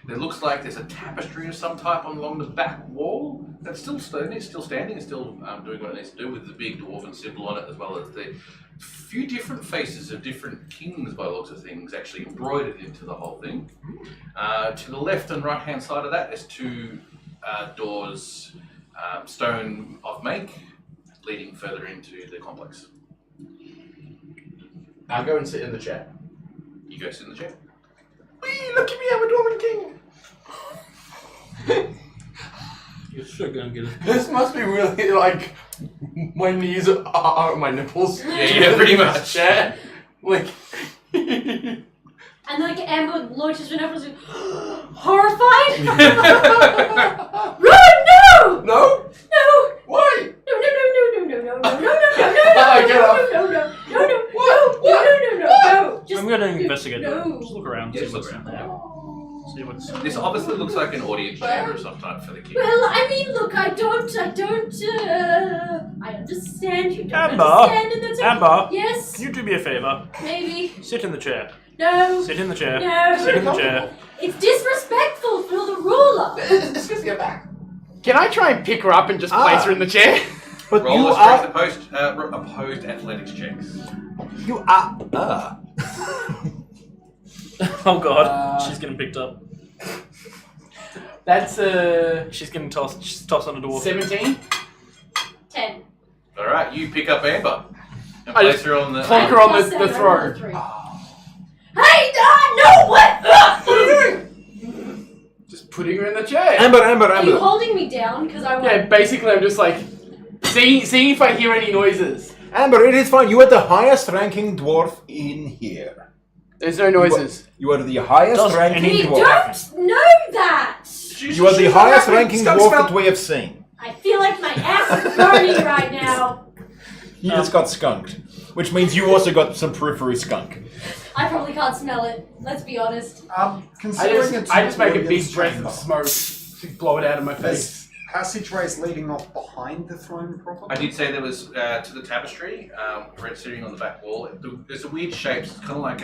It looks like there's a tapestry of some type along the back wall that's still standing, it's still doing what it needs to do, with the big dwarven symbol on it, as well as the few different faces of different kings, by the looks of things, actually embroidered into the whole thing. To the left and right hand side of that, there's 2 doors, stone of make, leading further into the complex. I'll go and sit in the chair. You go sit in the chair. Whee, look at me, I'm a Dwarven king! You're sure gonna get it. This must be really like my knees are my nipples. Yeah, pretty much. Chair. Like And like Amber launches her nose and horrified. Run! No! no? No! Why? No! Just I'm gonna investigate. no. Just look around. Yes, See what's look around there. See what's. This obviously looks like an audience chamber of some type for the king. Well, I mean, look, I understand you don't Amber? understand, and that's okay. Amber, Yes, can you do me a favor? maybe. Sit in the chair. No, Sit in the chair. no. Sit in the chair. It's disrespectful for the ruler. It's just get back. Can I try and pick her up and just place her in the chair? But Roll you a are... strength opposed athletics checks. You are... Oh god, she's getting picked up. That's She's getting tossed. She's tossed on a dwarf. 17. 10. All right, you pick up Amber and I place just her on the. plonk her on Plus the 7 throne. on 3. Hey, no, what? What are you doing? Just putting her in the chair. Amber. Are you holding me down? Because I want. Yeah, basically I'm just like seeing if I hear any noises. Amber, it is fine. You are the highest ranking dwarf in here. There's no noises. You are the highest Does ranking We dwarf. don't know that. You are the highest ranking dwarf that we have seen. I feel like my ass is burning right now. He just got skunked. Which means you also got some periphery skunk. I probably can't smell it. Let's be honest. Considering I just make a big audience breath chamber, of smoke to blow it out of my face. There's passageways leading off behind the throne, probably. I did say there was to the tapestry, where it's sitting on the back wall. There's a weird shape. It's kind of like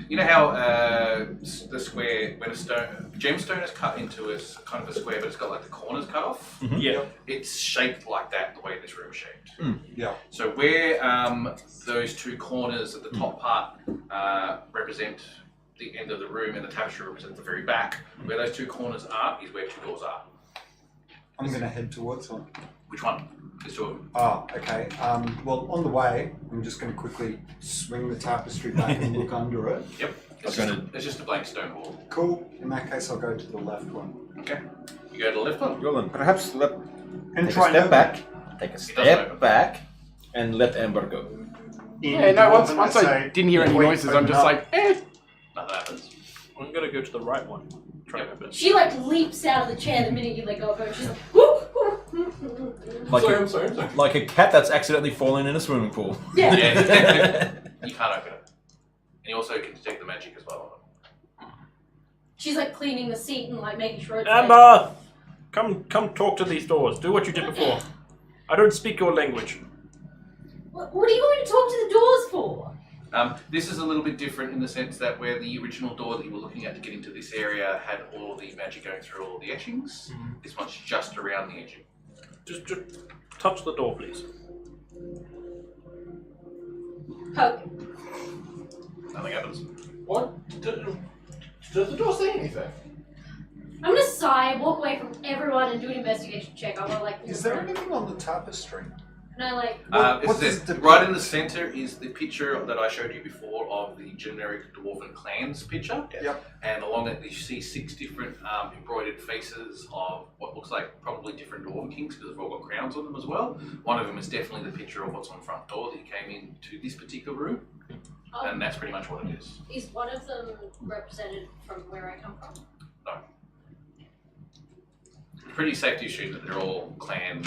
you know how the square when a gemstone is cut into a kind of a square, but it's got like the corners cut off. Yeah. It's shaped like that, the way this room is shaped. Yeah. So where those 2 corners at the top part represent the end of the room, and the tapestry represents the very back, where those 2 corners are is where 2 doors are. I'm going to head towards one. Which one? There's 2 of them. Oh, okay. Well, on the way, I'm just going to quickly swing the tapestry back and look under it. Yep. It's just a blank stone wall. Cool. In that case, I'll go to the left one. Okay. You go to the left one. Roland, perhaps take And a try step and back. Take a open. step back and let Amber go. Yeah, no, once I didn't hear any noises, I'm just like, Nothing happens. I'm gonna go to the right one. Try and open it. She like leaps out of the chair the minute you let go of her. She's like, whoo, whoo. Like I'm sorry. like a cat that's accidentally fallen in a swimming pool. Yeah. Yeah. You can't open it. And you also can detect the magic as well. She's like cleaning the seat and like making sure it's Amber, come talk to these doors. Do what you did before. I don't speak your language. What are you going to talk to the doors for? This is a little bit different in the sense that where the original door that you were looking at to get into this area had all the magic going through all the etchings. This one's just around the edging. Just touch the door, please. Poke. Nothing happens. What? Does the door say anything? I'm gonna sigh, walk away from everyone, and do an investigation check. I want to like. Is there anything on the tapestry? And I like. Right in the center is the picture that I showed you before of the generic Dwarven clans picture. Yep. And along it, you see 6 different embroidered faces of what looks like probably different Dwarven kings because they've all got crowns on them as well. One of them is definitely the picture of what's on the front door that you came into this particular room. And that's pretty much what it is. Is one of them represented from where I come from? No. Pretty safe to assume that they're all clan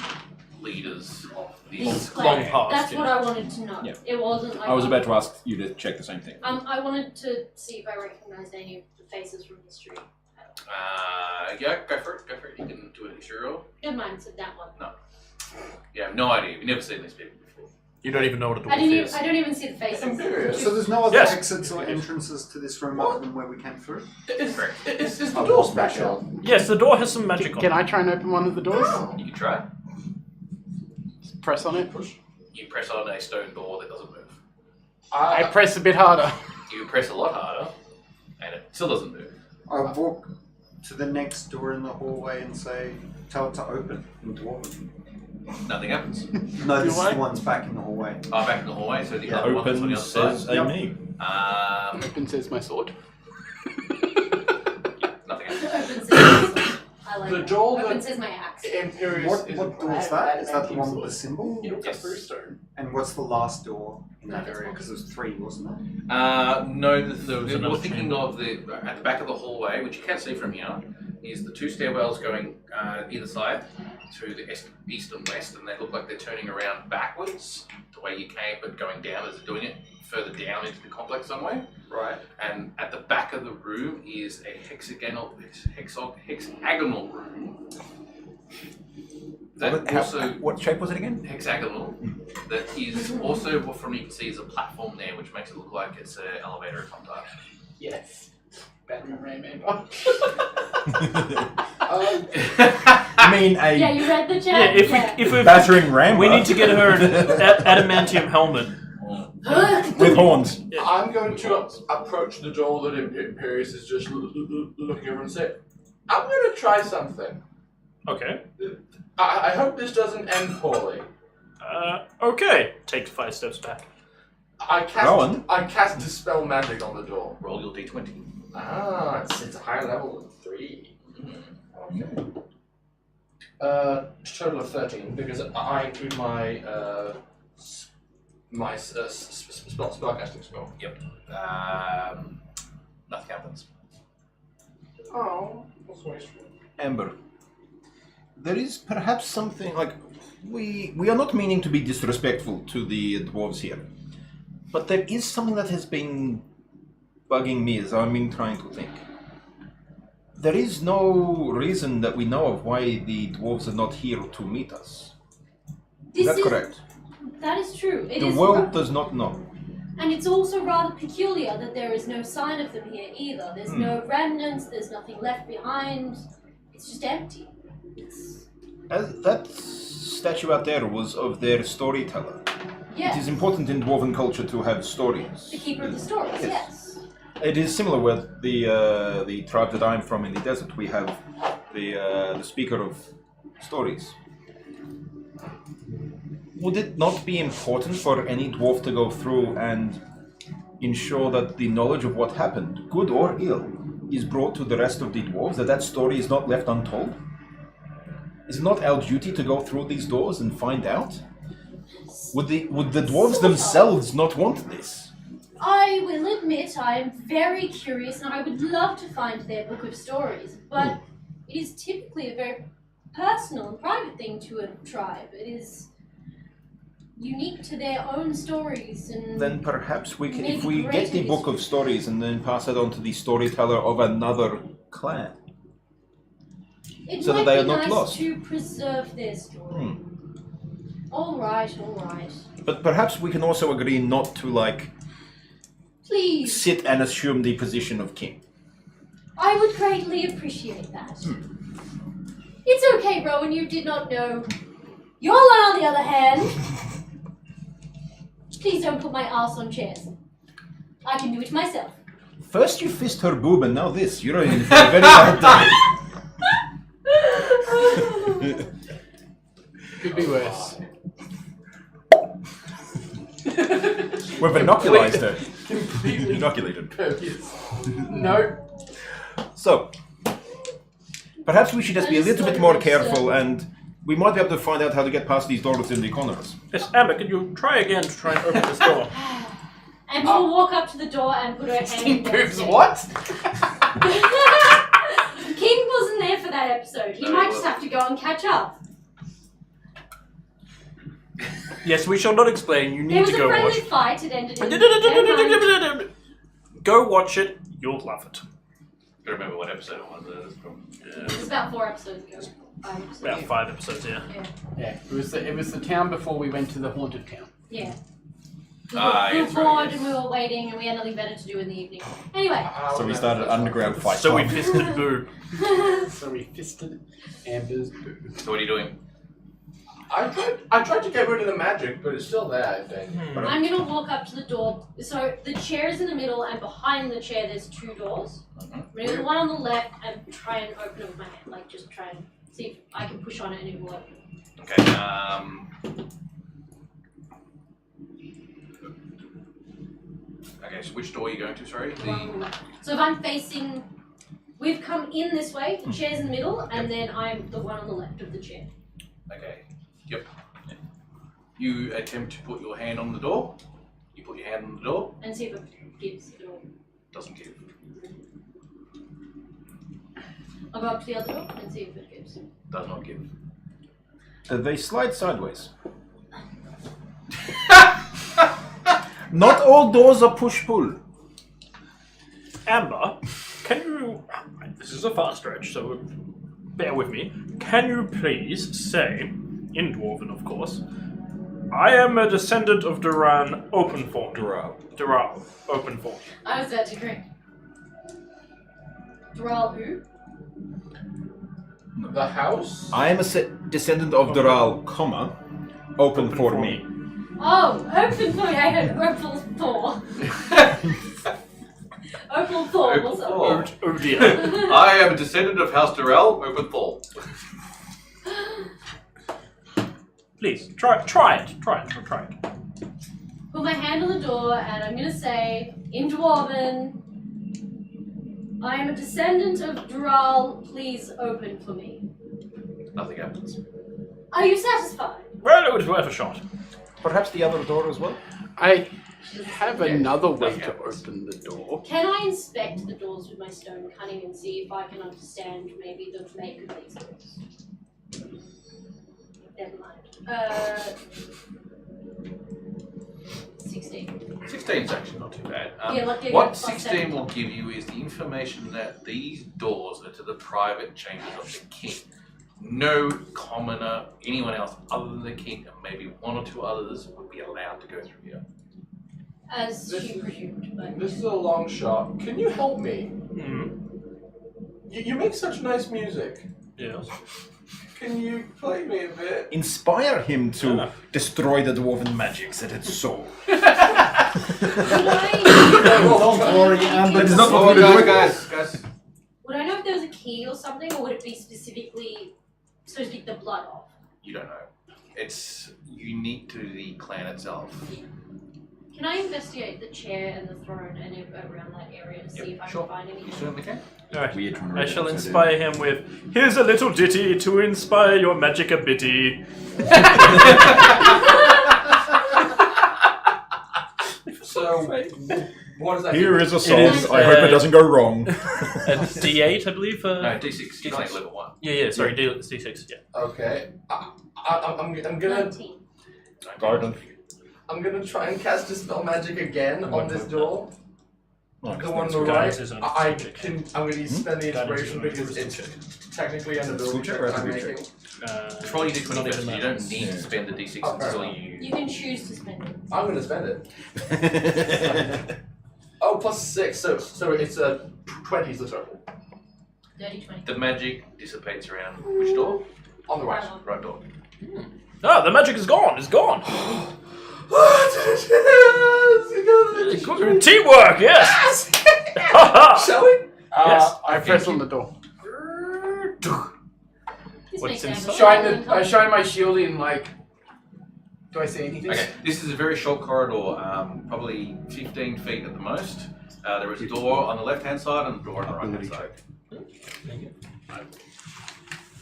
leaders of This this clan. long past, That's yeah. what I wanted to know. Yeah. It wasn't like. I was about to ask you to check the same thing. I wanted to see if I recognized any of the faces from history. Yeah, go for it. Go for it. You can do an history roll. Never mind, said that one. You have no idea. You've never seen these people before. You don't even know what a I dwarf is. don't even see the faces. So there's no other Yes. exits or entrances to this room other than where we came through? Is the door special? Yes, the door has some magic on Can it. I try and open one of the doors? You can try. Just press on it. You press on a stone door that doesn't move. I press a bit harder. You press a lot harder, and it still doesn't move. I walk to the next door in the hallway and say, tell it to open in Dwarven. Nothing happens. No, this is I? the one's back in the hallway. Back in the hallway, so the Yeah. other one that's on the Open other side. says Yep. me. Open says my sword. Nothing happens. Open says I like The that. door Open that- says my axe. Imperius What door is that? Is that the one with the symbol? Yes. And what's the last door in that area? Because there's 3, wasn't there? No, you're another thinking chamber. of at the back of the hallway, which you can see from here, is the 2 stairwells going either side to the east and west, and they look like they're turning around backwards the way you came, but going down as they're doing it further down into the complex some way. Right. And at the back of the room is a hexagonal room that also What shape was it again? hexagonal that is also from you can see is a platform there, which makes it look like it's an elevator of some type. Yes. Batman Rainbow. I mean a Yeah, you read the Yeah, chat. if we battering ram. we need to get her an adamantium helmet. with horns. I'm going to approach the door that Imperius is just looking over and say, I'm going to try something. Okay. I hope this doesn't end poorly. Okay. Take 5 steps back. I cast Dispel Magic on the door. Roll your d20. Ah, it's a higher level than 3. Okay. Total of 13, because I include my spellcasting spell. Yep. Nothing happens. Oh, that's wasteful. Amber, there is perhaps something like we are not meaning to be disrespectful to the dwarves here, but there is something that has been bugging me as I've been trying to think. There is no reason that we know of why the dwarves are not here to meet us. Is that correct? That is true. It The is world does not know. And it's also rather peculiar that there is no sign of them here either. There's no remnants, there's nothing left behind. It's just empty. That statue out there was of their storyteller. Yes. It is important in dwarven culture to have stories. The keeper of the stories, yes. It is similar with the tribe that I'm from in the desert. We have the speaker of stories. Would it not be important for any dwarf to go through and ensure that the knowledge of what happened, good or ill, is brought to the rest of the dwarves, that story is not left untold? Is it not our duty to go through these doors and find out? Would the dwarves themselves not want this? I will admit I am very curious and I would love to find their book of stories, but it is typically a very personal and private thing to a tribe. It is unique to their own stories and Then perhaps we can, maybe if we get greater the book of stories and then pass it on to the storyteller of another clan. it so that might they be are not nice lost. to preserve their story. All right. But perhaps we can also agree not to Please, sit and assume the position of king. I would greatly appreciate that. It's okay, Rowan, you did not know. Yola, on the other hand, please don't put my ass on chairs. I can do it myself. First you fist her boob and now this. You're in for a very bad day. Could be worse. We've inoculized her. Completely Inoculated. pervious. No. So, perhaps we should just be a I just little bit thought more it was, careful, and we might be able to find out how to get past these doors in the corners. Yes, Amber, can you try again to try and open this door? And we'll walk up to the door and put her hand Steam against boobs, it. what? King wasn't there for that episode. He No, might he just have to go and catch up. Yes, we shall not explain. You There need was to a go friendly watch. fight. It ended in. Never mind. Go watch it. You'll love it. I don't remember what episode it was. It was about 4 episodes ago. 5 episodes About ago. 5 episodes, yeah. Yeah, it was the town before we went to the haunted town. Yeah. Ah, We were yes, right, bored yes. and we were waiting and we had nothing better to do in the evening. Anyway. So we started an underground fight. So we club. fisted Boo. So we fisted Amber's boob. So what are you doing? I tried to get rid of the magic, but it's still there, I think. But I'm gonna walk up to the door. So the chair is in the middle, and behind the chair there's 2 doors. Mhm. I'm gonna do the one on the left and try and open it with my hand. Like just try and see if I can push on it and it will open. Okay. Okay. So which door are you going to? Sorry. The one on the left. So if I'm facing, we've come in this way. The chair's in the middle, and then I'm the one on the left of the chair. Okay. Yep. You attempt to put your hand on the door. You put your hand on the door. And see if it gives at all. Doesn't give. I'll go up to the other door and see if it gives. Does not give. They slide sideways. Not all doors are push-pull. Amber, can you... This is a far stretch, so bear with me. Can you please say, in Dwarven of course, I am a descendant of Duran, open form. Dural, open form. I was about to agree. Dural who? the house? I am a descendant of Dural, comma, open for for me. Oh, open for I heard Opal Thor. Opal Thor. Opal What's up? Thor. Oh dear. I am a descendant of House Durrell, open Thor. Please, try it. Put my hand on the door and I'm gonna say, in Dwarven, I am a descendant of Dural, please open for me. Nothing happens. Are you satisfied? Well, it was worth a shot. Perhaps the other door as well? I have another way Doesn't to happen. open the door. Can I inspect the doors with my stone cutting and see if I can understand maybe the make of these doors? Never mind. 16. 16 is actually not too bad. Yeah, like, yeah, What plus 16 7. will give you is the information that these doors are to the private chambers of the king. No commoner, anyone else other than the king, and maybe 1 or 2 others would be allowed to go through here. As she presumed, but This is a long shot. Can you help me? You make such nice music. Yes. Can you play me a bit? Inspire him to destroy the dwarven magics at its soul. would I, Don't worry, Amber. That is not what we're doing. guys. would I know if there was a key or something, or would it be specifically, so to speak, the blood off? You don't know. It's unique to the clan itself. Can I investigate the chair and the throne and around that area to see if I sure. can find anything? You certainly can. Alright. Weird from I shall Reddit, inspire him with, here's a little ditty to inspire your magic a bitty. So, what does that Here do? is a song. is, I hope it doesn't go wrong. A D8, I believe. No, D6. You're like level 1. Yeah, sorry, D6, yeah. Okay. I'm gonna 19. Garden. I'm gonna try and cast Dispel Magic again on this door. Oh, The one on the right. Guidance is on I'm check. gonna spend the Guidance inspiration is on because check. it's technically an ability Skill check check or that I'm attribute making. Control your D20 not first. even You that. don't need to spend the D6 Oh, until fair you... You can choose to spend it. I'm gonna spend it. Oh, plus 6, so it's a 20 is the total. Dirty 20. The magic dissipates around which door? On the right. Right door. Ah, the magic is gone, it's gone. Good teamwork, yes. Shall we? Yes, I press on the door. This What's makes inside? damage. I shine my shield in like Do I see anything? Okay, this is a very short corridor, probably 15 feet at the most. There is a door on the left-hand side and a door on the right-hand side.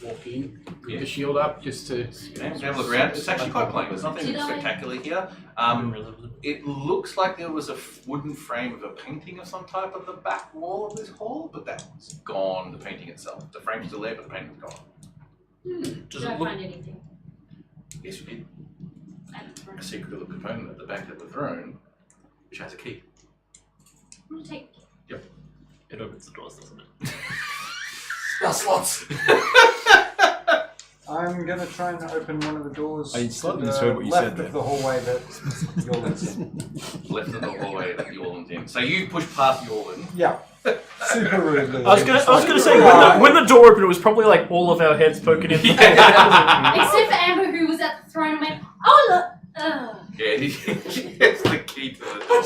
Walk in with the shield up just to. Have a look around. It's actually quite plain. There's nothing Did I- spectacular here. It looks like there was a wooden frame of a painting of some type on the back wall of this hall, but that's gone. The painting itself. The frame's still there, but the painting's gone. Did Does I it look? find anything? Yes, we did. At the front? A secret little component at the back of the throne, which has a key. I'm gonna take. It opens the doors, doesn't it? Spell slots. I'm gonna try and open one of the doors I to slightly the misheard what you left said there. of the hallway that Yorland's in. Left of the hallway that Yorland's in. So you push past Yorland. Yeah. Super rudely. I was gonna say when the door opened, it was probably like all of our heads poking in. Except for Amber, who was at the throne and went, "Oh look." Yeah, he gets the key to the door.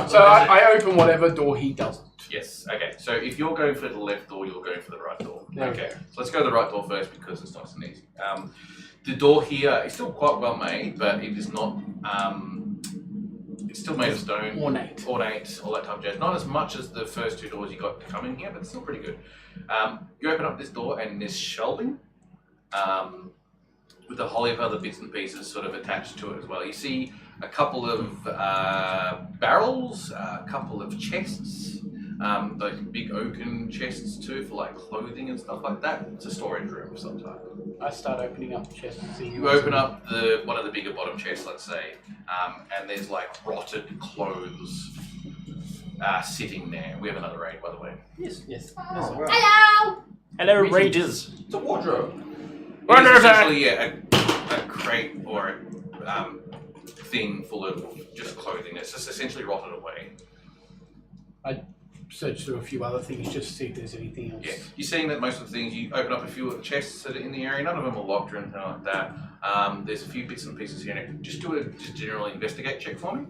So I open whatever door he doesn't. Yes, okay. So if you're going for the left door, you're going for the right door. Okay. Okay. So let's go to the right door first because it's nice and easy. The door here is still quite well made, but it is not. It's still made of stone. Ornate. Ornate, all that type of jazz. Not as much as the first two doors you got to come in here, but it's still pretty good. You open up this door and there's shelving. With a whole heap of other bits and pieces sort of attached to it as well. You see a couple of barrels, a couple of chests, those big oaken chests too for like clothing and stuff like that. It's a storage room of some type. I start opening up the chest to see. You open up one of the bigger bottom chests, let's say, and there's like rotted clothes sitting there. We have another raid, by the way. Yes. Oh, well. Hello. Hello, rages. It's a wardrobe. It is essentially a crate or a thing full of just clothing. It's just essentially rotted away. Search through a few other things just to see if there's anything else. Yeah, you're seeing that most of the things, you open up a few of the chests that are in the area, none of them are locked or anything like that. There's a few bits and pieces here. Just do a general investigate check for me.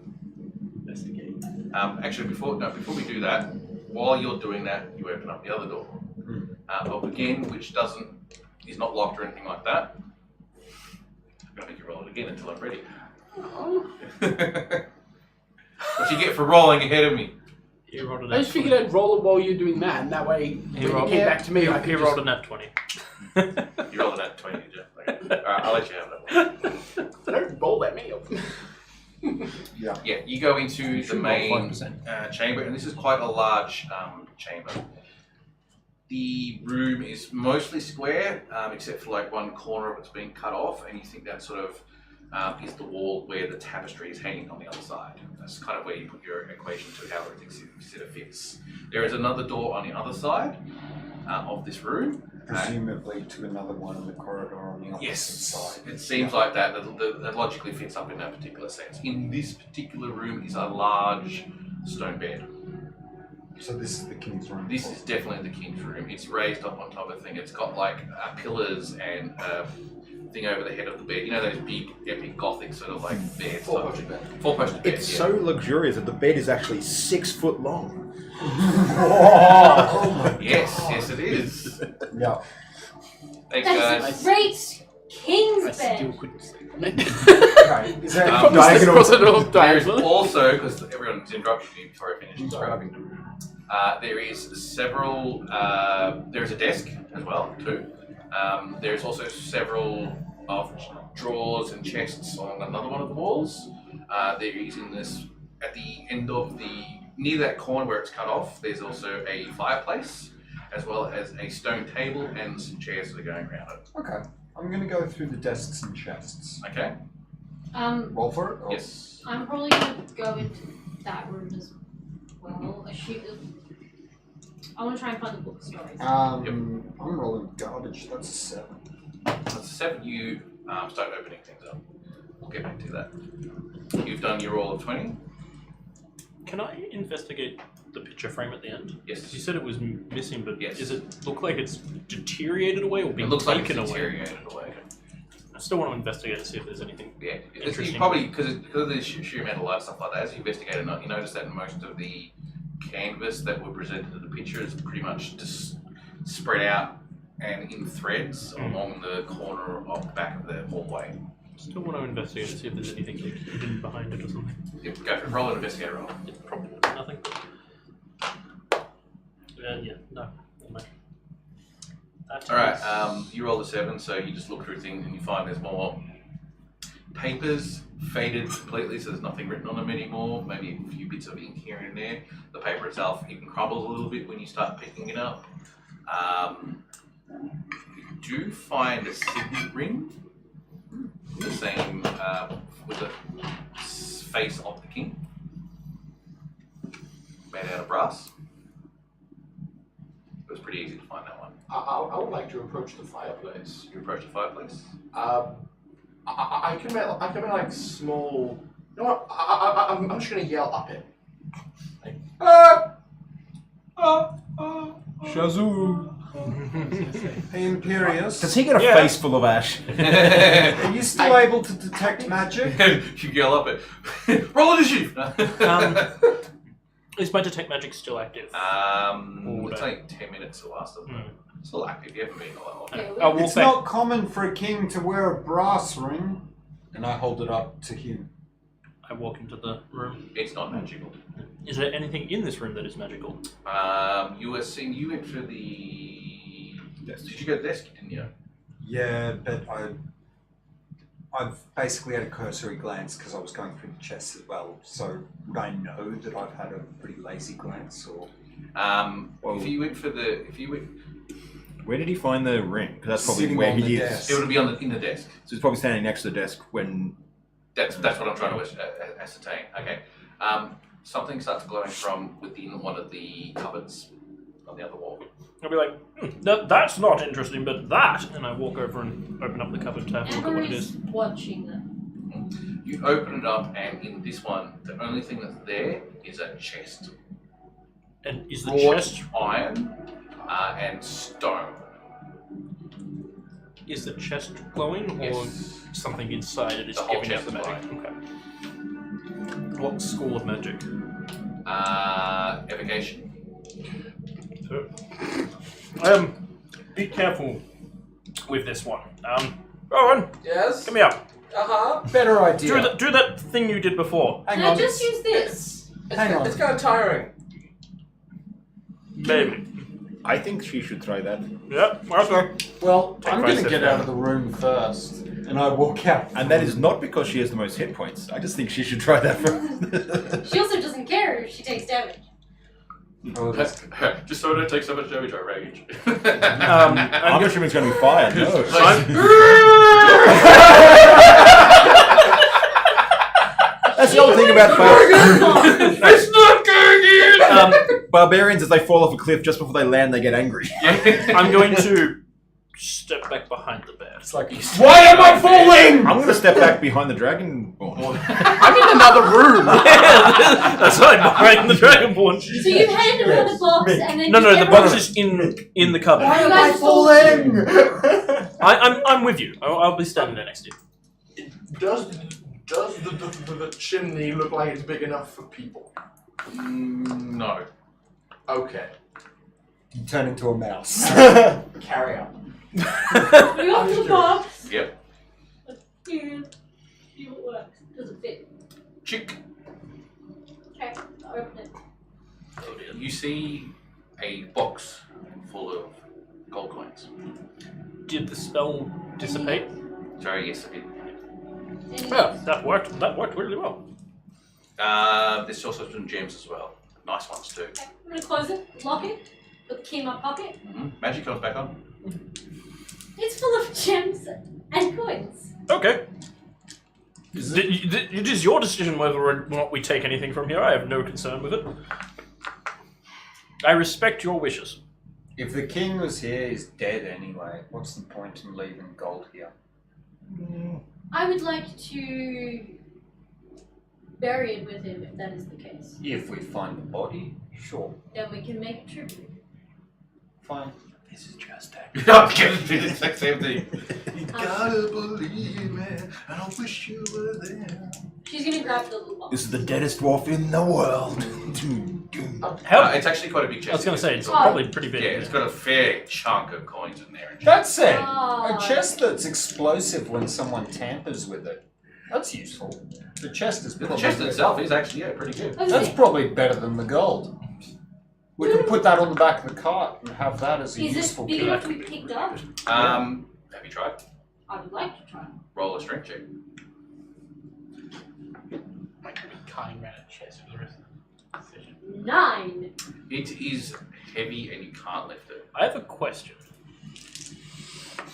Investigate. Actually, before we do that, while you're doing that, you open up the other door. Again, which is not locked or anything like that. I'm going to make you roll it again until I'm ready. What you get for rolling ahead of me? He rolled a I nat just 20. figured I'd roll it while you're doing that, and that way when you rolled- came back to me, I He could rolled a nat 20. You rolled a nat 20, did you? Okay. Alright, I'll let you have that one. just... Don't roll at me. Yeah, you go into the main 5%. chamber, and this is quite a large chamber. The room is mostly square, except for like one corner of it's being cut off, and you think that sort of is the wall where the tapestry is hanging on the other side. That's kind of where you put your equation to how everything sort of fits. There is another door on the other side of this room. Presumably to another one in the corridor on the opposite Yes, side. it seems like that logically fits up in that particular sense. In this particular room is a large stone bed. So this is the king's room. This is definitely the king's room. It's raised up on top of the thing. It's got like pillars and thing over the head of the bed. You know those big, epic gothic sort of like beds. Four-posted bed. Four-posted bed. It's yeah. so luxurious that the bed is actually 6 foot long. Yes, it is. Yeah. Thanks, That guys. is a great king's I still bed. couldn't sleep on it. Okay. Is there Probably sleep across it all There's diagonally. also, because everyone's interrupted me before I finish describing the room, there is several, there is a desk as well, too. There's also several of drawers and chests on another one of the walls. There is in this, at the end of near that corner where it's cut off, there's also a fireplace, as well as a stone table and some chairs that are going around it. Okay. I'm going to go through the desks and chests. Okay? Roll for it? Or? Yes. I'm probably gonna go into that room as well. I want to try and find the book of stories. I'm rolling garbage. That's a 7. That's a 7. You start opening things up. We'll get back to that. You've done your roll of 20. Can I investigate the picture frame at the end? Yes. You said it was missing, but Yes. does it look like it's deteriorated away or It been looks like it's taken away? deteriorated away. I still want to investigate to see if there's anything. Yeah, it's Interesting. probably because of the sheer amount of light and stuff like that. As you investigate it, you notice that most of the canvas that were presented in the picture is pretty much just spread out and in threads along the corner of the back of the hallway. Still want to investigate to see if there's anything hidden behind it or something. Yeah, go for it. Roll an investigator roll. It's probably nothing. Yeah, no. That Alright, is- you roll a 7, so you just look through things and you find there's more papers faded completely, so there's nothing written on them anymore. Maybe a few bits of ink here and there. The paper itself even crumbles a little bit when you start picking it up. You do find a signet ring, the same with the face of the king, made out of brass. It was pretty easy to find that one. I would like to approach the fireplace. You approach the fireplace. I can make like small. You know what? I'm just gonna yell up it. Like, Shazoo! Hey, Imperious. Does he get a Yeah. face full of ash? Are you still able to detect magic? You yell up it. Roll initiative! Is my detect magic still active? It's like 10 minutes to last, doesn't it? It's still active, you haven't been a while. Okay, I'll walk It's back. not common for a king to wear a brass ring. And I hold it up to him. I walk into the room. It's not magical. Is there anything in this room that is magical? You were seeing, you went for the desk. Did you go to the desk, didn't you? Yeah, but I've basically had a cursory glance because I was going through the chests as well. So would I know that I've had a pretty lazy glance, or? If you went for the, Where did he find the ring? Because that's probably Sitting where on the he is. desk. it would be in the desk. So he's probably standing next to the desk when. That's what I'm trying to ascertain. Okay. Something starts glowing from within one of the cupboards on the other wall. I'll be like, that's not interesting, but that! And I walk over and open up the cupboard to have a look at Amber what it is is. watching them. You open it up, and in this one, the only thing that's there is a chest. And is the Wrought chest iron and stone. is the chest glowing, or Yes. something inside it is The whole giving out chest the is magic? Okay. What school of magic? Evocation. Be careful with this one. Rowan, Yes. come here. Better idea. Do that thing you did before. Hang Can on. I just use this? Hang on. It's kind of tiring. Maybe. I think she should try that. Yeah, okay. Well, Take I'm 5 going to steps get down. out of the room first, and I walk out. And that is not because she has the most hit points. I just think she should try that first. She also doesn't care if she takes damage. Oh, that's- Just so I don't take so much damage, I rage. I'm I'm assuming it's going to be fire. No. That's the other thing about It's not going in! barbarians. As they fall off a cliff just before they land, they get angry. I'm going to step back behind the bear. It's like, Why am I falling? I'm going to step back behind the dragonborn. I'm in another room. That's right, behind the dragonborn. So you hand her the box and then No, just the box is in the cupboard. Why am I falling? I'm with you. I'll be standing there next to you. Does the chimney look like it's big enough for people? No. Okay. you turn into a mouse. Carry on. We open the box. Yep. Yeah. See what works. Does it fit? Chick. Okay, I'll open it. You see a box full of gold coins. Did the spell dissipate? Sorry, yes, I did. Yeah, that worked. That worked really well. There's also some gems as well. Nice ones too. Okay, I'm gonna close it, lock it, put the key in my pocket. Magic comes back on. It's full of gems and coins. Okay. It is your decision whether or not we take anything from here. I have no concern with it. I respect your wishes. If the king was here, he's dead anyway. What's the point in leaving gold here? I would like to bury it with him if that is the case. If we find the body, sure. Then we can make a tribute. Fine. This is just I was going to do the exact same thing. Gotta believe me, and I wish you were there. She's gonna grab the little box. This is the deadest dwarf in the world. How? It's actually quite a big chest. I was going to say, it's Oh. probably pretty big. Yeah, it's got a fair chunk of coins in there. That's it. Oh. A chest that's explosive when someone tampers with it. That's useful. The chest is The probably chest itself is actually pretty good. That's probably better than the gold. We could put that on the back of the cart and have that as a Is it useful big key. enough to be picked up? Have you tried? I would like to try. Roll a strength check. I could be carrying around a chest for the rest of the session. 9. It is heavy and you can't lift it. I have a question.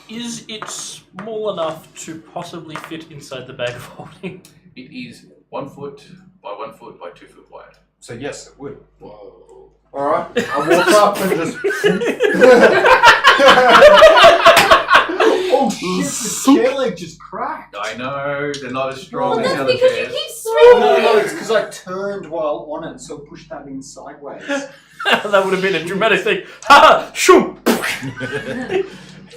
Is it small enough to possibly fit inside the bag of holding? It is 1 foot by 1 foot by 2 foot wide. So yes, it would. Whoa. Alright, I walk up and just... oh shit, the chair leg just cracked. I know, they're not as strong Well, as that's the other because you chairs. keep swinging. No, it's because I turned while on it, so pushed that in sideways. That would have been a dramatic thing. Ha! Shoo!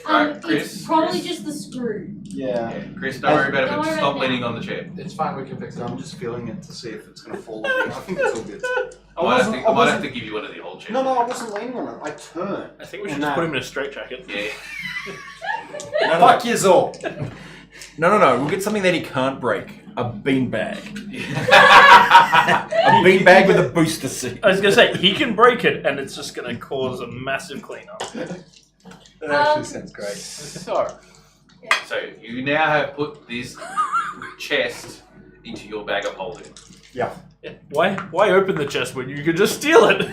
Right, Chris, It's probably Chris. just the screw. Yeah. Yeah, Chris, don't worry about Don't it. worry Stop about leaning on the chair. It's fine, we can fix it. I'm just feeling it to see if it's going to fall. I think it's all good. I might have to give you one of the old chairs. No, I wasn't leaning on it. I turned. I think we should No. just put him in a straitjacket. Yeah. Fuck yous all. No. We'll get something that he can't break. A beanbag. A beanbag with a booster seat. I was going to say, he can break it and it's just going to cause a massive cleanup. That actually sounds great. So, So you now have put this chest into your bag of holding. Yeah. Why open the chest when you could just steal it?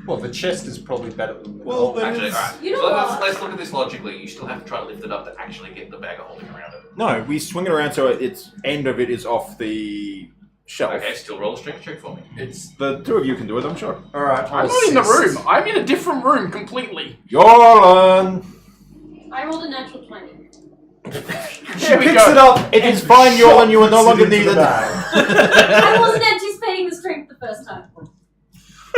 Well, the chest is probably better than the Well, gold. then- Actually, alright. You know So what? let's look at this logically. You still have to try to lift it up to actually get the bag of holding around it. No, we swing it around so its end of it is off the shelf. Okay, still roll a strength check for me. It's... The two of you can do it, I'm sure. Alright, I'm not in the room. I'm in a different room completely. Your turn. I rolled a natural 20. There we Picks go. it up. It is fine, Yolan. You are no longer needed. I wasn't anticipating the strength the first time.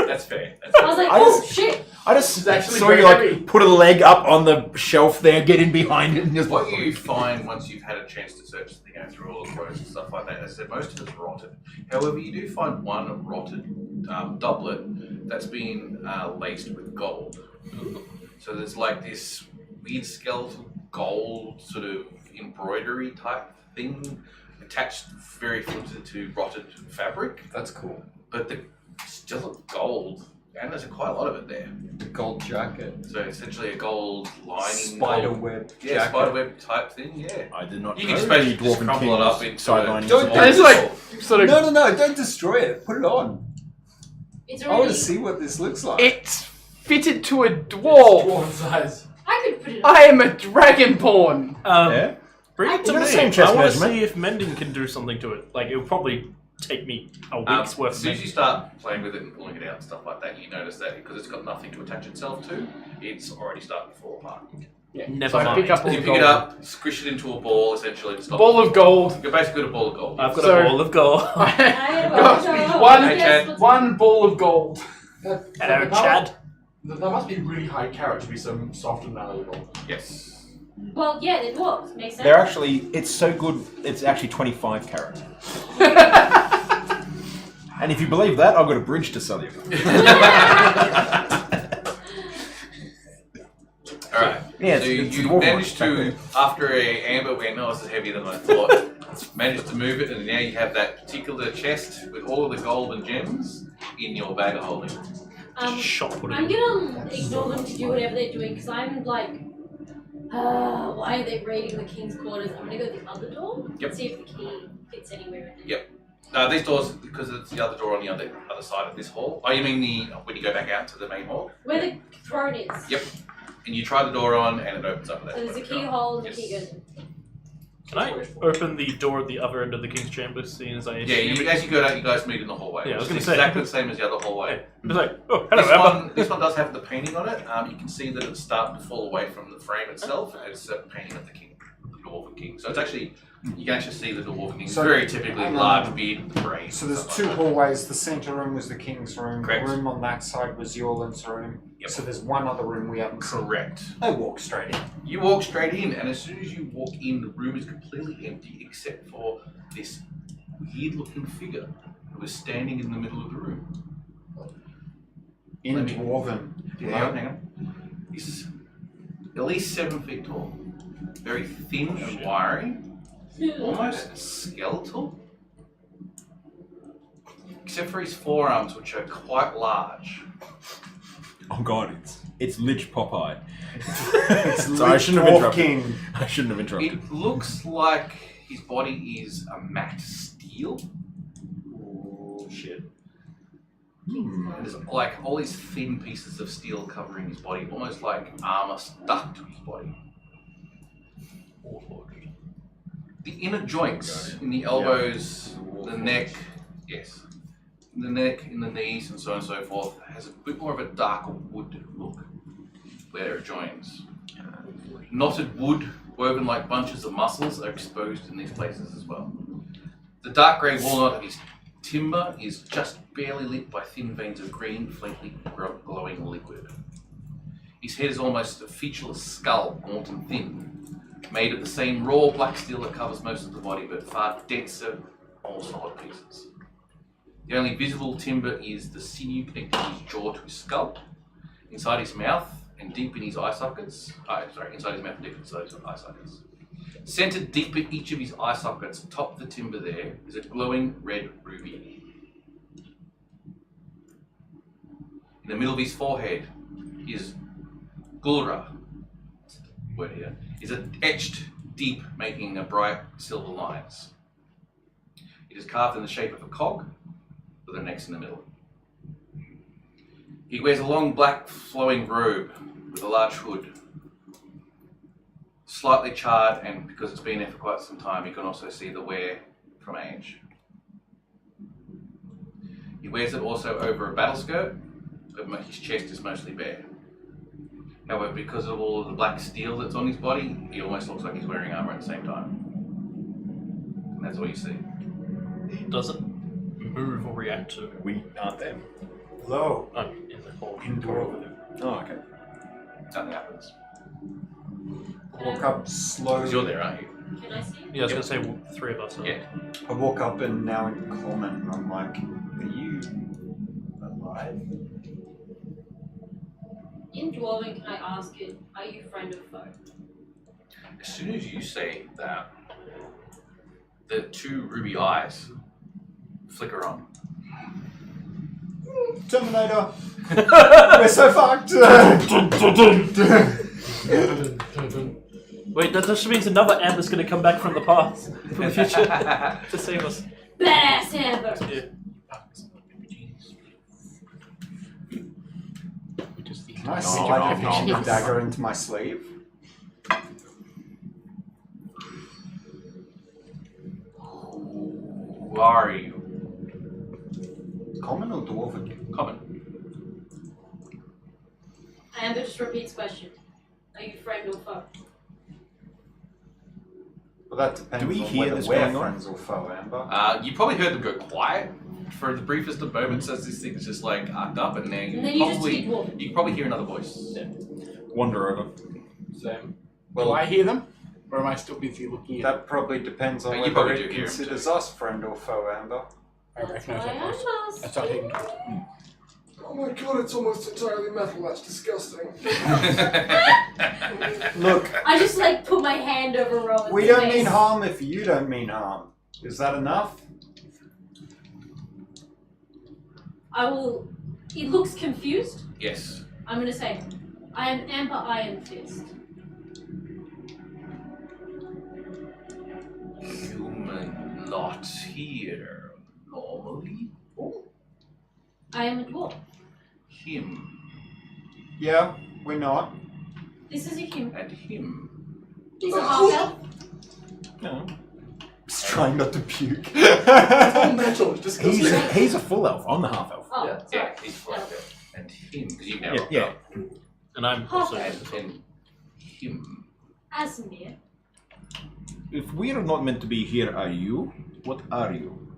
That's fair. I was like, I oh just- shit. I just actually saw very you heavy. like put a leg up on the shelf there, get in behind it, and just What you find once you've had a chance to search the thing out through all the clothes and stuff like that is that most of it's rotted. However, you do find one rotted doublet that's been laced with gold. So there's like this weird skeletal gold sort of embroidery type thing attached very flimsy to rotted fabric, That's cool. but it's still gold, and there's quite a lot of it there. The gold jacket. So essentially a gold lining, Spider gold, web yeah, jacket. spiderweb type thing, yeah. I did not. You can know just basically the just Dwarven crumple it King's up into sidelining a- Don't- And it's like, sort of, No, don't destroy it. Put it on. It's I want already. to see what this looks like. it's fitted to a dwarf. Dwarven size. I could put it on. I am a dragonborn. Yeah. Bring it to We've got me. the same chest I want to measurement. see if mending can do something to it. Like, it would probably take me a week's As worth of soon as mending. you start playing with it and pulling it out and stuff like that, you notice that because it's got nothing to attach itself to, it's already starting to fall apart. Yeah. Never so I mind. pick up all You the pick it gold. up, squish it into a ball, essentially. To stop Ball of gold. You're basically got a ball of gold. I've got So- a ball of gold. One- Hey, Chad. One ball of gold. Hello, Chad. That must be really high carat to be so soft and malleable. Yes. Well, yeah, they're dwarves. Makes sense. They're actually. It's so good. It's actually 25 carat. And if you believe that, I've got a bridge to sell you. Alright. Yeah, So it's you dwarven managed back to, there. after a amber went, no, this is heavier than I thought, managed to move it, and now you have that particular chest with all of the gold and gems in your bag of holding. Shot put I'm it. gonna ignore them to do whatever they're doing because I'm like, why are they raiding the king's quarters? I'm gonna go to the other door. Yep. See if the key fits anywhere in there. Yep. These doors, because it's the other door on the other side of this hall. Oh, you mean when you go back out to the main hall? Where the throne is. Yep. And you try the door on, and it opens up. So there's a keyhole and the Yes. key goes in. Can I open the door at the other end of the king's chamber, seeing as I Yeah, assume it- as you go out, you guys meet in the hallway. Yeah, I was which is gonna say. exactly the same as the other hallway. It's like, oh, hello, Amber. This one does have the painting on it. You can see that it's starting to fall away from the frame itself. It's a painting of the king, the Dwarven king. So it's actually You can actually see the dwarven king. So- Very typically hang on. large beard with braids. So there's stuff two like that. hallways. The centre room was the king's room. Correct. The room on that side was Yorland's room. Yep. So there's one other room we haven't seen. Correct. I walk straight in. You walk straight in, and as soon as you walk in, the room is completely empty except for this weird-looking figure who is standing in the middle of the room. In Let me- Dwarven. Hang on. He's at least 7 feet tall. Very thin and wiry. Almost skeletal. Except for his forearms, which are quite large. Oh god, it's Lich Popeye. It's Sorry, I shouldn't have Dwarf interrupted. King. I shouldn't have interrupted. It looks like his body is a matte steel. Oh shit. And there's like all these thin pieces of steel covering his body, almost like armor stuck to his body. The inner joints in the elbows, the neck, yes, in the neck, in the knees, and so on and so forth, has a bit more of a darker wood look where it joins. Knotted wood woven like bunches of muscles are exposed in these places as well. The dark grey walnut of his timber is just barely lit by thin veins of green, faintly glowing liquid. His head is almost a featureless skull, gaunt and thin, made of the same raw black steel that covers most of the body, but far denser, more solid pieces. The only visible timber is the sinew connecting his jaw to his skull, inside his mouth and deep in his eye sockets. Inside his mouth and deep inside his eye sockets. Centered deep in each of his eye sockets, atop the timber there, is a glowing red ruby. In the middle of his forehead is Gulra, word here, is etched deep, making a bright silver lines. It is carved in the shape of a cog, with an X in the middle. He wears a long black flowing robe with a large hood, slightly charred, and because it's been there for quite some time, you can also see the wear from age. He wears it also over a battle skirt, but his chest is mostly bare. However, because of all of the black steel that's on his body, he almost looks like he's wearing armor at the same time. And that's all you see. Does it move or react to? We aren't them. Hello. In the hall. In Dwarven. Oh, okay. Nothing happens. Walk up Because slowly. you're there, aren't you? Can I see? Yeah, I was going to say well, 3 of us are. Yeah. I walk up and now in common, and I'm like, are you alive? In Dwarven, can I ask you, are you friend or foe? As soon as you say that, the 2 ruby eyes flicker on. Terminator! We're so fucked! Wait, that just means another Amber's going to come back from the past, from the future, to save us. Badass Amber! Yeah. Can I slide the dagger into my sleeve? Who are you? Common or Dwarven? Common. Amber just repeats question. Are you friend or foe? Well, that depends Do we on hear whether this we're going on? friends or foe, Amber. You probably heard them go quiet for the briefest of moments as this thing is just like arced up, and then And then you just probably see Dwarven. you can probably hear another voice. Wander over. Same. Well, Do I hear them? Or am I still busy looking at that probably depends on You whether probably it do hear him considers us friend or foe, Amber. I That's recognize why that I voice. asked. I start taking Oh my god, it's almost entirely metal. That's disgusting. Look, I just like put my hand over Rowan's we don't face. mean harm if you don't mean harm. Is that enough? I will. It looks confused. Yes. I'm gonna say, I am Amber Iron Fist. Human not here normally. I am a dwarf. Him Yeah, we're not. This is a human. and him. He's a half elf. No. Just trying not to puke. Oh, metal. It's disgusting. He's a full elf. I'm the half elf. Oh, Yeah, sorry. he's like that. And him, because you've now Yeah, rocked yeah. up. And I'm Half also. elf. And him. Asmir. If we are not meant to be here, are you? What are you?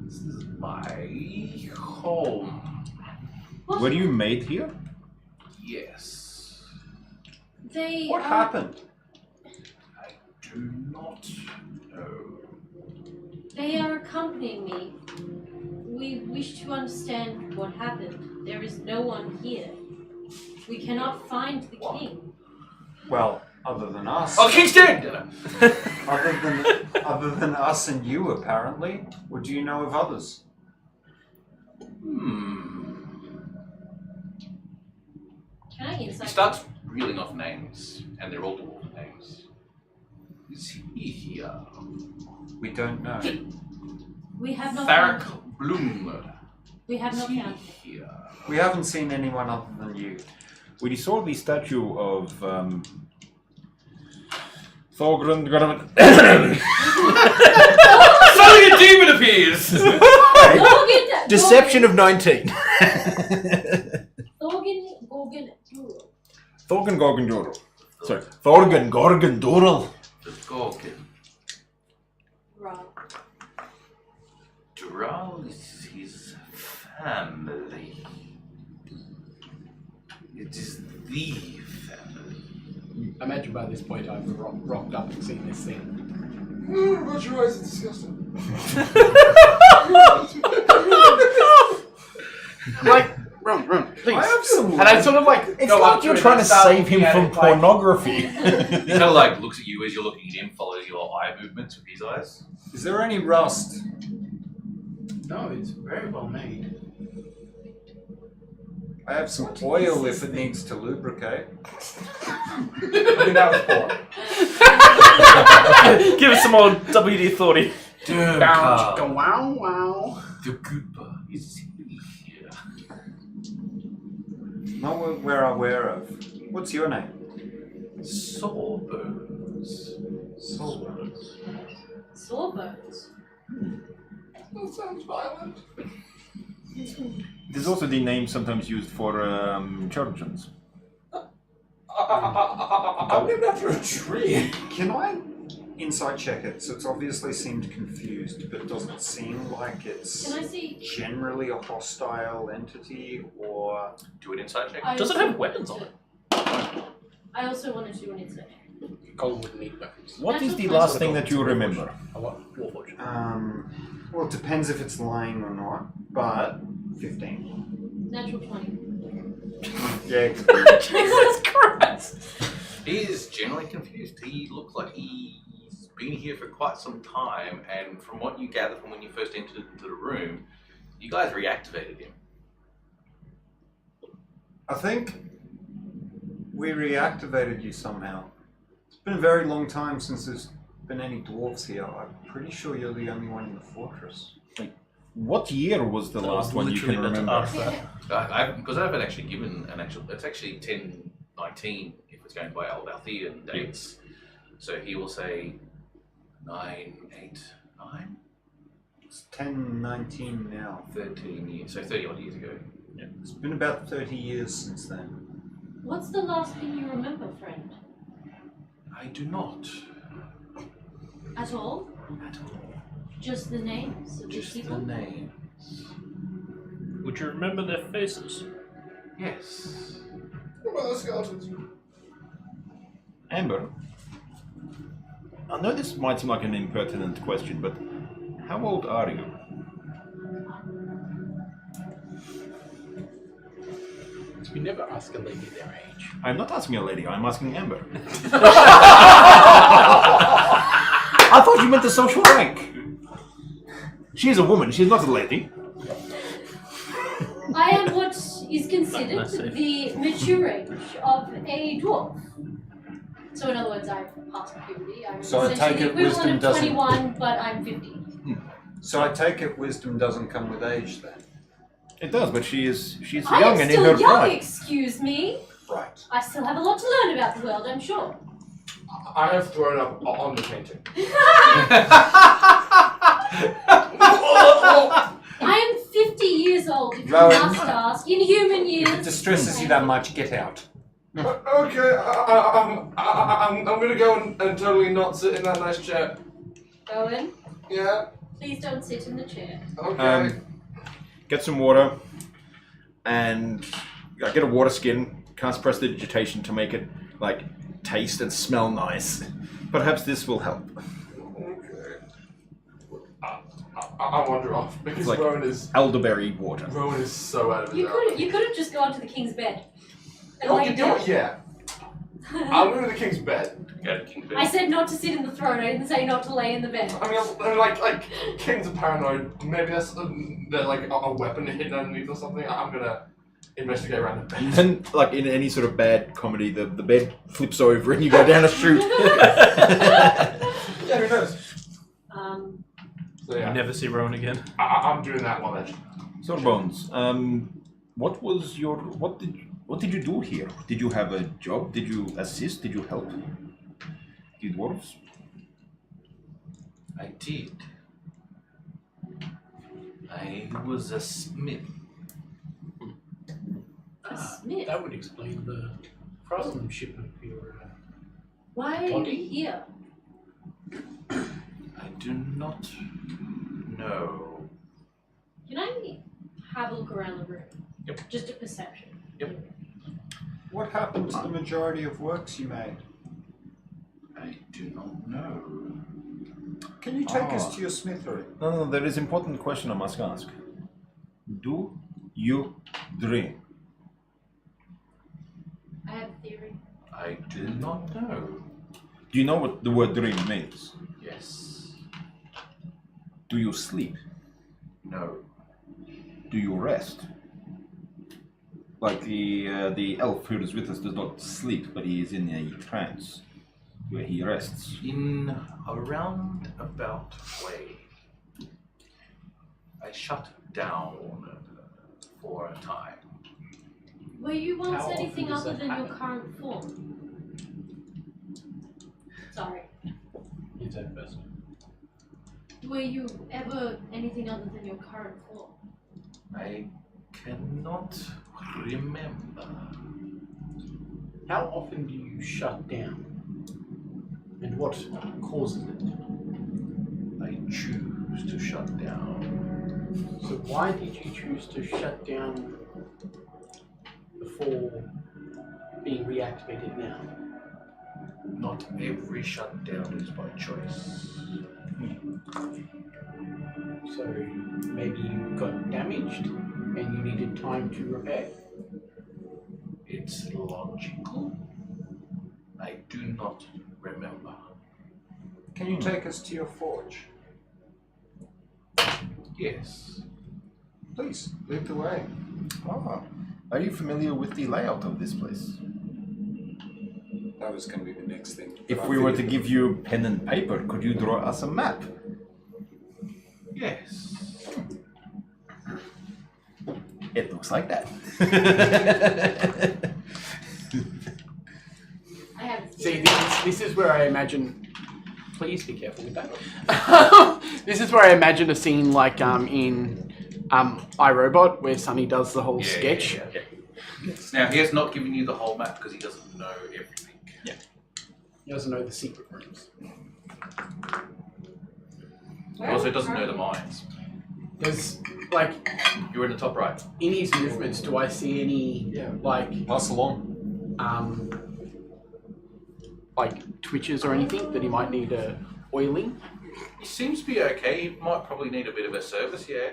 This is my home. Were you made here? Yes. They What are- happened? I do not know. They are accompanying me. We wish to understand what happened. There is no one here. We cannot find the king. Well, other than us. Oh, King's dead! Other than us and you, apparently. Or do you know of others? Can I He insight? starts reeling off names, and they're all dwarven names. Is he here? We don't know. We have not Tharic found. Bloom. We have Is not he found. here? We haven't seen anyone other than you. We saw the statue of Thorgren. Suddenly a demon appears! Deception of 19. Gorgon, Dural. Thorgan Gorgon Dural. Sorry, Thorgan Gorgon Dural. The Gorgon. Right. Dural is his family. It is the family. I imagine by this point I've rocked up and seen this thing. Roger your eyes, it's disgusting. Like, run, please. I have some. And I sort of like It's go like up you're to it trying to and start save him looking at from it, like- pornography. He kind of like looks at you as you're looking at him, follows your eye movements with his eyes. Is there any rust? No, it's very well made. I have some oil if it needs to lubricate. I mean, that was poor. Give us some more WD-40. Bounce, go wow, wow. The Gooper is here. Not what we're aware of. What's your name? Sawbones. Sawbones. That sounds violent. It is also the name sometimes used for children's. I'm named after a tree. Can I insight check it? So it's obviously seemed confused, but does it seem like it's Can I see? generally a hostile entity or Do an insight check. Does it have weapons on it? I also wanted to do an insight. Gold would need weapons. What is the That's last what- thing that you remember? A what? Warforged. well it depends if it's lying or not, but 15. Natural 20. Yeah. Jesus Christ! He is generally confused. He looks like he's been here for quite some time, and from what you gather from when you first entered into the room, you guys reactivated him. I think we reactivated you somehow. It's been a very long time since there's been any dwarves here. I'm pretty sure you're the only one in the fortress. What year was the last one you can remember? Because I haven't actually given an actual. It's actually 1019 if it's going by old Althean dates. So he will say 989, It's 1019 now. 13 years. So 30 odd years ago. It's been about 30 years since then. What's the last thing you remember, friend? I do not At all? at all. Just the names of these Just the people? names. Would you remember their faces? Yes. What about the skeletons? Amber, I know this might seem like an impertinent question, but how old are you? We never ask a lady their age. I'm not asking a lady, I'm asking Amber. I thought you meant the social rank. She's a woman, she's not a lady. I am what is considered That's safe. the mature age of a dwarf. So in other words, I've passed puberty. I'm So I take essentially it the equivalent wisdom of doesn't- 21, but I'm 50. So I take it wisdom doesn't come with age then? It does, but she's I am young and in still her young, prime. excuse me. Right. I still have a lot to learn about the world, I'm sure. I have thrown up on the painting. I am 50 years old, if you Rowan. must ask. In human If it years. distresses you that much, get out. Okay, I'm gonna go and totally not sit in that nice chair. Owen, Yeah. please don't sit in the chair. Okay. Get some water, and get a water skin. Cast prestidigitation to make it like taste and smell nice. Perhaps this will help. Okay. I wander off because It's like Rowan is elderberry water. so out of his element. You could have just gone to the king's bed. And Oh, laid you know what? down. Yeah. I'll go to the king's bed. Go to King I said not to sit in the throne. I didn't say not to lay in the bed. I mean, like kings are paranoid. Maybe there's like a weapon hidden underneath or something. I'm gonna investigate around the bed. And like in any sort of bad comedy, the bed flips over and you go down a chute. Yeah, who knows? So You yeah, never see Rowan again. I'm doing that while then. Sourbones, what did you do here? Did you have a job? Did you assist? Did you help the dwarves? I did. I was a smith. A smith. That would explain the craftsmanship of your. Why are you Body? here? I do not know. Can I have a look around the room? Yep. Just a perception. What happened to the majority of works you made? I do not know. Can you take us to your smithery? No, there is an important question I must ask. Do you dream? I have a theory. I do not know. Do you know what the word dream means? Yes. Do you sleep? No. Do you rest? Like the elf who is with us does not sleep, but he is in a trance where he rests. In a roundabout way, I shut down for a time. Were you once How often anything does other that than your happen? current form? Sorry. You take first. Were you ever anything other than your current form? I cannot remember. How often do you shut down? And what causes it? I choose to shut down. So why did you choose to shut down before being reactivated now? Not every shutdown is by choice. So maybe you got damaged and you needed time to repair? It's logical. I do not remember. Can you take us to your forge? Yes. Please, lead the way. Ah, are you familiar with the layout of this place? That was going to be the next thing. If we were to give you pen and paper, could you draw us a map? Yes. It looks like that. I have a See, theory. this is where I imagine. Please be careful with that. This is where I imagine a scene like in iRobot, where Sonny does the whole sketch. Yeah. Now, he has not given you the whole map because he doesn't know everything. He doesn't know the secret rooms. He also doesn't know the mines. There's like You're in the top right. in his movements. Do I see any like Pass along. like twitches or anything that he might need a oiling? He seems to be okay. He might probably need a bit of a service, yeah.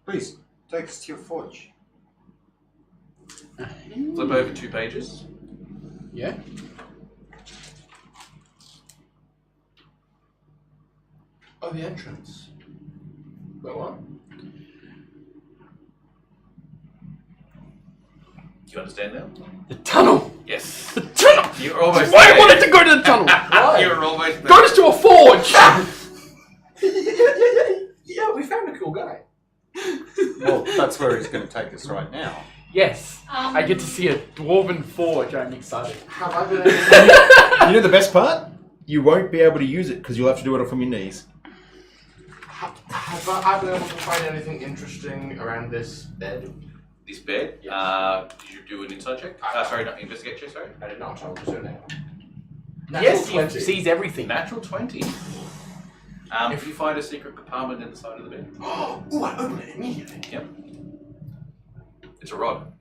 Please, take us to your forge. Flip over 2 pages. Yeah. Oh, the entrance. Go on. Do you understand now? The tunnel. Yes. The tunnel. You're almost Why there. I wanted to go to the tunnel? You're almost there. Go to a forge. Yeah, we found a cool guy. Well, that's where he's going to take us right now. Yes. I get to see a dwarven forge. I'm excited. Have I been able to... You know the best part? You won't be able to use it because you'll have to do it from your knees. Have I been able to find anything interesting around this bed? this bed. Yes. Did you do an insight check? Sorry, not investigate check. Sorry. I did not. I'll do it now. Yes, Natural he 20. sees everything. Natural 20. If you find a secret compartment in the side of the bed. Ooh, I open it immediately. Yep. It's a rod.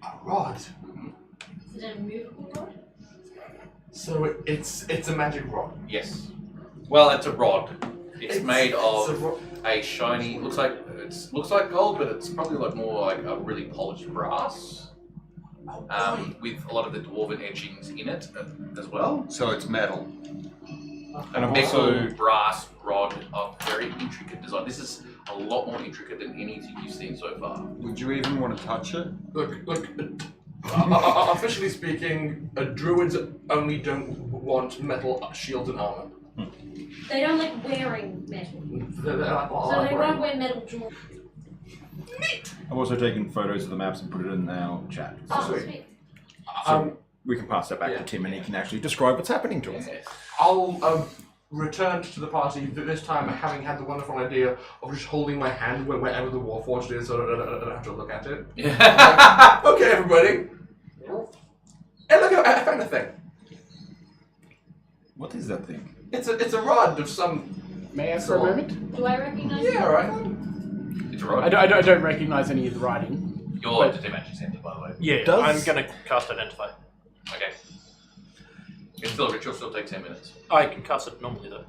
A rod. Is it a movable rod? So it's a magic rod. Yes. Well, it's a rod. It's made a of rod. a shiny. Looks like gold, but it's probably like more like a really polished brass. With a lot of the dwarven etchings in it as well. So it's metal. And a I've metal also- brass rod of very intricate design. This is a lot more intricate than anything you've seen so far. Would you even want to touch it? Look. Officially speaking, druids only don't want metal shields and armor. They don't like wearing metal. They're like, So they won't wear metal jewelry. I've also taken photos of the maps and put it in our chat. Oh, Sweet. sweet. We can pass that back Yeah. to Tim and he can actually describe what's happening to us. I'll return to the party, this time having had the wonderful idea of just holding my hand wherever the Warforged is so I don't have to look at it. Okay, everybody. Hey, look, I found a thing. What is that thing? It's a rod of some... May I for a moment? Do I recognize Yeah, it? right. It's a rod. I don't recognize any of the writing. Your detective center, by the way. Yeah, Does- I'm gonna cast Identify. Okay. It's still a ritual. Still take 10 minutes. I can cast it normally though.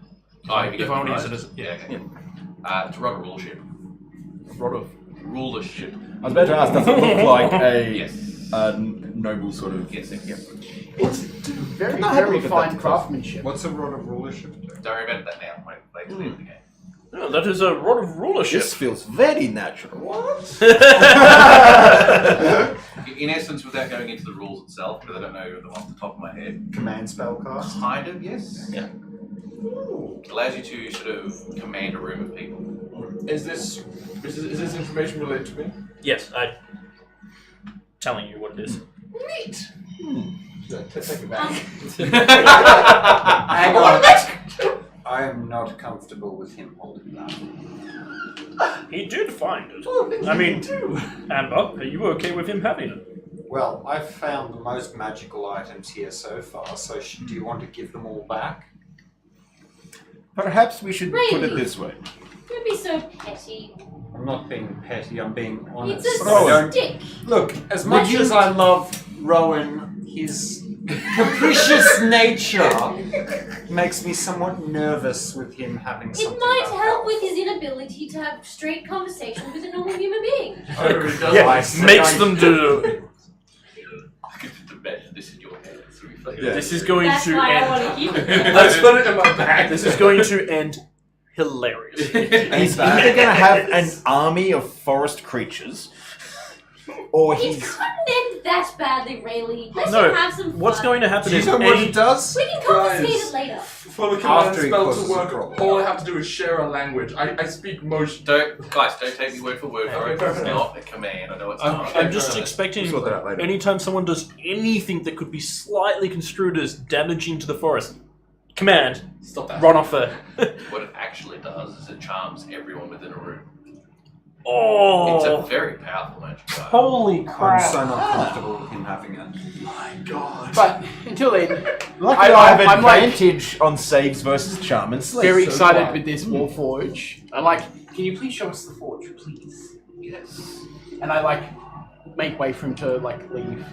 Oh, if you If go I want to use memorized? it as yeah. Okay. It's a rod of rulership. Rod of. Rulership. I was about to ask, does it look like a Yes. noble sort of... Yes. Yep. It's very, No, I haven't very looked at fine that. craftsmanship. What's a rod of rulership? Don't worry about that now. Wait till the end of the game. Oh, that is a rod of rulership. This feels very natural. What? In essence, without going into the rules itself, because I don't know them off the top of my head. Command spell cast? Kind of, yes. Yeah. It allows you to sort of command a room of people. Is this information related to me? Yes, I'm telling you what it is. Neat. Take it back. Hang on. I am not comfortable with him holding that. He did find it. Oh, thank I you mean, too. Amber, are you okay with him having it? Well, I've found the most magical items here so far, so do you want to give them all back? Perhaps we should put it Really? this way. Don't be so petty. I'm not being petty, I'm being honest. It's a I don't- stick. Look, as much as I love Rowan, his capricious nature makes me somewhat nervous with him having It something might about help health. with his inability to have straight conversation with a normal human being. Oh, it really does. Yeah. Makes them do. I could imagine this in your head. So we play Yeah. This is going That's to why I end. want to keep it. Let's put it in my bag. This is going to end hilariously. He's either going to have an army of forest creatures, or It he's... couldn't end that badly, really. Let's No, have some fun. what's going to happen Do you is know what any it does? We can confiscate Guys. it later. For the command After he spell causes to a work, problem. all I have to do is share a language. I speak most. Don't take me word for word for it. Okay, It's fair not a command. I know it's I'm, not. I'm just expecting We'll sort that out later. anytime someone does anything that could be slightly construed as damaging to the forest, command, Stop that. run off there. What it actually does is it charms everyone within a room. It's a Oh, very powerful magic item. holy I'm crap. so not comfortable with him having it. My God. But until then, Luckily, I have I'm like- advantage on saves versus charm and slay. very so excited quiet. with this Warforge. I'm like, can you please show us the forge, please? Yes. And I like make way for him to like leave.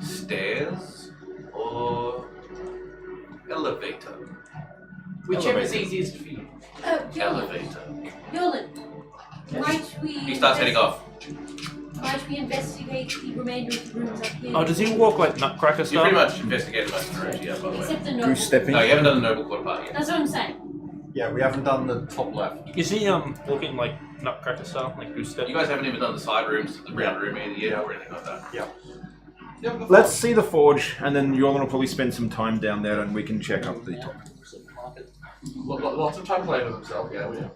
Stairs or elevator? Whichever is Elevator. easiest for you. Oh, Yolan. Elevator. Yolan. Might we... He starts heading off. Might we investigate the remainder of the rooms up here? Oh, does he walk like Nutcracker You style? pretty much investigated most of the rooms, yeah, by the way. Except the noble. Goose stepping. No, you haven't done the noble quarter party yet. That's what I'm saying. Yeah, we haven't done the top left. Is he walking like Nutcracker style, like goose step? You guys haven't even done the side rooms, the round room either yet, or anything like that. Let's see the forge, and then Yolan will probably spend some time down there, and we can check up the top. Lots of time playing with himself, yeah.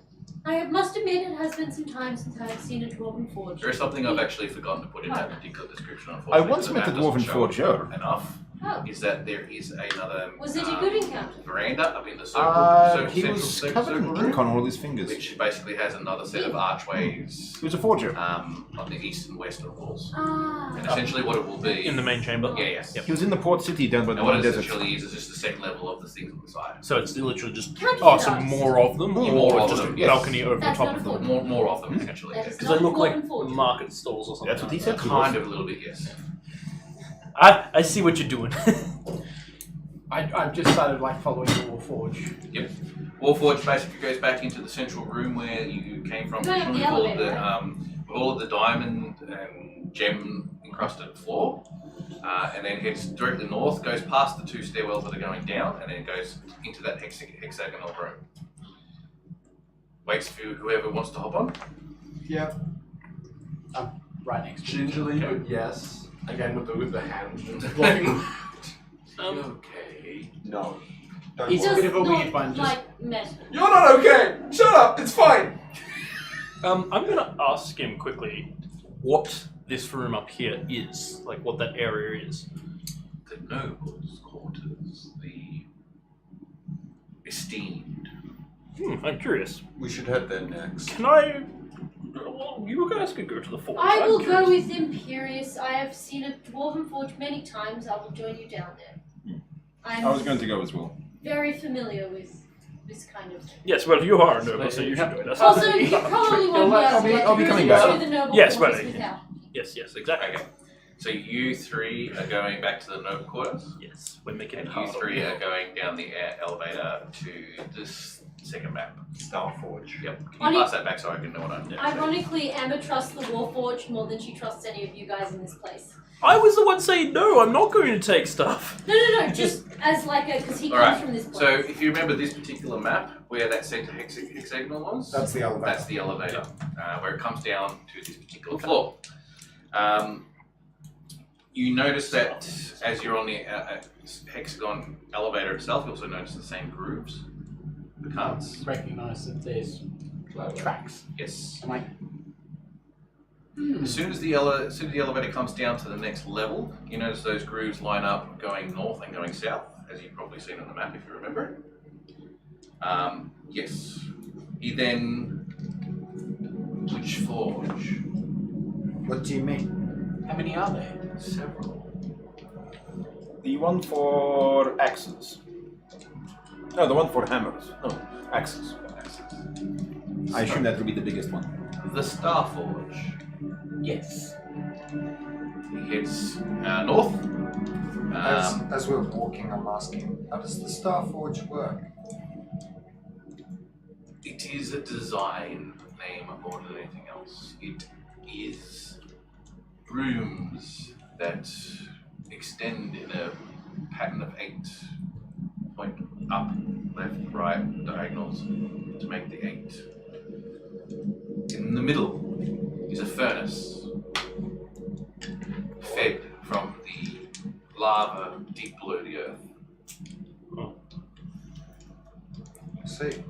I must admit it has been some time since I have seen a Dwarven Forge. There is something I've actually forgotten to put in that particular description, I unfortunately. once the met the map doesn't Dwarven show forger. enough. Oh. is that there is another Was it a good encounter? veranda up in the circle, He central was circle, covered in ink on all his fingers. which basically has another set of archways He was a forger. on the east and western walls. Ah. And essentially what it will be... In the main chamber. Yeah, yes. He was in the port city down by the And what it desert. essentially is just the second level of the things on the side. So it's literally just Count so it up. more of them, More or of just them, a yes. balcony over That's top not of a them. More of them, essentially. That Yes. is Because they look like Dwarven forge. market stalls or something. That's what he said. Kind of a little bit, yes. I see what you're doing. I've just started like following the Warforge. Yep. Warforge basically goes back into the central room where you came from, Going up the with all of elevator, the all of the diamond and gem encrusted floor, and then heads directly north, goes past the two stairwells that are going down, and then goes into that hexagonal room. Waits for whoever wants to hop on. Yeah. Right next to Gingerly, but yes. Again with the hand blocking. Okay. No. Don't He's Just a bit of a not weird one, just- like metal. You're not okay! Shut up! It's fine! I'm gonna ask him quickly what this room up here is, like what that area is. The nobles' quarters, the esteemed. I'm curious. We should head there next. Can I? Well, you guys could go to the forge. I I'm will go curious. with Imperious. I have seen a Dwarven forge many times. I will join you down there. I'm I was going to go as well. very familiar with this kind of thing. Yes, well, you are a noble, so you should join us. Also, you probably won't be able to I'll be get coming through back. the noble Yes, quarters but- without. Yes, exactly. Okay. So you three are going back to the noble quarters, Yes, we're making and it you harder. three are going down the elevator to this second map. Starforge. Yep. Can On you it- pass that back so I can know what I'm doing? Ironically, Amber trusts the Warforged more than she trusts any of you guys in this place. I was the one saying no. I'm not going to take stuff. No, just as like a, because he comes Alright, from this place. So if you remember this particular map, where that center hexagonal was, That's the elevator. that's the elevator, where it comes down to this particular floor. You notice that as you're on the hexagon elevator itself, you also notice the same grooves, the carts. recognize that there's tracks. Yes. I'm like, As soon as the elevator comes down to the next level, you notice those grooves line up going north and going south, as you've probably seen on the map if you remember it. Yes. He then... Which forge? What do you mean? how many are there? Several. The one for axes. No, the one for hammers. No, axes. I assume that will be the biggest one. The Star Forge. Yes. He heads north. As we're walking, I'm asking, how does the Starforge work? It is a design name more than anything else. It is rooms that extend in a pattern of 8 point up, left, right, diagonals to make the 8. In the middle is a furnace fed from the lava deep below the earth. See.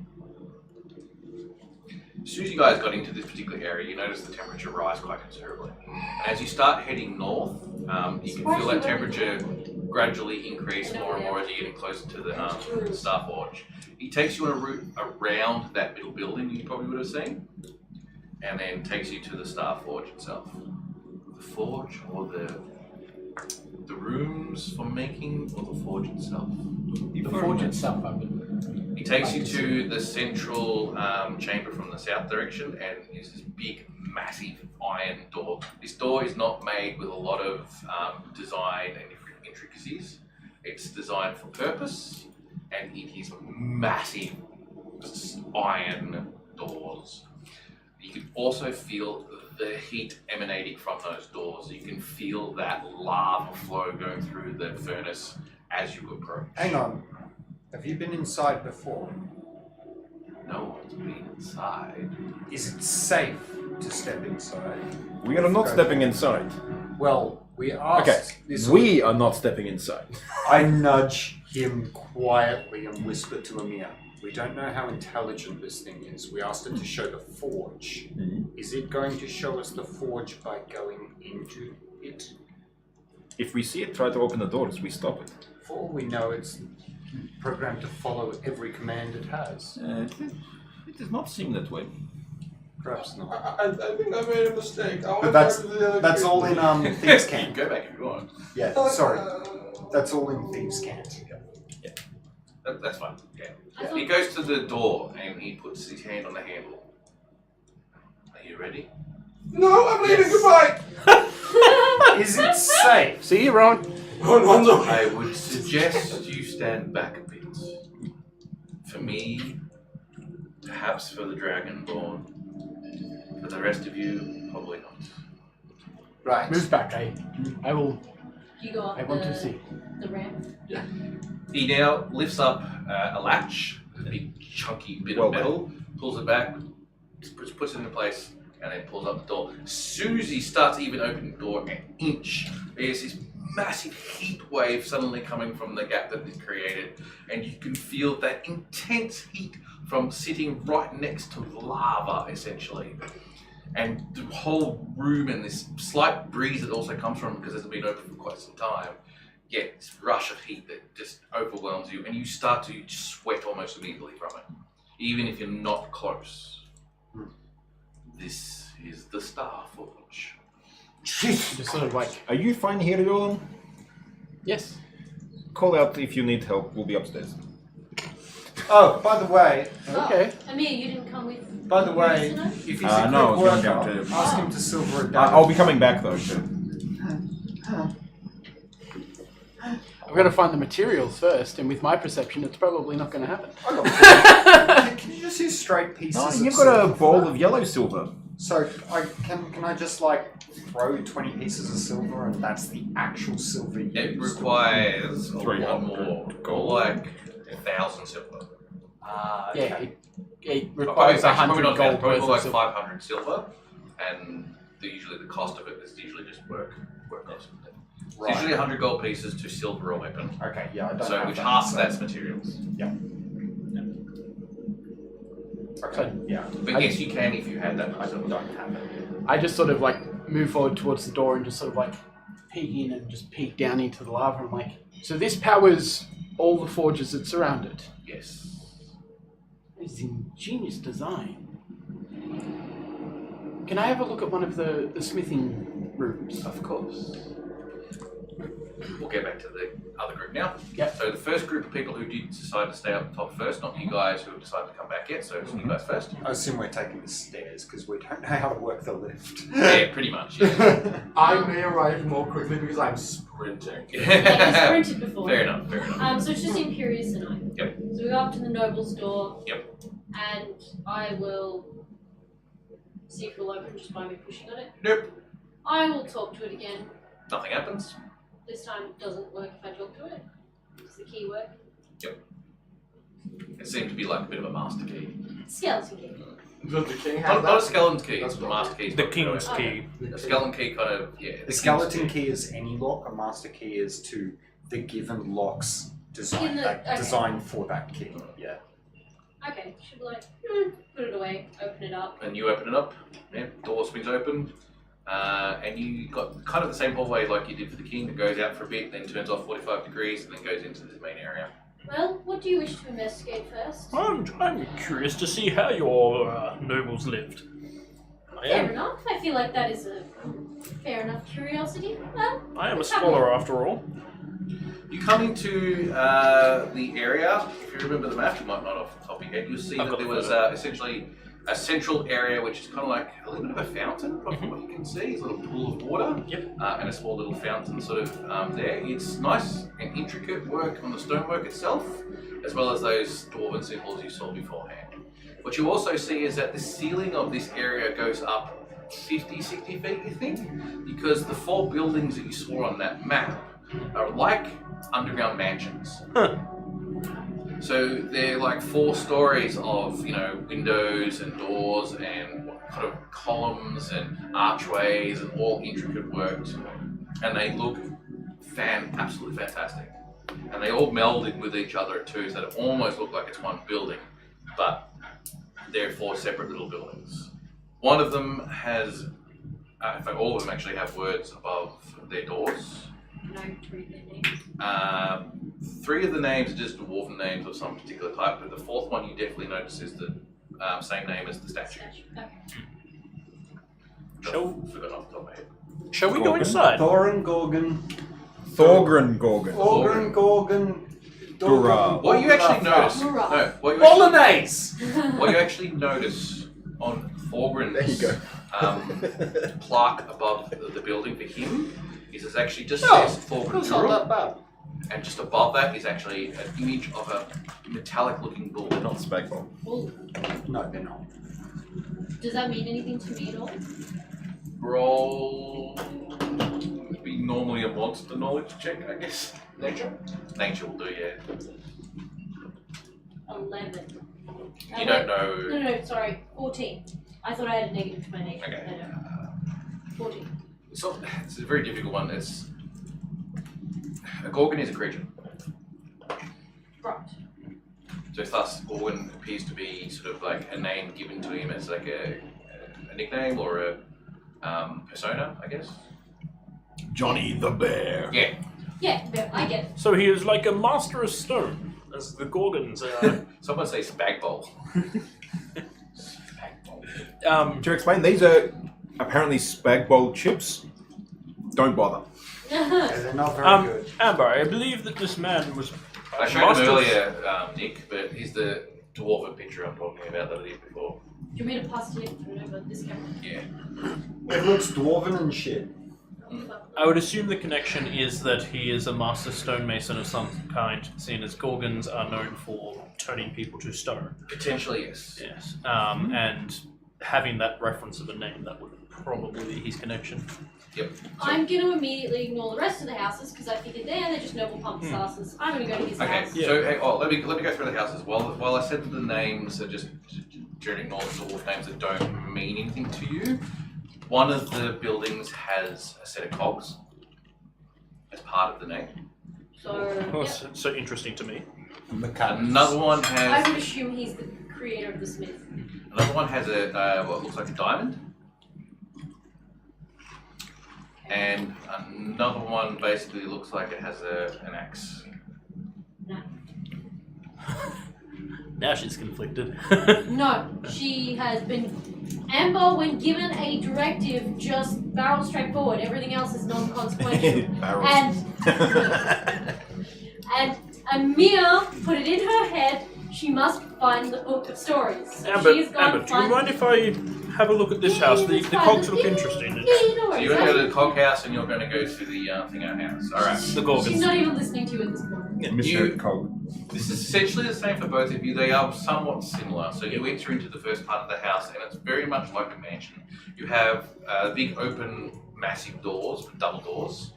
As soon as you guys got into this particular area, you notice the temperature rise quite considerably. And as you start heading north, you can feel that temperature gradually increase more and more as you're getting closer to the Starforge. It takes you on a route around that middle building you probably would have seen, and then takes you to the Starforge itself. The forge, or the rooms for making, or the forge itself? The forge itself, I would. He takes you to the central chamber from the south direction, and is this big, massive iron door. This door is not made with a lot of design and intricacies. It's designed for purpose, and it is massive iron doors. You can also feel the heat emanating from those doors. You can feel that lava flow going through the furnace as you approach. Hang on. Have you been inside before? No one's been inside. Is it safe to step inside? We are not stepping inside. Well, we asked Okay, this. we are not stepping inside. I nudge him quietly and whisper to Amir. We don't know how intelligent this thing is. We asked it to show the forge. Mhm. Is it going to show us the forge by going into it? If we see it try to open the doors, we stop it. For all we know, it's programmed to follow every command it has. It does not seem that way. Perhaps not. I think I made a mistake. I But that's all in Thieves' Cant. Go back if you want. Yeah, sorry. That's all in Thieves' Cant. That's fine. Yeah. I thought- He goes to the door and he puts his hand on the handle. Are you ready? No, I'm leaving. Goodbye. Is it safe? See you, Rowan. Oh, no. I would suggest you stand back a bit. For me, perhaps for the Dragonborn. For the rest of you, probably not. Right. Move back. I will. You go up I want to see. the ramp. He now lifts up a latch, a big chunky bit Well of metal, pulls it back, puts it into place, and then pulls up the door. As soon as he starts even opening the door an inch, there's this massive heat wave suddenly coming from the gap that is created, and you can feel that intense heat from sitting right next to lava, essentially. And the whole room and this slight breeze that also comes from, because it's been open for quite some time, get this rush of heat that just overwhelms you, and you start to sweat almost immediately from it, even if you're not close. This is the Starforge. Just sort of like. Are you fine here, Rowan? Yes. Call out if you need help. We'll be upstairs. Oh, by the way, Okay. Oh, Amir, you didn't come with. by the way, Marissa, no? if he's No, a I was quick going down worker, to- ask him to silver a dagger. I'll be coming back though. Too. I've got to find the materials first, and with my perception, it's probably not going to happen. Can you just use straight pieces? No, of you've got a silver? bowl of yellow silver. So can I just like throw 20 pieces of silver and that's the actual silver used? It requires a lot 300 more, or like 1,000 silver. Yeah, it requires Actually, 100 gold probably worth like of silver. 500 silver, and usually the cost of it is usually just work cost. It's usually 100 gold pieces to silver a weapon, Okay, yeah, I don't so have which that, half so- that's materials. Okay, yeah. But yes, you can if you had that. I don't have it. I just sort of like move forward towards the door and just sort of like peek in and just peek down into the lava. I'm like, so this powers all the forges that surround it. Yes. It's ingenious design. Can I have a look at one of the smithing rooms? Of course. We'll get back to the other group now. Yep. So the first group of people who did decide to stay up top first, not you guys who have decided to come back yet, so it's you guys first. I assume we're taking the stairs because we don't know how to work the lift. Yeah, pretty much. Yeah. I may arrive more quickly because I'm sprinting. Yeah, you sprinted before. Fair enough, fair enough. So it's just Imperious and I. Yep. So we go up to the noble's door. Yep. And I will see if it'll open just by me pushing on it. Nope. I will talk to it again. Nothing happens. This time it doesn't work if I talk to it. Does the key work? It seemed to be like a bit of a master key. Skeleton key. Does the king Not have a that? skeleton key, That's it's a cool. master key. The king's key. The skeleton key kind of, yeah. The king's skeleton key is any lock, a master key is to the given lock's design, Okay. designed for that key. Yeah. Okay, should be like, put it away, open it up. And you open it up, yeah, door swings open, and you got kind of the same hallway like you did for the king that goes out for a bit, then turns off 45 degrees, and then goes into this main area. Well, what do you wish to investigate first? I'm curious to see how your nobles lived. I Fair am enough. I feel like that is a fair enough curiosity. Well, I am a let's have scholar after all. You come into the area, if you remember the map, you might not off the top of your head, you'll see I've that got there the was photo. essentially a central area which is kind of like a little bit of a fountain, from what you can see. It's a little pool of water Yep. and a small little fountain sort of there. It's nice and intricate work on the stonework itself, as well as those dwarven symbols you saw beforehand. What you also see is that the ceiling of this area goes up 50, 60 feet, you think, because the 4 buildings that you saw on that map are like underground mansions. So they're like 4 stories of, windows and doors and kind of columns and archways and all intricate worked, and they look absolutely fantastic. And they all melded with each other too, so it almost look like it's one building, but they're 4 separate little buildings. One of them has, in fact all of them actually have words above their doors. Can I read their names? 3 of the names are just dwarven names of some particular type, but the 4th one you definitely notice is the same name as the statue. Okay. Forgot off the top of my head. Shall we go Gorgon? inside? Thorin Gorgon. Thorgren Gorgon. Organ Gorgon. Dural. What you actually notice, Hurrah. no, Bolognese! what you actually notice on Thorgren's There you go. plaque above the building for him is it actually just Oh, says Thorgren That's not Dural, that bad. and just above that is actually an image of a metallic-looking bull. They're not Spagball. Well, No, they're not. does that mean anything to me at all? Roll would be normally a monster knowledge check, I guess. Nature? Nature will do, yeah. 11. You don't know. No, sorry. 14. I thought I had a negative to my nature. Okay. but I don't. 14. So it's a very difficult one. It's a Gorgon is a creature. Right. So thus Gorgon appears to be sort of like a name given to him as like a nickname or a persona, I guess. Johnny the Bear. Yeah. Yeah, no, I get it. So he is like a master of stone, as the Gorgons are. Someone say Spagbowl. To explain, these are apparently Spagball chips. Don't bother. They're not very good. Amber, I believe that this man was. I showed him earlier, Nick, but he's the dwarven picture I'm talking about that I did before. Do you want me to pass it over this camera? Yeah. It looks dwarven and shit. I would assume the connection is that he is a master stonemason of some kind, seeing as Gorgons are known for turning people to stone. Potentially, yes. Yes. And having that reference of a name, that would probably be his connection. Yep. I'm going to immediately ignore the rest of the houses because I figured they're just noble pumps asses. I'm going to go to his Okay, house. so hey, let me go through the houses. While I said that the names are just during ignore the dwarf names that don't mean anything to you, one of the buildings has a set of cogs as part of the name. Oh, Yeah. so interesting to me. Another one I has would assume he's the creator of the smith. a what looks like a diamond. And another one basically looks like it has an axe. Now she's conflicted. No, she has been. Amber, when given a directive, just barrel straight forward. Everything else is non-consequential. Barrels. And Amir put it in her head. She must find the book of stories. So Amber, she has gone Amber, do you find- mind if I have a look at this house? The cogs look interesting. Yeah, no So worries. you're going to go to the cog house and you're going to go to the Thingo house. Alright. The She's Gorgons. not even listening to you at this point. Mr. Cog. This is essentially the same for both of you. They are somewhat similar. So you enter into the first part of the house, and it's very much like a mansion. You have big, open, massive doors, double doors,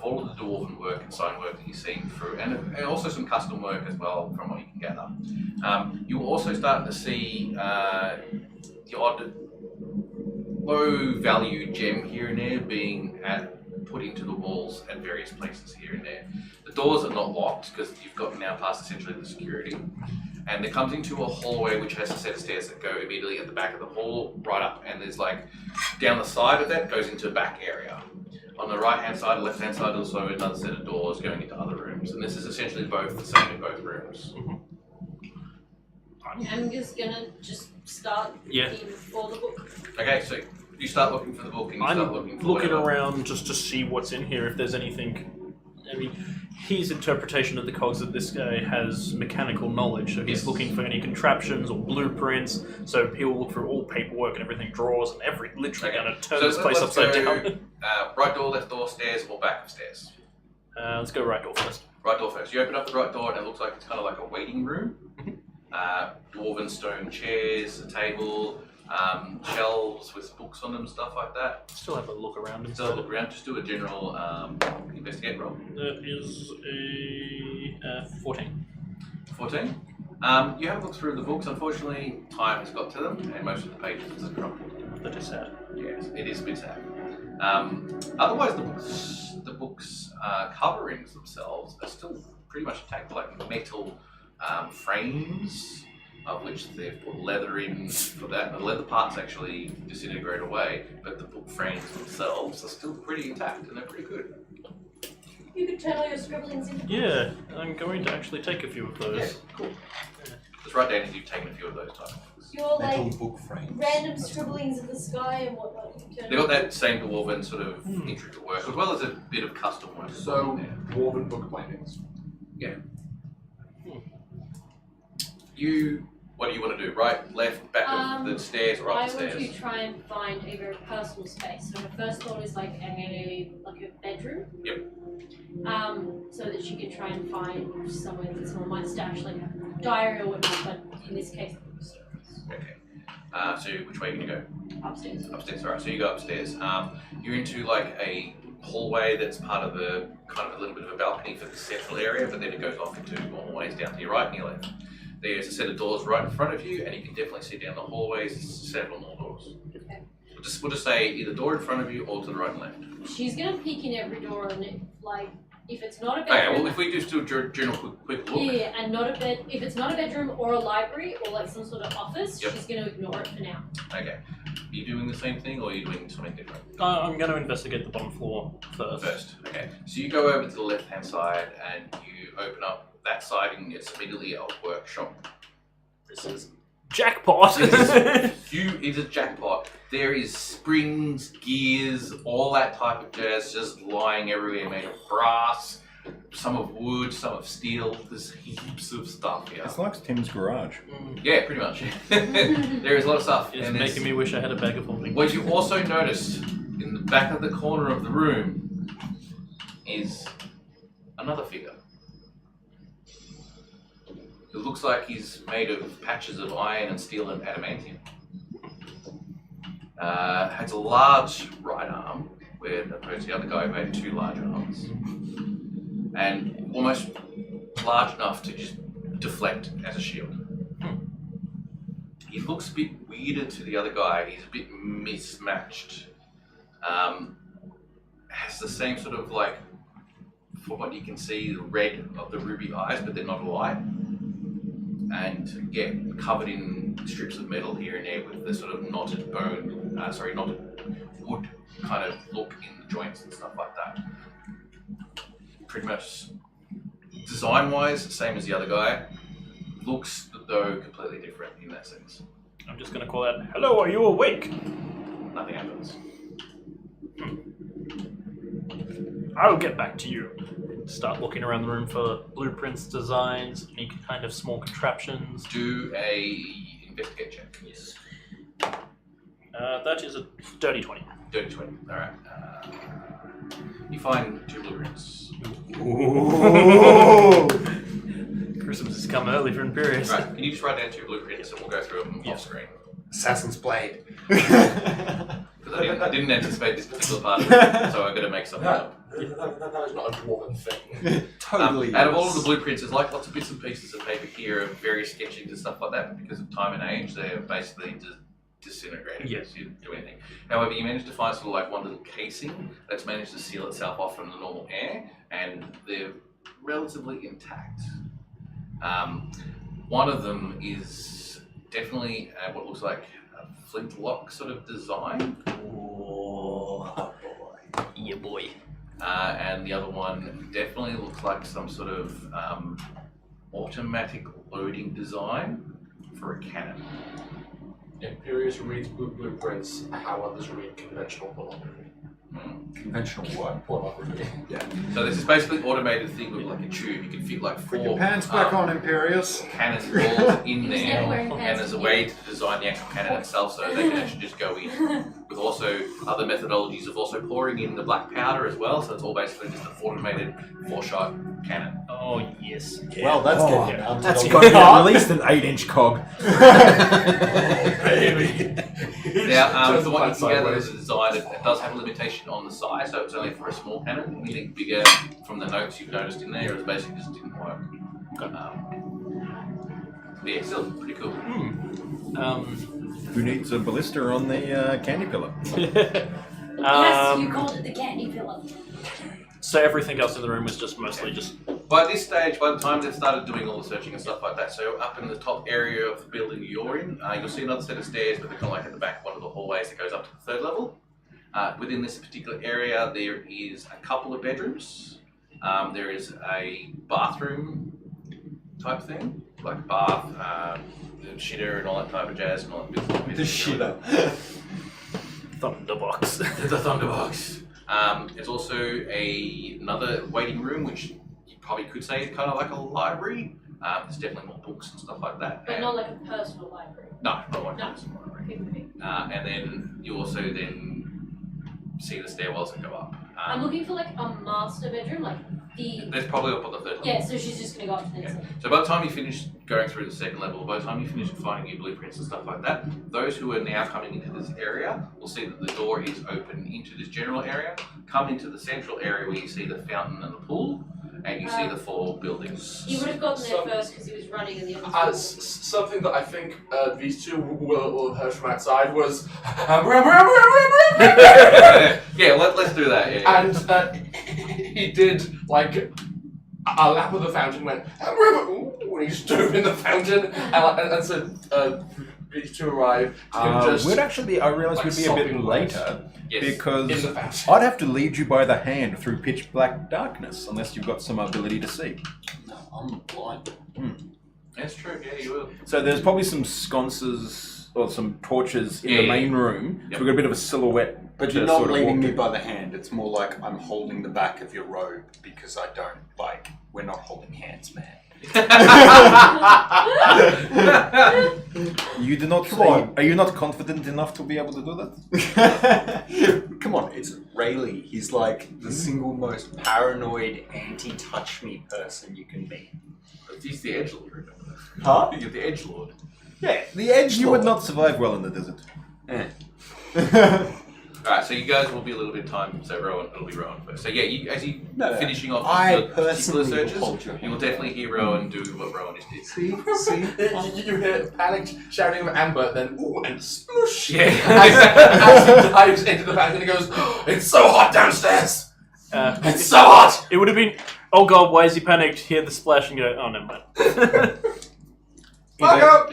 all of the dwarven work and sign work that you've seen through, and also some custom work as well, from what you can gather. You will also start to see the odd, low-value gem here and there being put into the walls at various places here and there. The doors are not locked because you've got now past essentially the security. And it comes into a hallway which has a set of stairs that go immediately at the back of the hall, right up, and there's like, down the side of that goes into a back area. On the right hand side, left hand side, also another set of doors going into other rooms. And this is essentially both the same in both rooms. I'm just gonna start looking for the book. Okay, so you start looking for the book and you start I'm looking for looking whatever. around just to see what's in here, if there's anything. I mean, his interpretation of the cogs that this guy has mechanical knowledge, so he's Yes. looking for any contraptions or blueprints. So he'll look through all paperwork and everything, drawers and literally Okay. going to turn So this place let's upside go, down. Right door, left door, stairs, or back of stairs. Let's go right door first. Right door first. You open up the right door and it looks like it's kind of like a waiting room. Dwarven stone chairs, a table, shelves with books on them, stuff like that. Still have a look around and So look around, just do a general investigate roll. That is a 14. 14. You have a look through the books. Unfortunately, time has got to them and most of the pages are crumpled. That is sad. Yes, it is a bit sad. Otherwise, the books coverings themselves are still pretty much intact, like metal frames, of which they've put leather in for that. The leather parts actually disintegrate away, but the book frames themselves are still pretty intact and they're pretty good. You could channel your scribblings into Yeah, I'm going to actually take a few of those. Yeah, cool. Just write down if you've taken a few of those type of things. your Metal like book frames. random scribblings of the sky and whatnot. You can turn They've got that same dwarven sort of intricate work, as well as a bit of custom work. as well So, in there. dwarven book bindings. What do you want to do? Right, left, back of the stairs, or I up the want stairs? to try and find a very personal space. So my first thought is like a bedroom. Yep. So that she could try and find somewhere that someone might stash like a diary or whatnot. But in this case, Okay. So which way are you going to go? upstairs. Upstairs. Alright, so you go upstairs. You're into like a hallway that's part of a kind of a little bit of a balcony for the central area, but then it goes off into more hallways down to your right and your left. There's a set of doors right in front of you, and you can definitely see down the hallways several more doors. Okay. We'll just say either door in front of you or to the right and left. She's gonna peek in every door and like if it's not a Okay, bedroom. well if we just do a general quick look. Yeah, and not a bed. If it's not a bedroom or a library or like some sort of office, Yep. she's gonna ignore it for now. Okay. Are you doing the same thing or are you doing something different? I'm going to investigate the bottom floor first. Okay. So you go over to the left hand side and you open up that side and it's immediately a workshop. This is jackpot. It is a jackpot. There is springs, gears, all that type of jazz just lying everywhere, made of brass, some of wood, some of steel. There's heaps of stuff here. It's like Tim's garage. Yeah, pretty much. There is a lot of stuff. It's and making me wish I had a bag of holding. What you also notice in the back of the corner of the room is another figure. It looks like he's made of patches of iron and steel and adamantium. Has a large right arm, where opposed to the other guy who had two large arms. And almost large enough to just deflect as a shield. He looks a bit weirder to the other guy. He's a bit mismatched. Has the same sort of like, from what you can see, the red of the ruby eyes, but they're not alight. And yeah, covered in strips of metal here and there with the sort of knotted wood kind of look in the joints and stuff like that. Pretty much design-wise, same as the other guy. Looks though completely different in that sense. I'm just going to call out, hello, are you awake? Nothing happens. I'll get back to you. Start looking around the room for blueprints, designs, any kind of small contraptions. Do a investigate check. Yes. That is a dirty 20. Dirty 20. Alright. You find two blueprints. Christmas has come early for Imperius. Right, can you just write down two blueprints and we'll go through them Yeah. off screen? Assassin's Blade. Because I didn't anticipate this particular part of it, so I've got to make something up. That is not a dwarven thing. Totally. Out of all of the blueprints, there's like lots of bits and pieces of paper here of various sketchings and stuff like that, but because of time and age, they're basically disintegrated. Yes. You didn't do anything. However, you managed to find sort of like one little casing that's managed to seal itself off from the normal air, and they're relatively intact. One of them is definitely what looks like a flintlock sort of design. Oh, boy. Yeah, boy. And the other one definitely looks like some sort of automatic loading design for a cannon. Imperius reads blueprints how others read conventional pornography. Conventional what? Pornography. Yeah. So this is basically an automated thing with like a tube. You can fit like Put your four pants back on, Imperius. cannon balls in He's there, never wearing and pants there's a again. way to design the actual cannon itself so they can actually just go in. With also other methodologies of also pouring in the black powder as well, so it's all basically just an automated 4-shot cannon. Oh, yes. Well, that's Oh, getting down to That's the got to be at least an 8-inch cog. Now, the one you Turns can gather sideways. is a design. It does have a limitation on the size, so it's only for a small cannon. Anything bigger, from the notes you've noticed in there, it basically just didn't work. But yeah, still pretty cool. Who needs a ballista on the candy pillar? Yes, you called it the candy pillar. So everything else in the room was just mostly just... By this stage, by the time they've started doing all the searching and stuff like that, so up in the top area of the building you're in, you'll see another set of stairs, but they're kind of like at the back of one of the hallways that goes up to the 3rd level. Within this particular area, there is a couple of bedrooms. There is a bathroom type thing, like bath, the shitter and all that type of jazz and all that bits. The shitter. Thunderbox. The Thunderbox. There's also another waiting room, which you probably could say is kind of like a library. There's definitely more books and stuff like that. But not like a personal library. No, not like No. a personal library. Okay. And then you also then see the stairwells that go up. I'm looking for like a master bedroom, like the. There's probably up on the third level. Yeah, so she's just gonna go up to the next level. So by the time you finish going through the second level, by the time you finish finding your blueprints and stuff like that, those who are now coming into this area will see that the door is open into this general area. Come into the central area where you see the fountain and the pool, and you see the 4 buildings. He would have gotten there first because he was running in the other Something that I think these two will have heard from outside was Yeah, let's do that. Yeah. and he did like a lap of the fountain, went when he stood in the fountain and said these two arrive. Would actually, I realised would be a bit later Yes. because in the fountain. I'd have to lead you by the hand through pitch black darkness unless you've got some ability to see. No, I'm blind. That's true, yeah, you will. So there's probably some sconces or some torches in Yeah, the yeah. main room. Yep. So we've got a bit of a silhouette. But to you're not sort of leading walk me to. by the hand. It's more like I'm holding the back of your robe because I don't like. We're not holding hands, man. You do not Come say. on. Are you not confident enough to be able to do that? Come on, it's Rayleigh. He's like the single most paranoid, anti-touch me person you can meet. He's the edgelord, remember? Huh? You're the edgelord. Yeah, the edge. You would not survive well in the desert. Alright, so you guys will be a little bit of time, so Rowan, it'll be Rowan first. So yeah, as you No, finishing off I the particular personally will searches, hold your you will hand. definitely hear Rowan do what Rowan just did. See. You hear panicked shouting of Amber, then ooh, and sploosh. Yeah. As he dives into the fountain, he goes, "It's so hot downstairs. It's so hot." It would have been, oh god, why is he panicked? Hear the splash and go, oh, never mind. Fuck up.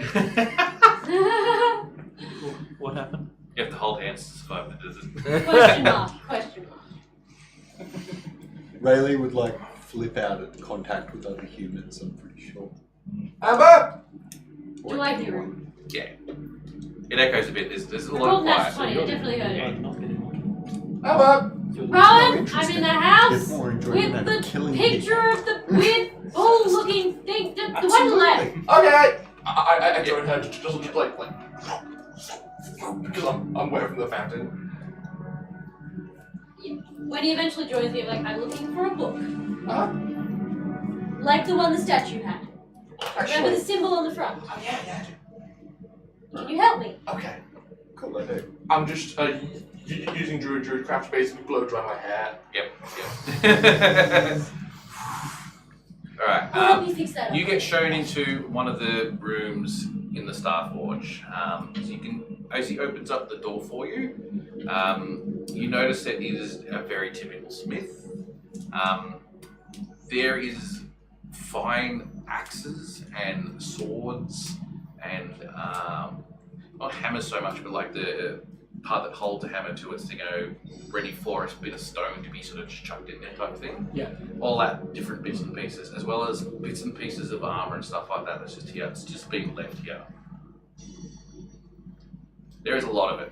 What happened? You have to hold hands to survive the desert. Question mark. Question mark. Rayleigh would like flip out at contact with other humans. I'm pretty sure. Amber. Do I hear him? Yeah. It echoes a bit, there's a I lot rolled of natural quiet. 20. I definitely heard him. Amber. Rowan, I'm in the house Get more enjoyment out with of the killing picture of the weird bull-looking thing. The one on the left. Okay. I joined her just like because I'm away from the fountain. When he eventually joins me, I'm like, I'm looking for a book. Uh-huh. Like the one the statue had. Remember Actually, the symbol on the front? oh yeah. Can you help me? Okay. Cool, I do. I'm just using Druidcraft to basically blow dry my hair. Yep. Alright, I'll help you fix that up. you get shown into one of the rooms in the Starforge. As he opens up the door for you, you notice that it is a very typical smith. There is fine axes and swords and not hammers so much, but like the part that holds a hammer to its, ready for a bit of stone to be sort of just chucked in there type of thing. Yeah. All that different bits and pieces, as well as bits and pieces of armor and stuff like that that's just here. It's just being left here. There is a lot of it.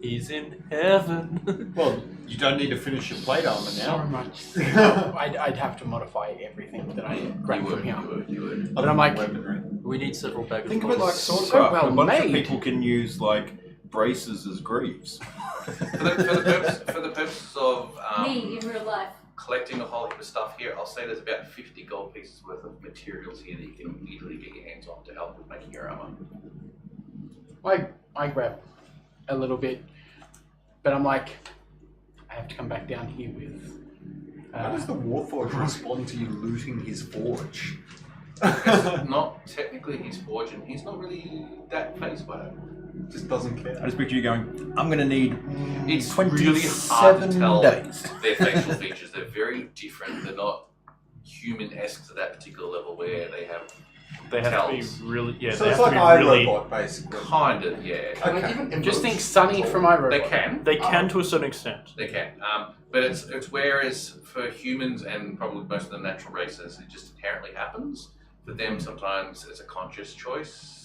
He's in heaven. Well, you don't need to finish your plate armor So now. much. I'd have to modify everything that I grab from here. You would. But I'm like, Weaponry. We need several bags Think of of it like clothes. swordcraft. well a bunch of made. people can use like braces as greaves. For the purposes of Me in real life. collecting a whole heap of stuff here, I'll say there's about 50 gold pieces worth of materials here that you can easily get your hands on to help with making your armor. I grab a little bit, but I'm like, I have to come back down here with. How does the Warforged respond to you looting his forge? It's not technically his forge, and he's not really that phased by it. Just doesn't care. I just picture you going, I'm going to need It's really hard to 27 tell days. their facial features. They're very different. They're not human-esque to that particular level where they have They have tells. to be really. Yeah, So they it's have like to be really. iRobot, basically. Kind of, yeah. Can I Okay. even Just think emerge? Sunny from iRobot. They can. They can to a certain extent. They can. But it's whereas for humans and probably most of the natural races, it just inherently happens. For them, sometimes it's a conscious choice.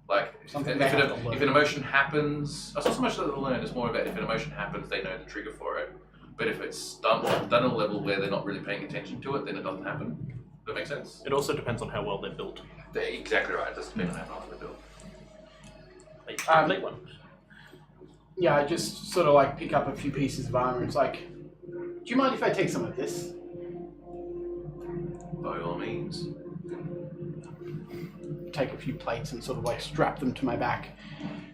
Like Something if they have to learn. an emotion happens, it's not so much that they learn. It's more about if an emotion happens, they know the trigger for it. But if it's done at a level where they're not really paying attention to it, then it doesn't happen. Does that make sense? It also depends on how well they're built. They're exactly right. It doesn't depend on how fast they're built. Late one. Yeah, I just sort of like pick up a few pieces of armor. It's like, do you mind if I take some of this? By all means. Take a few plates and sort of like strap them to my back.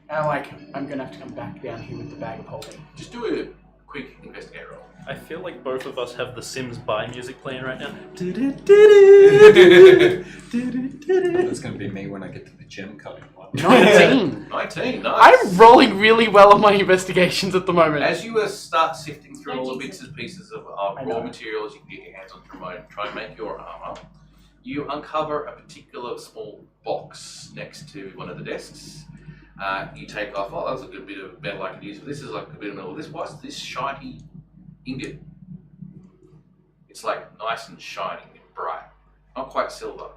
And I'm like, I'm gonna have to come back down here with the bag of holding. Just do a quick investigate roll. I feel like both of us have the Sims Buy music playing right now. That's going to be me when I get to the gem cutting one. 19. 19, nice. I'm rolling really well on my investigations at the moment. As you start sifting through all the bits and pieces of I know. raw materials you can get your hands on to try and make your armor, you uncover a particular small box next to one of the desks. You take off, oh, that's a good bit of metal I could use, but this is like a bit of metal. What's this shiny ingot? It's like nice and shiny and bright. Not quite silver.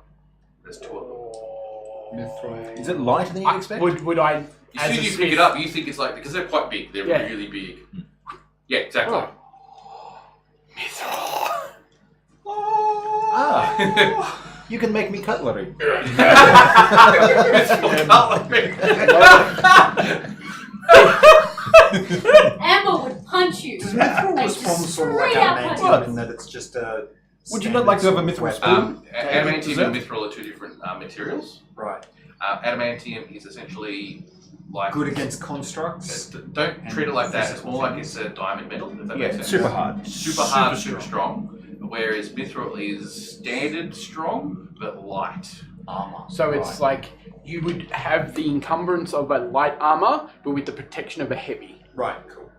There's two of them. Mithril. Is it lighter than you expect? Would I? As soon as you pick it up, you think it's like, because they're quite big, they're Yeah. really big. Yeah, exactly. Ah, you can make me cutlery. Amber would punch you. Does mithril Like, respond sort of like straight up adamantium punch. in that it's just a... Would you not like to have a mithril weapon? spoon? Adamantium and mithril are two different materials. Right. Adamantium is essentially like Good against constructs? Don't treat it like that. It's more like it's a diamond metal. If that makes Yeah, sense. super hard. Super hard, super strong. Whereas mithril is standard strong but light. Armor. So it's like you would have the encumbrance of a light armor, but with the protection of a heavy. Right, cool.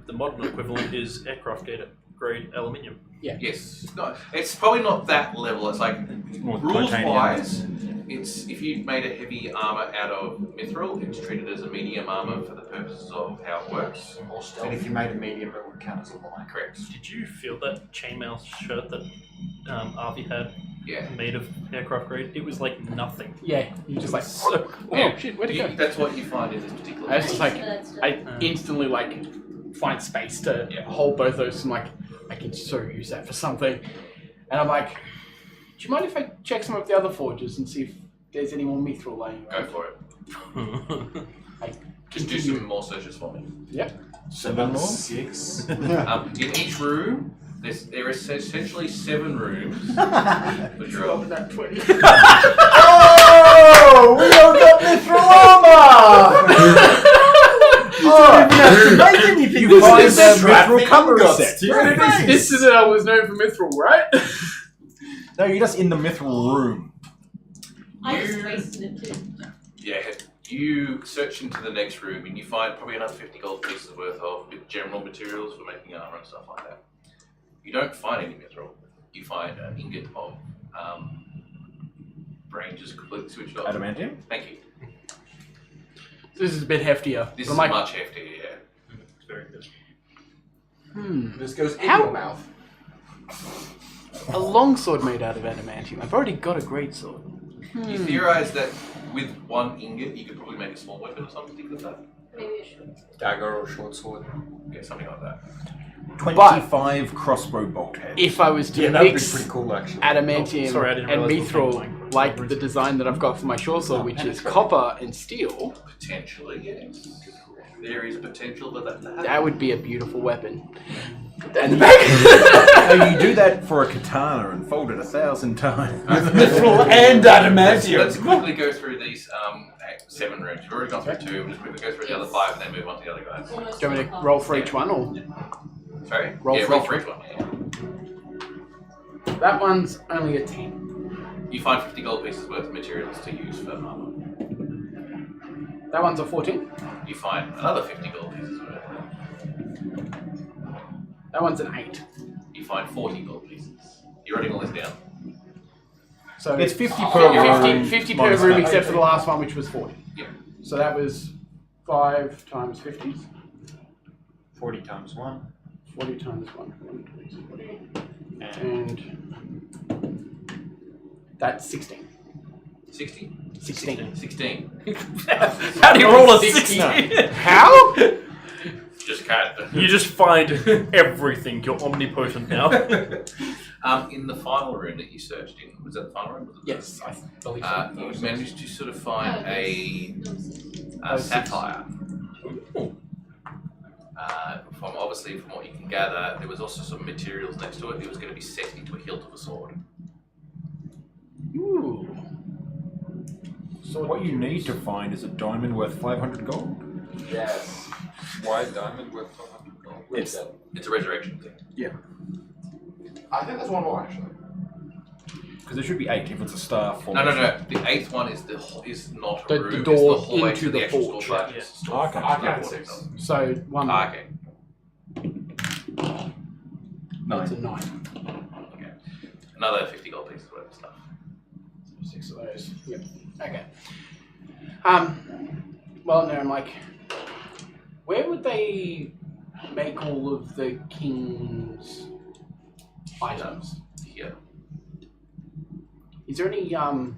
The modern equivalent is aircraft grade aluminium. Yes. No, it's probably not that level. It's like More rules titanium. wise, it's if you made a heavy armor out of mithril, it's treated as a medium armor for the purposes of how it works. And if you made a medium, it would count as a light. Correct. Did you feel that chainmail shirt that Arvi had Yeah. made of aircraft grade? It was like nothing. Yeah, you just like, So cool. oh shit, where'd it go? That's what you find in this particular. I was just like, That's I instantly like find space to hold both those and like, I can so use that for something. And I'm like, do you mind if I check some of the other forges and see if there's any more mithril laying Go around? for it. I Just do some more searches for me. Yep. 7 more? 6. In each room, there is essentially 7 rooms. But you're Open that 20. Oh, we all got mithril armor! You find the mithril cumber set. This is I was known for mithril, right? No, you're just in the mithril room. I just wasted it too. Yeah, you search into the next room and you find probably another 50 gold pieces worth of general materials for making armor and stuff like that. You don't find any mithril. You find an ingot of brain just completely switched off. Adamantium? Thank you. This is a bit heftier. This But is I'm like, much heftier, yeah. It's very good. This goes in How- your mouth. a longsword made out of adamantium. I've already got a great sword. You theorize that with one ingot you could probably make a small weapon or something like that. Maybe I should. Dagger or short sword. Yeah, something like that. 25 crossbow bolt heads. If I was to Yeah, that'd be mix pretty cool actually. adamantium Oh, sorry, I didn't and realise we were mithril, playing like Minecraft. the design that I've got for my short sword, which is copper and steel, Potentially, yes. There is potential for that to happen. that would be a beautiful weapon. And No, you do that for a katana and fold it 1,000 times. Mithril and adamantium. Let's quickly go through these 7 rooms. We've already gone through 2. We'll just quickly go through the other 5 and then move on to the other guys. do you want me to roll for each one, or Sorry? Roll yeah, for roll each for each one. Yeah. that one's only a 10. You find 50 gold pieces worth of materials to use for armor. That one's a 14. You find another 50 gold pieces worth. That one's an 8. You find 40 gold pieces. You're writing all this down. So It's 50 per room. 50 per minus room, that. except for the last one, which was 40. Yeah. So that was 5 times 50. 40 times 1. 40 times 1. 40. And And that's 16. 60. 16. 16. How do you roll a 60? 60? How? Just can't. You just find everything. You're omnipotent now. In the final room that you searched in, was that the final room? Was it Yes, I believe so. you managed to sort of find a sapphire. From what you can gather, there was also some materials next to it. It was going to be set into a hilt of a sword. Ooh. So what you need to find is a diamond worth 500 gold. Yes. why diamond worth 500 gold? It's a resurrection thing. I think there's one more actually. Because there should be 8 if it's a star No. formation. The 8th one is not a The room. door it's the hallway into to the actual forge. store. Yeah. Store Okay, function I of can the 6. itself. So one. Okay. That's a 9. Okay. Another 50 gold pieces worth of stuff. 6 of those. Yep. Okay. Well, no, I'm like, where would they make all of the king's items? Here. Is there any jewel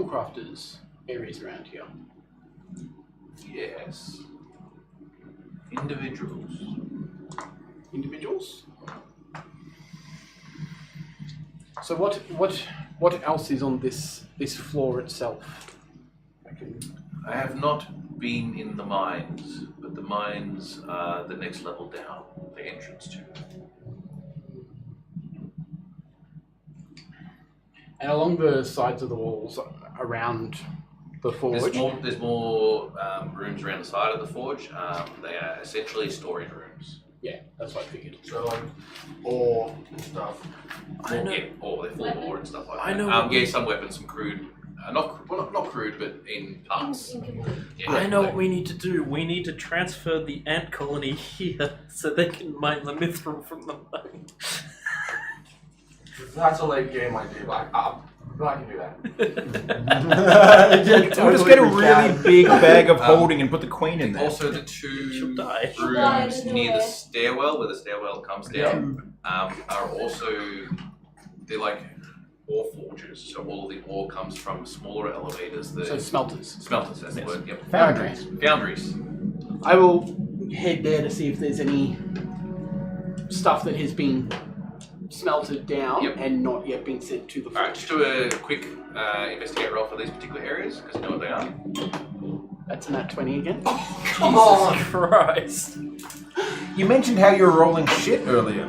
crafters areas around here? Yes. Individuals. Individuals? So what else is on this floor itself? I have not been in the mines, but the mines are the next level down, the entrance to. And along the sides of the walls around the forge. There's more rooms around the side of the forge. They are essentially storage rooms. Yeah, that's what I figured. So like ore and stuff. I know. Yeah, or they're full of ore and stuff like that. I know. Yeah, some weapons, some crude. Not crude, but in parts. Yeah, I know what we need to do. We need to transfer the ant colony here so they can mine the mithril from the mine. That's a late game idea, but I can do that. We'll just get a really big bag of holding and put the queen in there. Also, the She'll two die. rooms near the stairwell, where the stairwell comes down, are also they're like ore forges. So all of the ore comes from smaller elevators. So smelters. Smelters, that's the word. Yep. Foundries. Foundries. I will head there to see if there's any stuff that has been smelted down Yep. and not yet been sent to the All right, forge. just do a quick investigate roll for these particular areas because you know what they are. That's a nat 20 again. Come on! Christ. You mentioned how you were rolling shit earlier.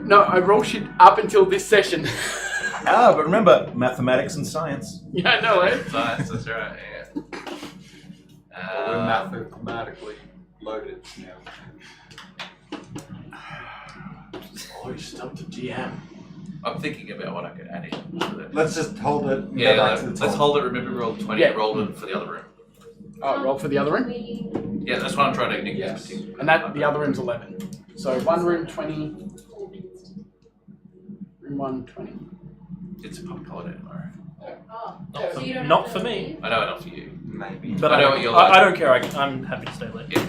No, I roll shit up until this session. But remember, mathematics and science. Yeah, I know, eh? Science, that's right. Yeah. We're mathematically loaded now. Oh, you stumped the GM. I'm thinking about what I could add in. To that. Let's just hold it. And Yeah, go back to the let's top. hold it. Remember, we rolled 20. Yeah. Rolled it for the other room. Oh, roll for the other room. Yeah, that's what I'm trying to nick. Yes. And that the other room's 11. So one room 20. Room 1 20. It's a public holiday tomorrow. Not for me. I know, not for you. Maybe. But I know I, what you're like. I don't care. I'm happy to stay late. Yeah.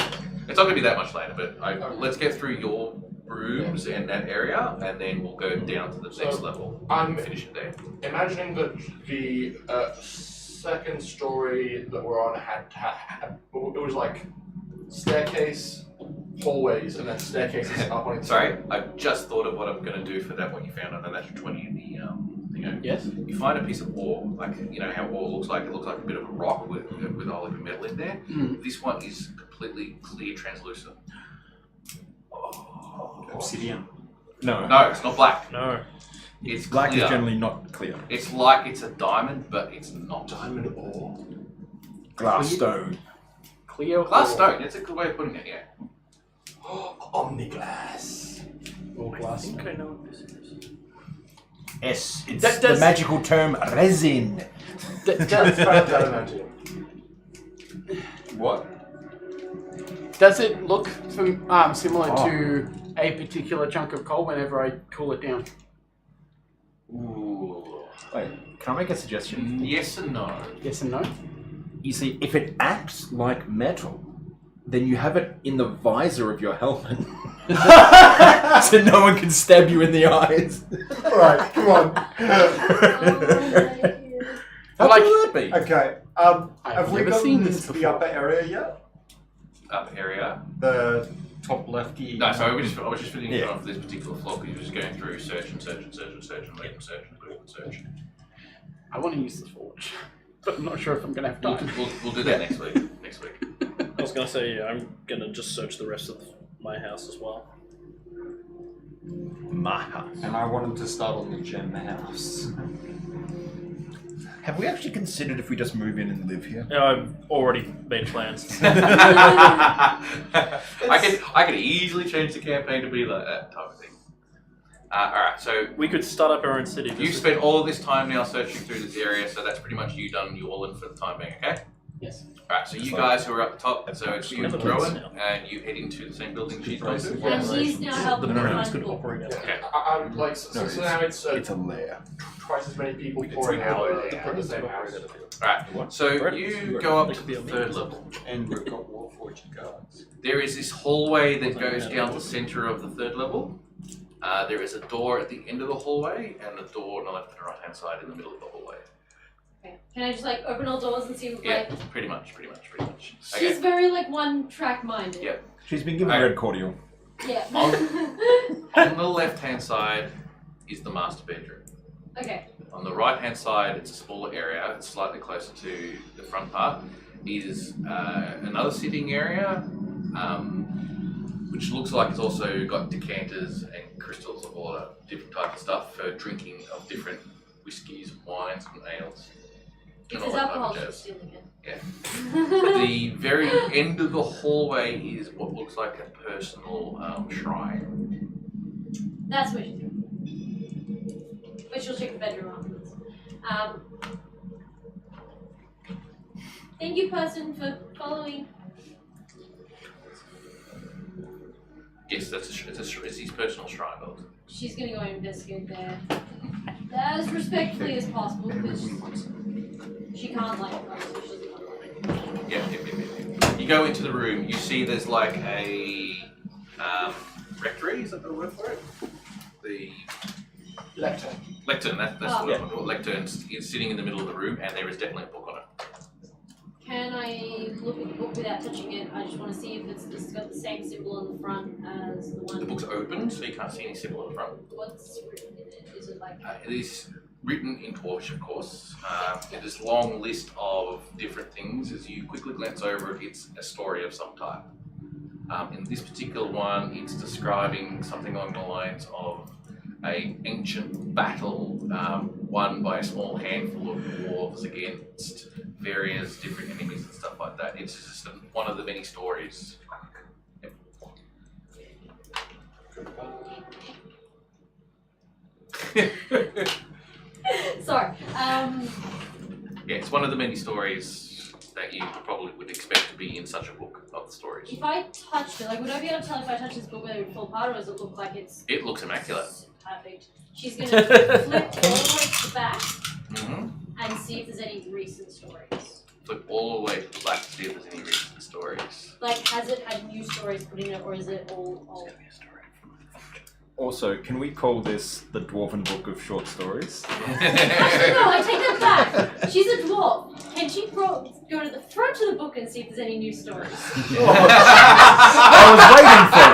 It's not going to be that much later, but let's get through your rooms and that area, and then we'll go down to the next So, level I'm- and finish it there. Imagining that the second story that we're on had it was like staircase, hallways, and then staircases up on each Sorry, side. I just thought of what I'm going to do for that. What you found on the natural 20 in the thing. Yes. You find a piece of ore, like you know how ore looks like. It looks like a bit of a rock with a whole heap of metal in there. Mm. This one is completely clear, translucent. Obsidian. No. No, it's not black. No. It's Black clear. is generally not clear. It's like it's a diamond, but it's not. Diamond ore. Glass stone. Cleo. Glass stone. That's a good way of putting it. Yeah. Omniglass. Or glass. I think I know what this is. Yes, it's That the does- magical term resin. Let's try that in there too. What? Does it look similar Oh. to a particular chunk of coal whenever I cool it down? Ooh. Wait, can I make a suggestion? Yes and no. Yes and no. You see, if it acts like metal, then you have it in the visor of your helmet. So no one can stab you in the eyes. Alright, come on. How Like- cool would that be? Okay. I've Have we never gotten seen this into the before. upper area yet? Up area. The top lefty. No, so I was just finishing Yeah. off this particular floor because you were just going through search and search and search and search and search and search. I want to use the forge, but I'm not sure if I'm going to have We'll, time. we'll do that next week. Next week. I was gonna say, yeah, I'm gonna just search the rest of my house as well. My house. And I wanted to start on the gem house. Have we actually considered if we just move in and live here? Yeah, I've already made plans. I could easily change the campaign to be like that type of thing. Alright, so We could start up our own city. you spent all of this time now searching through this area, so that's pretty much you done, you all in for the time being, okay? Yes. Alright, so you guys who are up top, so it's you and Never Rowan, mind. and you head into the same building she's going to. And he's now helping No, no, no, find It's the good book. operate. Okay. I would like, so now it's a lair. twice as many people pouring out at the same house. Alright, so you go up to the third level. And we've got Warforged guards. There is this hallway that goes down the center of the third level. There is a door at the end of the hallway, and a door on the left and right hand side in the middle of the hallway. Okay. Can I just like open all doors and see Yeah, like pretty much. she's Okay. very like one track minded. Yeah. She's been given Alright. red cordial. Yeah. On the left hand side is the master bedroom. Okay. On the right hand side, it's a smaller area, it's slightly closer to the front part, is another sitting area, which looks like it's also got decanters and crystals of water, different types of stuff for drinking of different whiskies, wines, and ales. If And all there's that type alcohol, of she's jazz. stealing it. Yeah. At the very end of the hallway is what looks like a personal shrine. That's what she's doing. But she'll check the bedroom afterwards. Thank you, person, for following. Yes, it's his personal shrine, Bolt. She's gonna go and investigate there as respectfully as possible because she can't like her, so she doesn't want to like. Yeah. You go into the room, you see there's like a rectory, is that the word for it? The Lectern. lectern, that's Oh. what I'm called. Lectern is sitting in the middle of the room, and there is definitely a book on it. Can I look at the book without touching it? I just want to see if it's got the same symbol on the front as the one. The book's open, so you can't see any symbol on the front. What's written in it? Is it like? It is written in Dwarvish, of course. It is a long list of different things. As you quickly glance over it, it's a story of some type. In this particular one, it's describing something along the lines of an ancient battle won by a small handful of dwarves against various different enemies and stuff like that. It's just one of the many stories. Yep. Sorry. Yeah, it's one of the many stories that you probably would expect to be in such a book of the stories. If I touched it, like, would I be able to tell if I touch this book whether it would fall apart or does it look like it's It looks immaculate. perfect? She's gonna flip all the way to the back Mm-hmm. and see if there's any recent stories. Flip all the way to the back to see if there's any recent stories. Like, has it had new stories put in it, or is it all old? Also, can we call this the Dwarven Book of Short Stories? Actually, no, I take that back. She's a dwarf. Can she go to the front of the book and see if there's any new stories? I was waiting for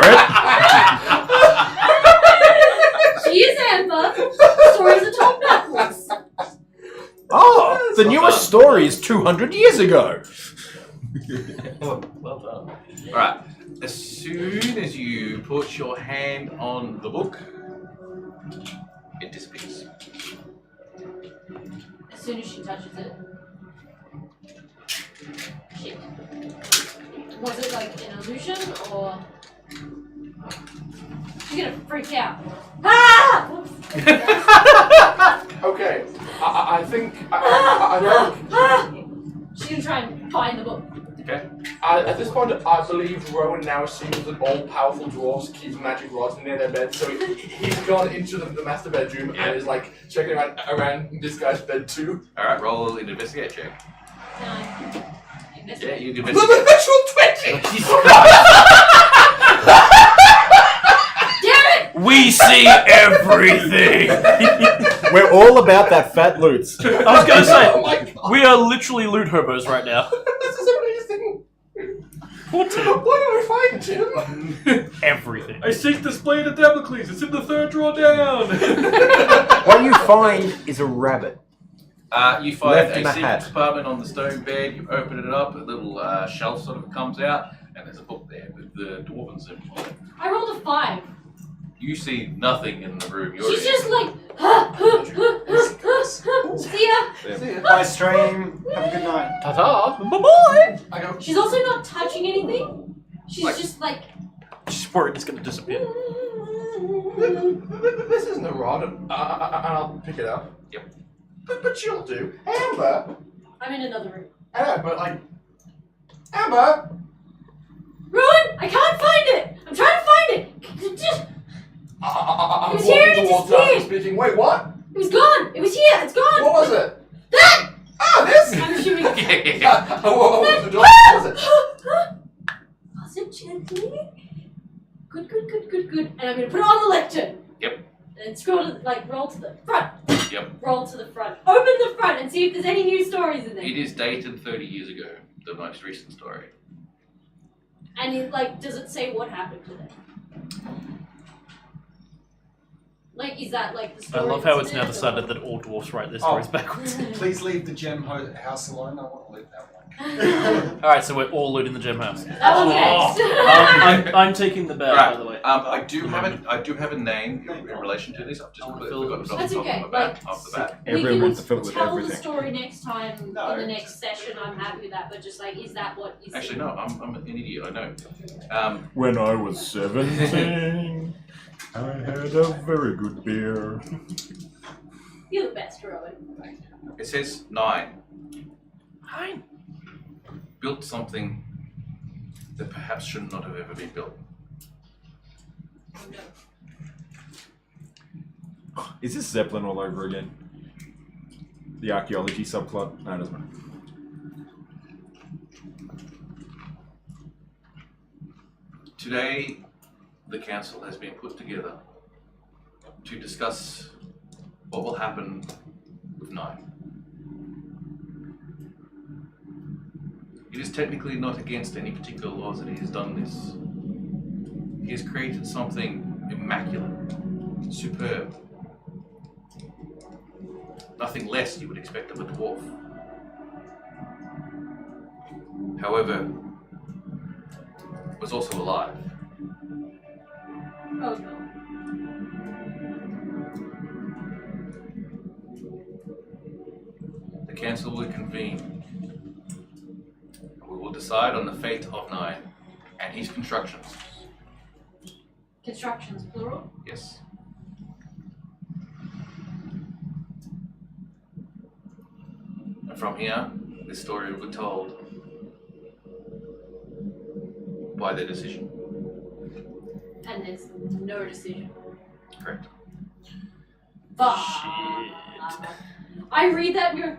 it. She is Amber. Stories are told backwards. Oh, the newest story is 200 years ago. Well done. Alright, as soon as you put your hand on the book, it disappears. As soon as she touches it. Shit. Was it like an illusion or? She's gonna freak out. Ah! Whoops. Okay, I think. I think. She's gonna try and find the book. Okay. At this point, I believe Rowan now assumes that all powerful dwarves keep magic rods near their bed, so he's gone into the master bedroom and is like checking around this guy's bed too. Alright, roll an investigate check. Yeah, you can The investigate. natural 20! We see everything! We're all about that fat loot. I was gonna say, Oh my god! we are literally loot hobos right now. This is amazing! Poor Tim. What do I find, Tim? Everything. I seek this blade of Damocles. It's in the third drawer down. What you find is a rabbit. You find Left a in a secret hat. compartment on the stone bed. You open it up. A little shelf sort of comes out, and there's a book there with the Dwarven symbol on it. I rolled a 5. You see nothing in the room. You're She's in. just like, see ya. Bye, stream. Have a good night. Ta-ta! Bye-bye! I go, She's also not touching anything. She's Like- just like. She's worried it's gonna disappear. this isn't a rod, and I'll pick it up. Yep. But she'll do. Amber! I'm in another room. But like... Amber! Rowan, I can't find it. I'm trying to find it. Just, I'm It was here and walking it towards her disappeared. and speaking. Wait, what? it was gone. It was here. It's gone. What was it? That. Ah, this! I'm assuming. What was the door? What was it? Pass it gently. Good. And I'm gonna put it on the lectern. Yep. And scroll to roll to the front. Yep. Roll to the front. Open the front and see if there's any new stories in there. It is dated 30 years ago. The most recent story. And it, does it say what happened to them? Is that the I story? love how that's it's in now it, or- decided that all dwarfs write their stories backwards. Please leave the gem house alone. I want to leave that one. Alright, so we're all looting the gem house. That was next. I'm taking the bell, by the way. I do have a name in relation to this. I've just completely forgotten That's okay, off the bat. Everyone we wants to fill can it with tell everything. the story next time No. in the next session. I'm happy with that, but just is that what is? Actually, no. I'm an idiot. I know. When I was 17, I had a very good beer. You're the best, Rowan. It says 9. 9. Built something that perhaps should not have ever been built. Is this Zeppelin all over again? The archaeology subplot? No, it doesn't matter. Today, the council has been put together to discuss what will happen with 9. It is technically not against any particular laws that he has done this. He has created something immaculate, superb. Nothing less you would expect of a dwarf. However, was also alive. Oh no. The council will convene. We will decide on the fate of 9 and his constructions. Constructions, plural. Yes. And from here, this story will be told by their decision. And there's no decision. Correct. But I read that and go,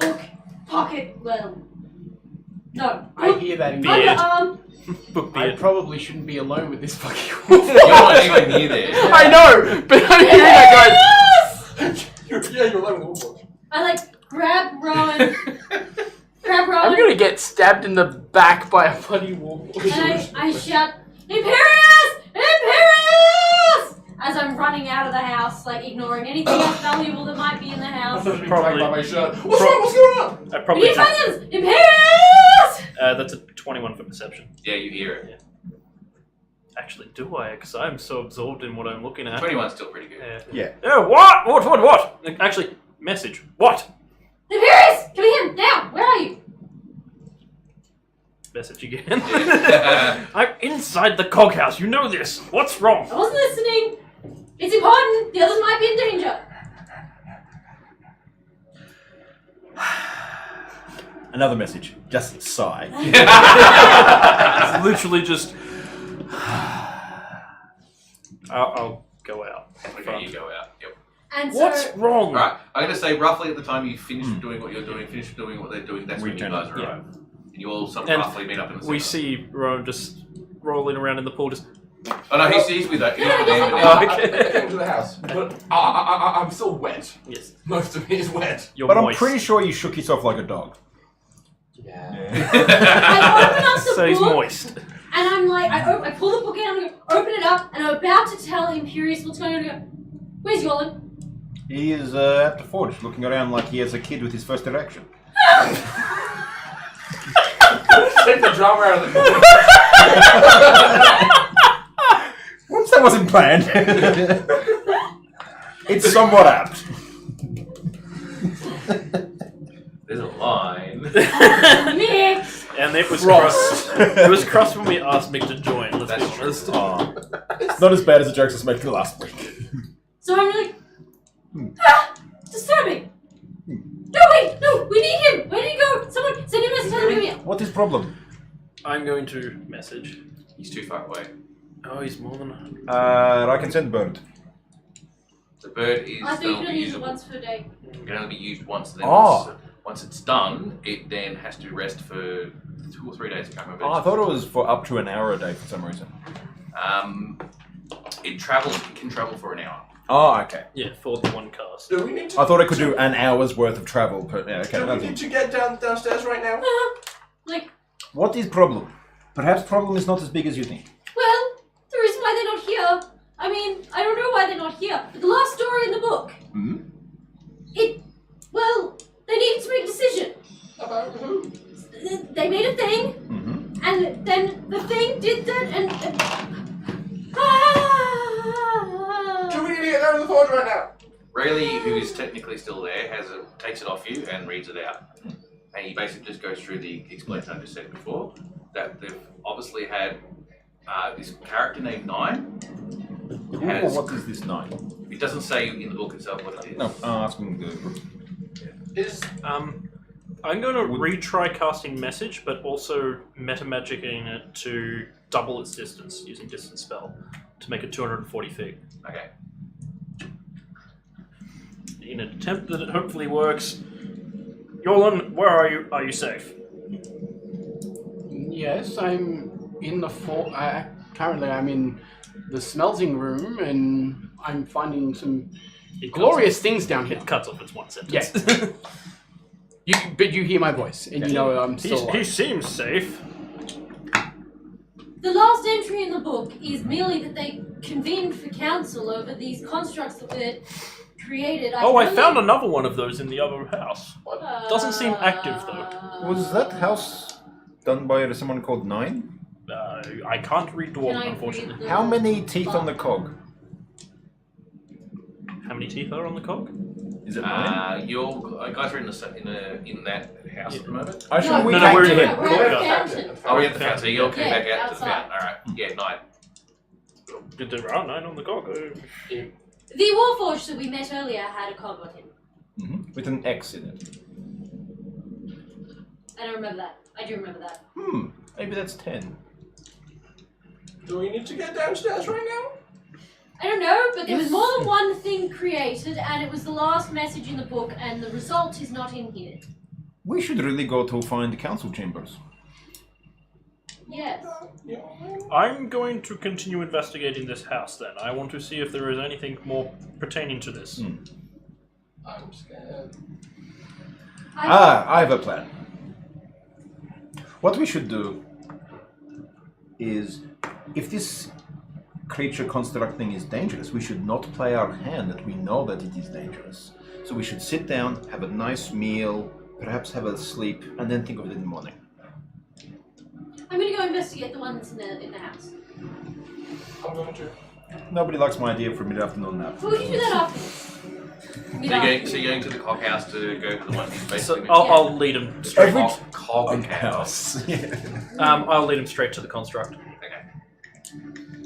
book, pocket, well, no. I hear that in Beard. Underarm. Book I beard. probably shouldn't be alone with this fucking You're not even near there. I know, but I'm hearing that Yes! You're alone with the wolf. I grab Rowan. Grab I'm Rowan. gonna get stabbed in the back by a bloody wolf. And I shout, Imperius! Imperius! As I'm running out of the house, ignoring anything else valuable that might be in the house. I'm being Probably- dragged by my shirt. What's wrong? What's going on? I We probably need to find this! Imperius! that's a 21 for perception. Yeah, you hear it. Actually, do I? Because I'm so absorbed in what I'm looking at. 21's still pretty good. Yeah. What? What? Actually, message. What? Imperius! Come here, now! Where are you? Message again. I'm inside the coghouse. You know this. What's wrong? I wasn't listening. It's important. The others might be in danger. Another message. Just sigh. It's literally just. I'll go out. Okay, you go out. Yep. And so, What's wrong? Alright, I'm going to say roughly at the time you finish doing what you're doing, finish doing what they're doing, that's when you Return. guys arrive. And you all sort of And roughly meet up in the We center. see Rowan just rolling around in the pool, just. Oh no, he's with that. No, no, no, no. Oh, I okay. came to the house, but I'm still wet. Yes. Most of me is wet. You're But I'm moist. pretty sure you shook yourself like a dog. Yeah. I open up the So he's book, moist. and I'm like, I pull the book out, and I open it up, and I'm about to tell Imperius what's going on. And I go, where's Yolan? He is at the forge, looking around like he is a kid with his first erection. Take the drama out of the book. Whoops, that wasn't planned. It's somewhat apt. There's a line. Mick! And it was crust. It was crust when we asked Mick to join, let's That's be honest. It's not as bad as the jokes I was making last week. So I'm like, disturbing. No, wait, no, we need him. Where did he go? Someone send him a message, tell him to come here. What is problem? I'm going to message. He's too far away. Oh, he's more than 100. I can send bird. The bird is I thought you still could only use it usable. once per day. It can only be used once. Then Oh. once it's done, it then has to rest for 2 or 3 days. I can't remember. Oh, I thought it was for up to an hour a day for some reason. It travels. It can travel for an hour. Oh, okay. Yeah, for the one cast. Do we need to? I thought it could do an hour's worth of travel per. Yeah, okay. Do we That's need it. to get downstairs right now? Like, What is problem? Perhaps problem is not as big as you think. well, the reason why they're not here, I mean, I don't know why they're not here, but the last story in the book, Hmm? well, they needed to make a decision. About who? They made a thing, Mm-hmm. and then the thing did that, and Do we need to get down to the forge right now? Rayleigh, who is technically still there, takes it off you and reads it out. And he basically just goes through the explanation I just said before, that they've obviously had this character named Nine. Ooh, what is this 9? It doesn't say in the book itself what it is. No, asking the group. I'm going to retry casting message, but also meta-magicking it to double its distance using distance spell to make it 240 feet. Okay. In an attempt that it hopefully works. Yolan, where are you? Are you safe? Yes, I'm in the currently I'm in the smelting room, and I'm finding some It glorious things down here. It cuts off its one sentence. Yes. But you hear my voice, and you know I'm still He alive. seems safe. the last entry in the book is merely that they convened for council over these constructs that were created. I really- found another one of those in the other house. Doesn't seem active, though. Was that house done by someone called 9? I can't read Can Dwarven, I unfortunately. read the- How many teeth on the cog? How many teeth are on the cog? Is it 9? You guys are in that house at the moment. Actually, we No, came we're to in him. here. We're at the fountain. Oh, we're at the fountain. So you all came Yeah, back out to the outside. fountain. All right. Yeah, 9. There are 9 on the cog. The Warforged that we met earlier had a cog on him. Mm-hmm. With an X in it. I don't remember that. I do remember that. Maybe that's 10. Do we need to get downstairs right now? I don't know, but there was more than one thing created, and it was the last message in the book, and the result is not in here. We should really go to find the council chambers. Yes. I'm going to continue investigating this house then. I want to see if there is anything more pertaining to this. I'm scared. I have a plan. What we should do is, if this creature construct thing is dangerous, we should not play our hand that we know that it is dangerous. So we should sit down, have a nice meal, perhaps have a sleep, and then think of it in the morning. I'm gonna go investigate the one that's in the house. I'm going to. Nobody likes my idea for mid-afternoon nap. So we can do that afterwards. So you're going to the cock house to go to the one who's So basically I'll lead him straight. cog house. I'll lead him straight to the construct. Okay.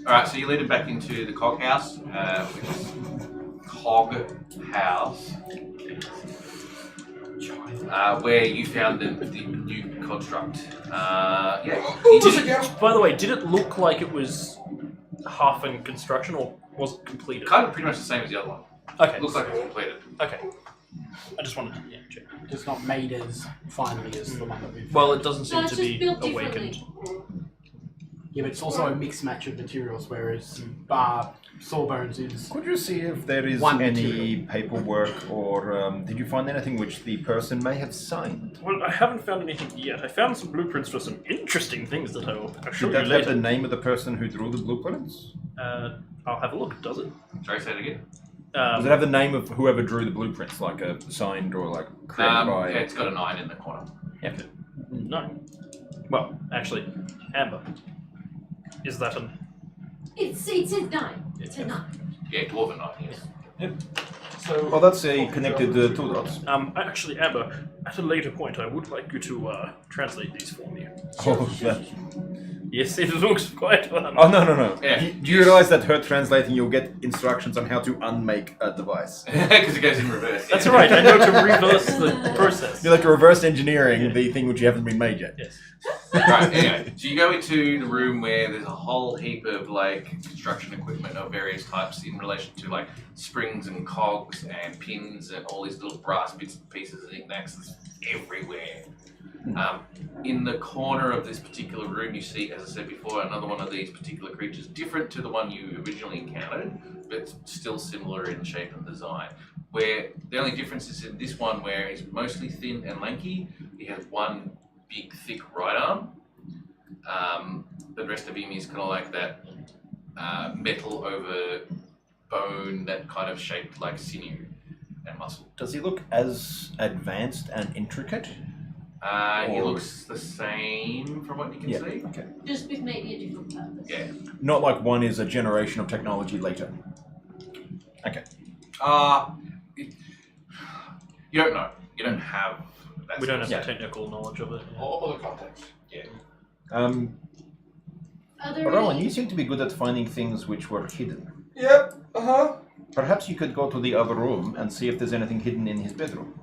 All right. So you lead him back into the cog house, which is cog house. where you found the new construct. Yeah. By the way, did it look like it was half in construction or was it completed? Kind of pretty much the same as the other one. Okay. Looks like it's completed. Okay. I just wanted to check. It's not made as finely as the one that we've. Well, it doesn't seem No, to it's just be built awakened. differently. Yeah, but it's also a mixed match of materials, whereas Sawbones is. Could you see if there is One any material. paperwork or did you find anything which the person may have signed? Well, I haven't found anything yet. I found some blueprints for some interesting things that I'll show Did you that have the later. name of the person who drew the blueprints? I'll have a look. Does it? Sorry, say it again. Does it have the name of whoever drew the blueprints, like a signed or like created by? Yeah, it's got a 9 in the corner. No. Well, actually, Amber. Is that an? It's a 9. It's a 9. Yeah, Dwarven 9, yes. So, Well, that's a connected 2 dots. Actually, Amber, at a later point, I would like you to translate these for me. Oh, that. Yes, it looks quite fun. Oh no! Yeah. Do you realize that her translating, you'll get instructions on how to unmake a device? Because it goes in reverse. That's right. I know to reverse the process. You're like reverse engineering the thing which you haven't been made yet. Yes. Right, anyway, so you go into the room where there's a whole heap of like construction equipment of various types in relation to like springs and cogs and pins and all these little brass bits and pieces and knickknacks that's everywhere. In the corner of this particular room you see, as I said before, another one of these particular creatures, different to the one you originally encountered, but still similar in shape and design. Where the only difference is in this one where he's mostly thin and lanky, he has one big thick right arm. The rest of him is kind of like that metal over bone, that kind of shaped like sinew and muscle. Does he look as advanced and intricate? He Or- looks the same from what you can see. Okay. Just with maybe a different purpose. Yeah. Not like one is a generation of technology later. Okay. You don't know. You don't have that. We don't have sort the technical knowledge of it. all the context. Are there Rowan, any... you seem to be good at finding things which were hidden. Yep. Perhaps you could go to the other room and see if there's anything hidden in his bedroom.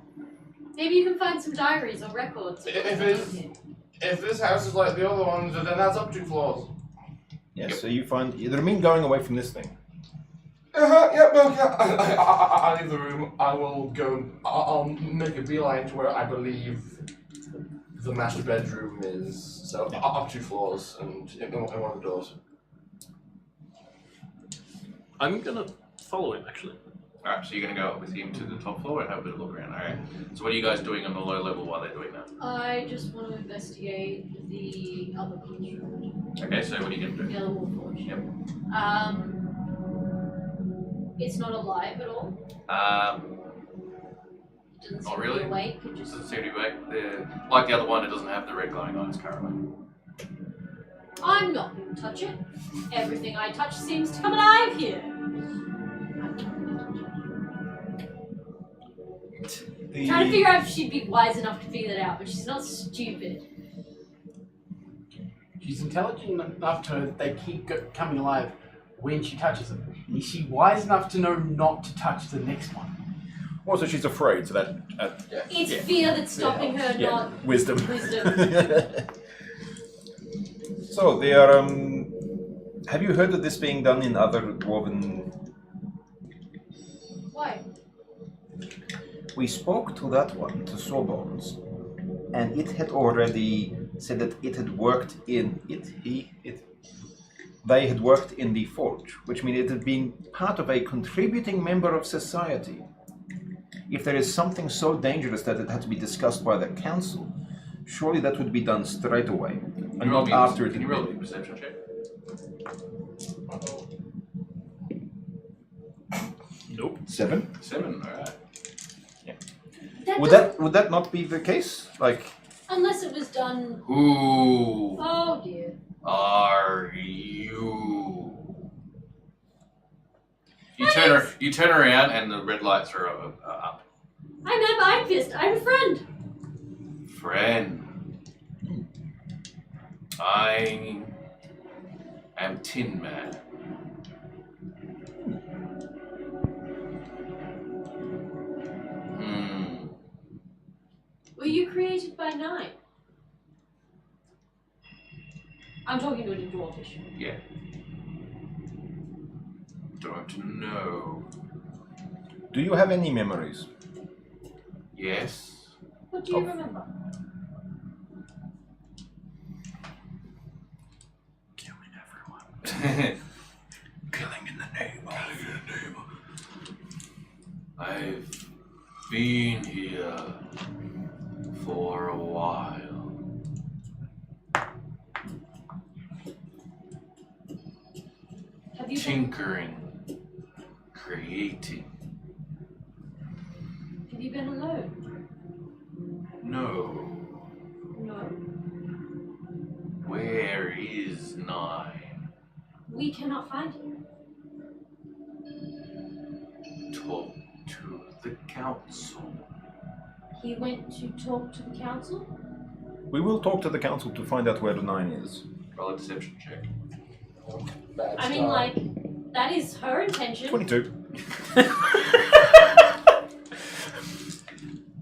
Maybe you can find some diaries or records. If this house is like the other ones, then that's up 2 floors. Yes. So you find. I mean, going away from this thing. Yep. Okay. I leave the room. I will go. I'll make a beeline to where I believe the master bedroom is. So up 2 floors and in one of the doors. I'm gonna follow him actually. Alright, so you're going to go up with him to the top floor and have a bit of a look around, alright? So what are you guys doing on the low level while they're doing that? I just want to investigate the other construct. Okay, so what are you going to do? The other Warforged. Yep. It's not alive at all. It doesn't Not seem really. to be awake. It just... Doesn't seem to be awake. Like the other one, it doesn't have the red glowing eyes currently. I'm not going to touch it. Everything I touch seems to come alive here. I'm not going to touch it. Trying to figure out if she'd be wise enough to figure that out, but she's not stupid. She's intelligent enough to. They keep coming alive when she touches them. Is she wise enough to know not to touch the next one? Also, she's afraid, so that. It's fear that's stopping her, not Wisdom. wisdom. So they are. Have you heard of this being done in other dwarven? Why? We spoke to that one, to Sawbones, and it had already said that it had worked in they had worked in the forge, which means it had been part of a contributing member of society. If there is something so dangerous that it had to be discussed by the council, surely that would be done straight away, and not after it Can had you roll been. a perception check? Nope. 7. 7, alright. Would that not be the case? Like, Unless it was done... Who Oh dear. are you? You turn around and the red lights are up. I'm Emma Einfist. I'm a friend. Friend. I am Tin Man. you created by 9? I'm talking to a dwarfish. Yeah. Don't know. Do you have any memories? Yes. What do you remember? Killing everyone. Killing in the name of. I've been here for a while. Have you been, Tinkering, creating. have you been alone? No. No. Where is 9? We cannot find him. Talk to the council. He went to talk to the council? We will talk to the council to find out where the 9 is. Roll a deception check. Bad I mean, start. like, that is her intention. 22.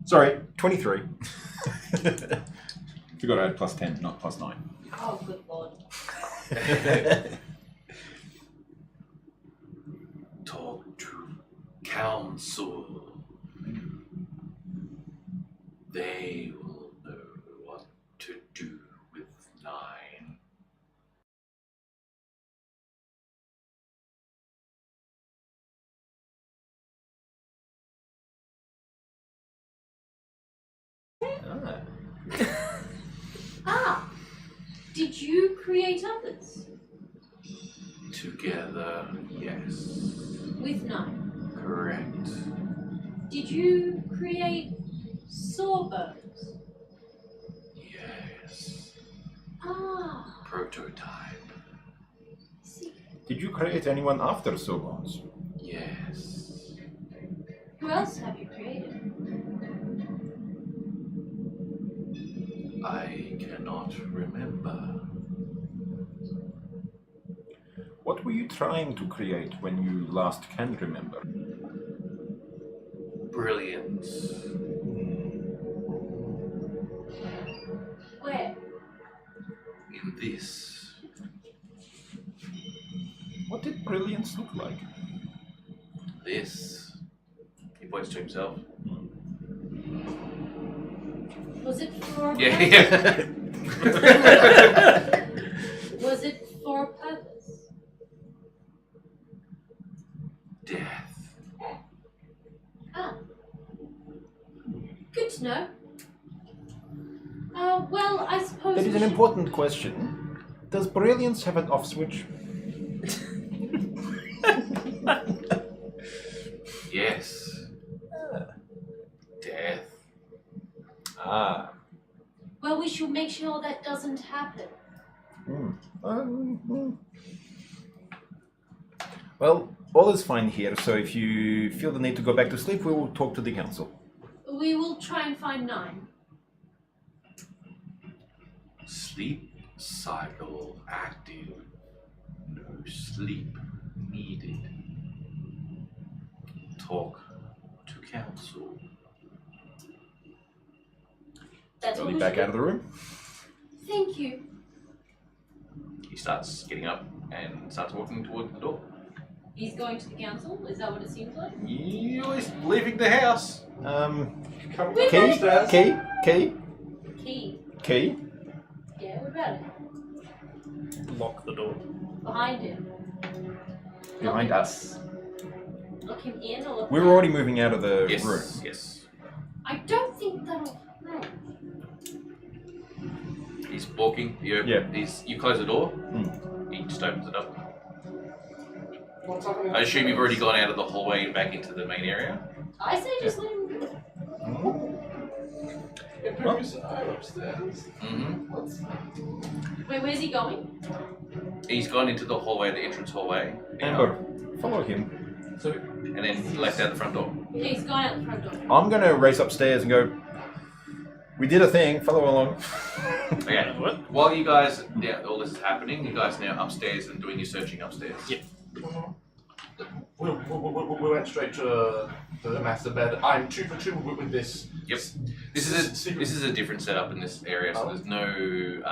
Sorry, 23. Forgot I had plus 10, not plus 9. Oh, good lord. Talk to council. They will know what to do with 9. Ah! Did you create others? Together, yes. With 9? Correct. Did you create sawbones? Yes. Ah! Prototype. See. Did you create anyone after Sobons? Yes. Who else have you created? I cannot remember. What were you trying to create when you last can remember? Brilliance. Where? In this. What did brilliance look like? This. He points to himself. Was it for a Yeah, purpose? yeah. Was it for a purpose? Death. Ah. Good to know. Well, I suppose That we is an should- important question. Does brilliance have an off switch? Yes. Death. Ah. Well, we should make sure that doesn't happen. Well, all is fine here, so if you feel the need to go back to sleep, we will talk to the council. We will try and find 9. Sleep cycle active. No sleep needed. Talk to council. That's what Going we back should out of the room. do. Thank you. He starts getting up and starts walking towards the door. He's going to the council? Is that what it seems like? He's leaving the house. Come We're Key, about key, key, Key. key. Yeah, what about it? Lock the door. Behind him. Behind us. Look him in or look We were out? already moving out of the Yes. room. Yes. I don't think that'll help. He's walking. Yeah. You close the door. He just opens it up. What's happening? I assume you've already gone out of the hallway and back into the main area. I say just let him go. I'm upstairs. Mm-hmm. Wait, where's he going? He's gone into the hallway, the entrance hallway. Amber, follow him. And then left out the front door. Okay, he's gone out the front door. I'm gonna race upstairs and go. We did a thing. Follow along. Okay. What? While you guys, all this is happening, you guys are now upstairs and doing your searching upstairs. Yep. we went straight to the master bed. I'm 2 for 2 with this. Yep. This is a different setup in this area, so there's no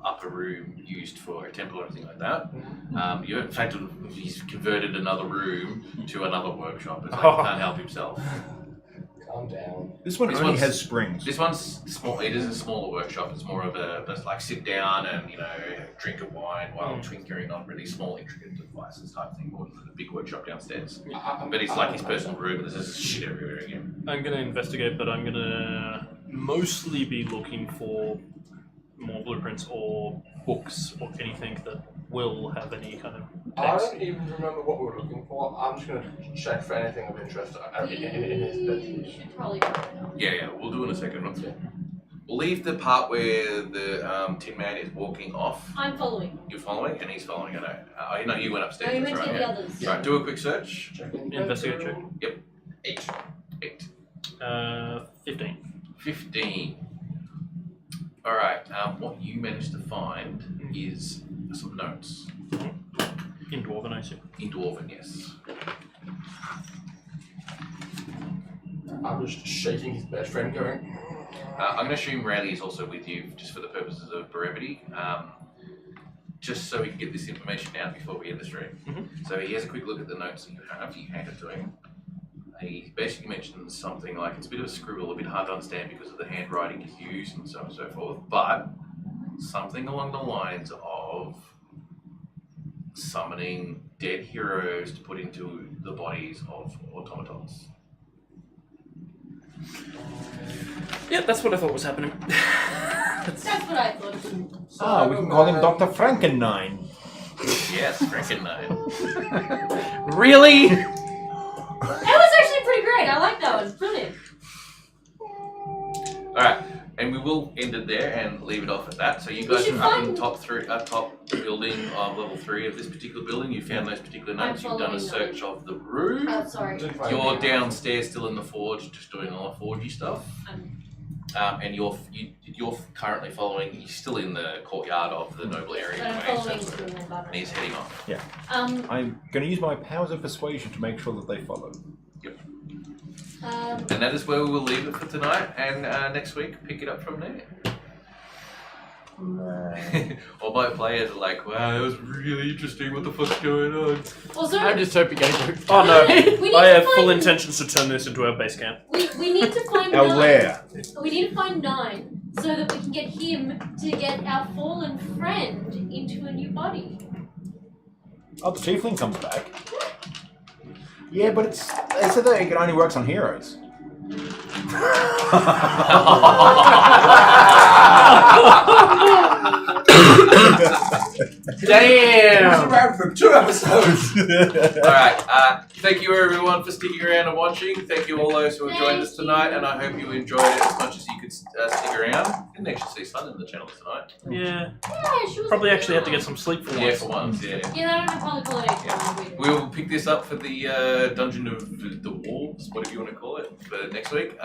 upper room used for a temple or anything like that. In fact, he's converted another room to another workshop. It's like he can't help himself. Calm down. This one only has springs. This one's small. It is a smaller workshop. It's more of a like sit down and drink a wine while tinkering on really small intricate devices type thing, more than a big workshop downstairs. But it's like his personal room. And there's just shit everywhere again. I'm gonna investigate, but I'm gonna mostly be looking for more blueprints or books or anything that will have any kind of I text. don't even remember what we were looking for. I'm just going to check for anything of interest in his bed. We should probably go now. Yeah, we'll do in a second. We'll leave the part where the Tin Man is walking off. I'm following. You're following, and he's following. I know you went upstairs. No, you that's went to right, get yeah. the others. Right, do a quick search. Investigate check. Yep. 8. 15. 15. All right. What you managed to find is some notes. In Dwarven, I assume. In Dwarven, yes. I'm just shaking his bed frame going. I'm going to assume Rayleigh is also with you, just for the purposes of brevity, just so we can get this information out before we end the stream. So he has a quick look at the notes that you have. You hand it to him. He basically mentions something like it's a bit of a scribble, a bit hard to understand because of the handwriting he's used and so on and so forth, but something along the lines of summoning dead heroes to put into the bodies of automatons. Yeah, that's what I thought was happening. That's what I thought. We can call him Dr. Frankenstein. Yes, Frankenstein. Really? That was actually pretty great. I like that one. Brilliant. Alright, and we will end it there and leave it off at that. So you guys should are up in find- top building of level 3 of this particular building. You found those particular notes. You've done a following search of the room. Oh, sorry. You're downstairs still in the forge, just doing all the forgey stuff. And you're currently following. You're still in the courtyard of the noble area. But I'm anyway, following so- through my button. and he's heading off. I'm going to use my powers of persuasion to make sure that they follow. And that is where we will leave it for tonight. And next week, pick it up from there. All my players are like, wow, that was really interesting. What the fuck's going on? Also, I'm just hoping I don't. Oh no, we need I to have full find- intentions to turn this into our base camp. we need to find Our 9. lair. We need to find 9 so that we can get him to get our fallen friend into a new body. Oh, the tiefling comes back. Yeah, but they said that it only works on heroes. Damn! around for 2 episodes. Alright, thank you everyone for sticking around and watching. Thank you all those who have joined us tonight, and I hope you enjoyed it as much as you could stick around. Didn't actually see Sun in the channel tonight. Yeah, Yeah, she was probably actually had to get some sleep for Yeah, once. for once, yeah. Yeah, I don't know, probably pollinate. We will pick this up for the Dungeon of the Wolves, whatever you want to call it, for next week.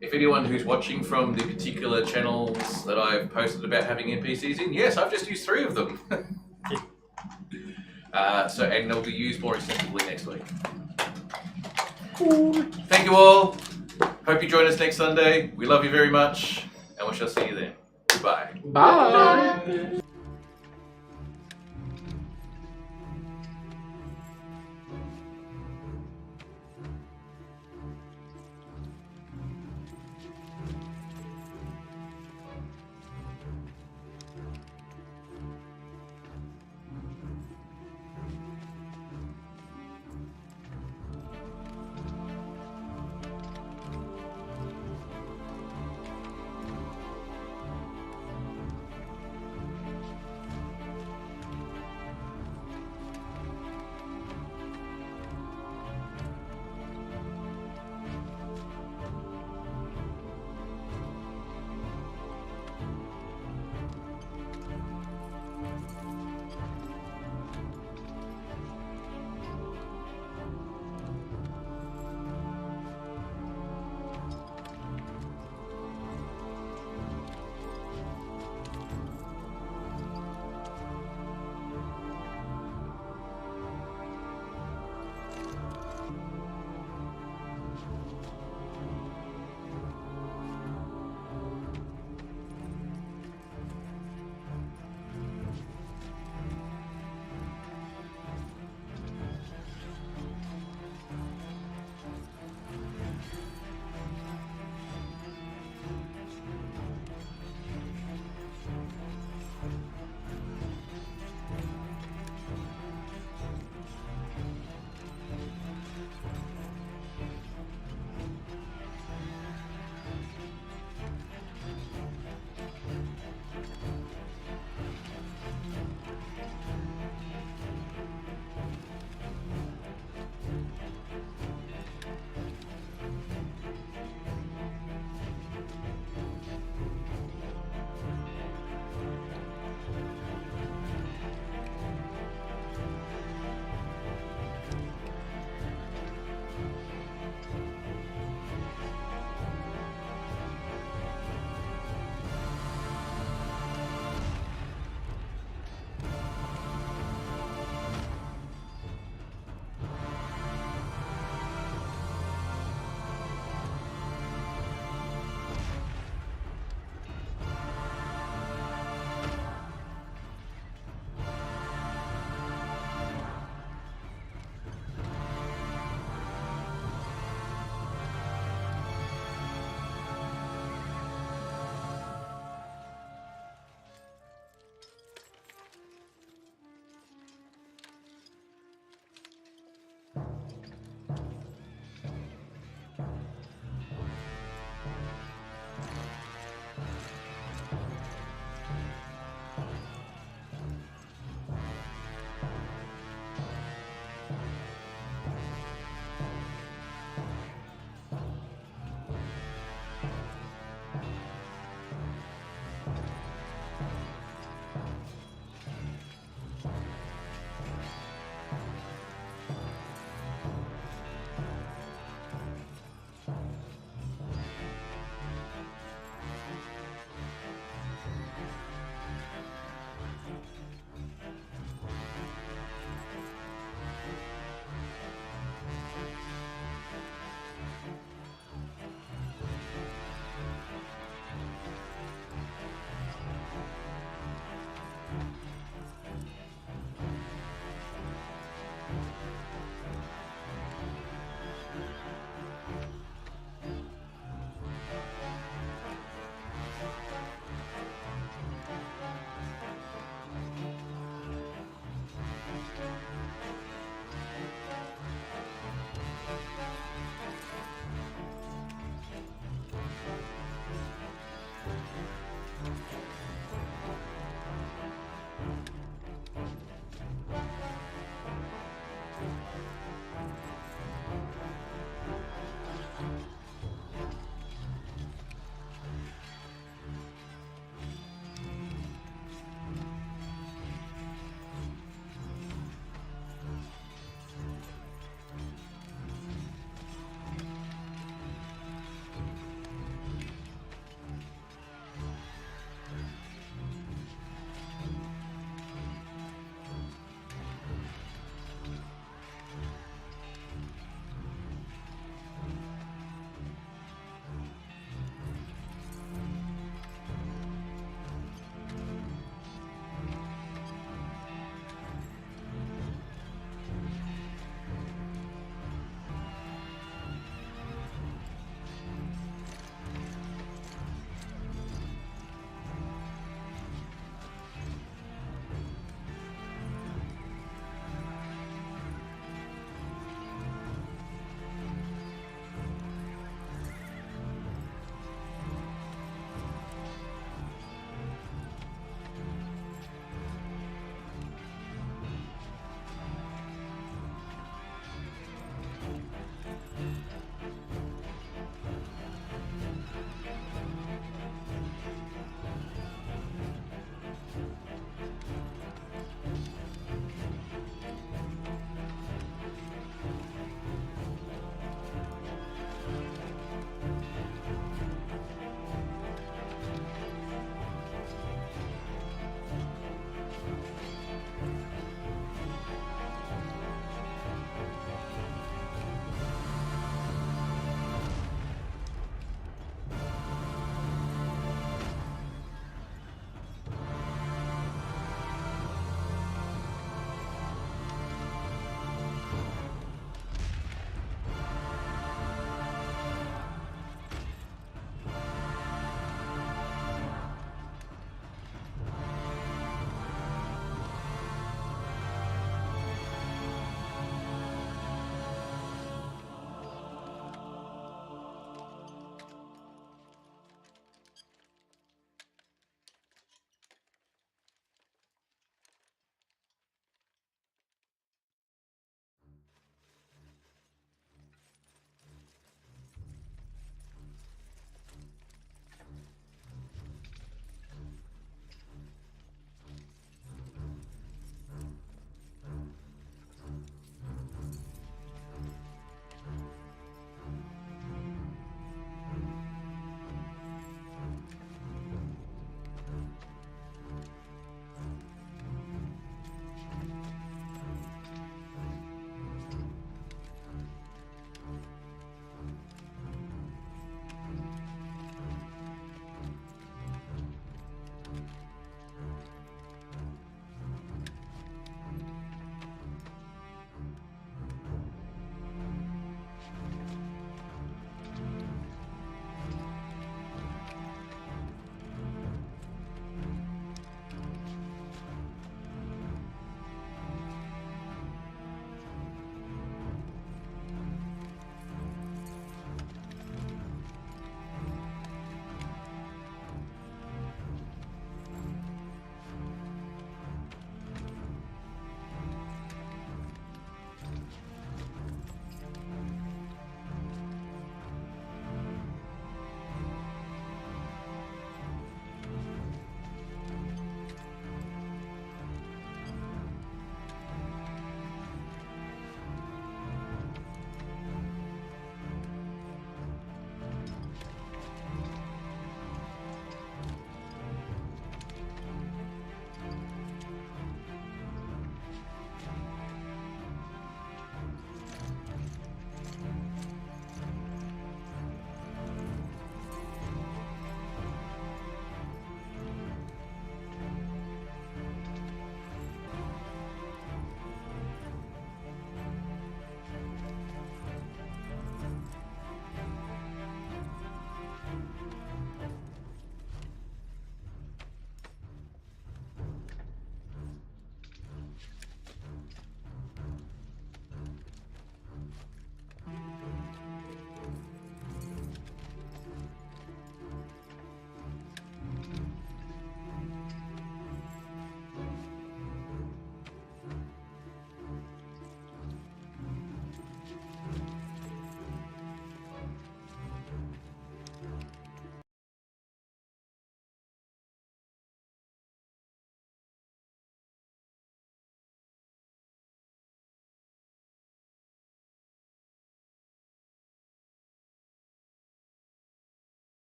If anyone who's watching from the particular channels that I've posted about having NPCs in, yes, I've just used 3 of them. And they'll be used more extensively next week. Cool. Thank you all. Hope you join us next Sunday. We love you very much, and we shall see you then. Goodbye. Bye.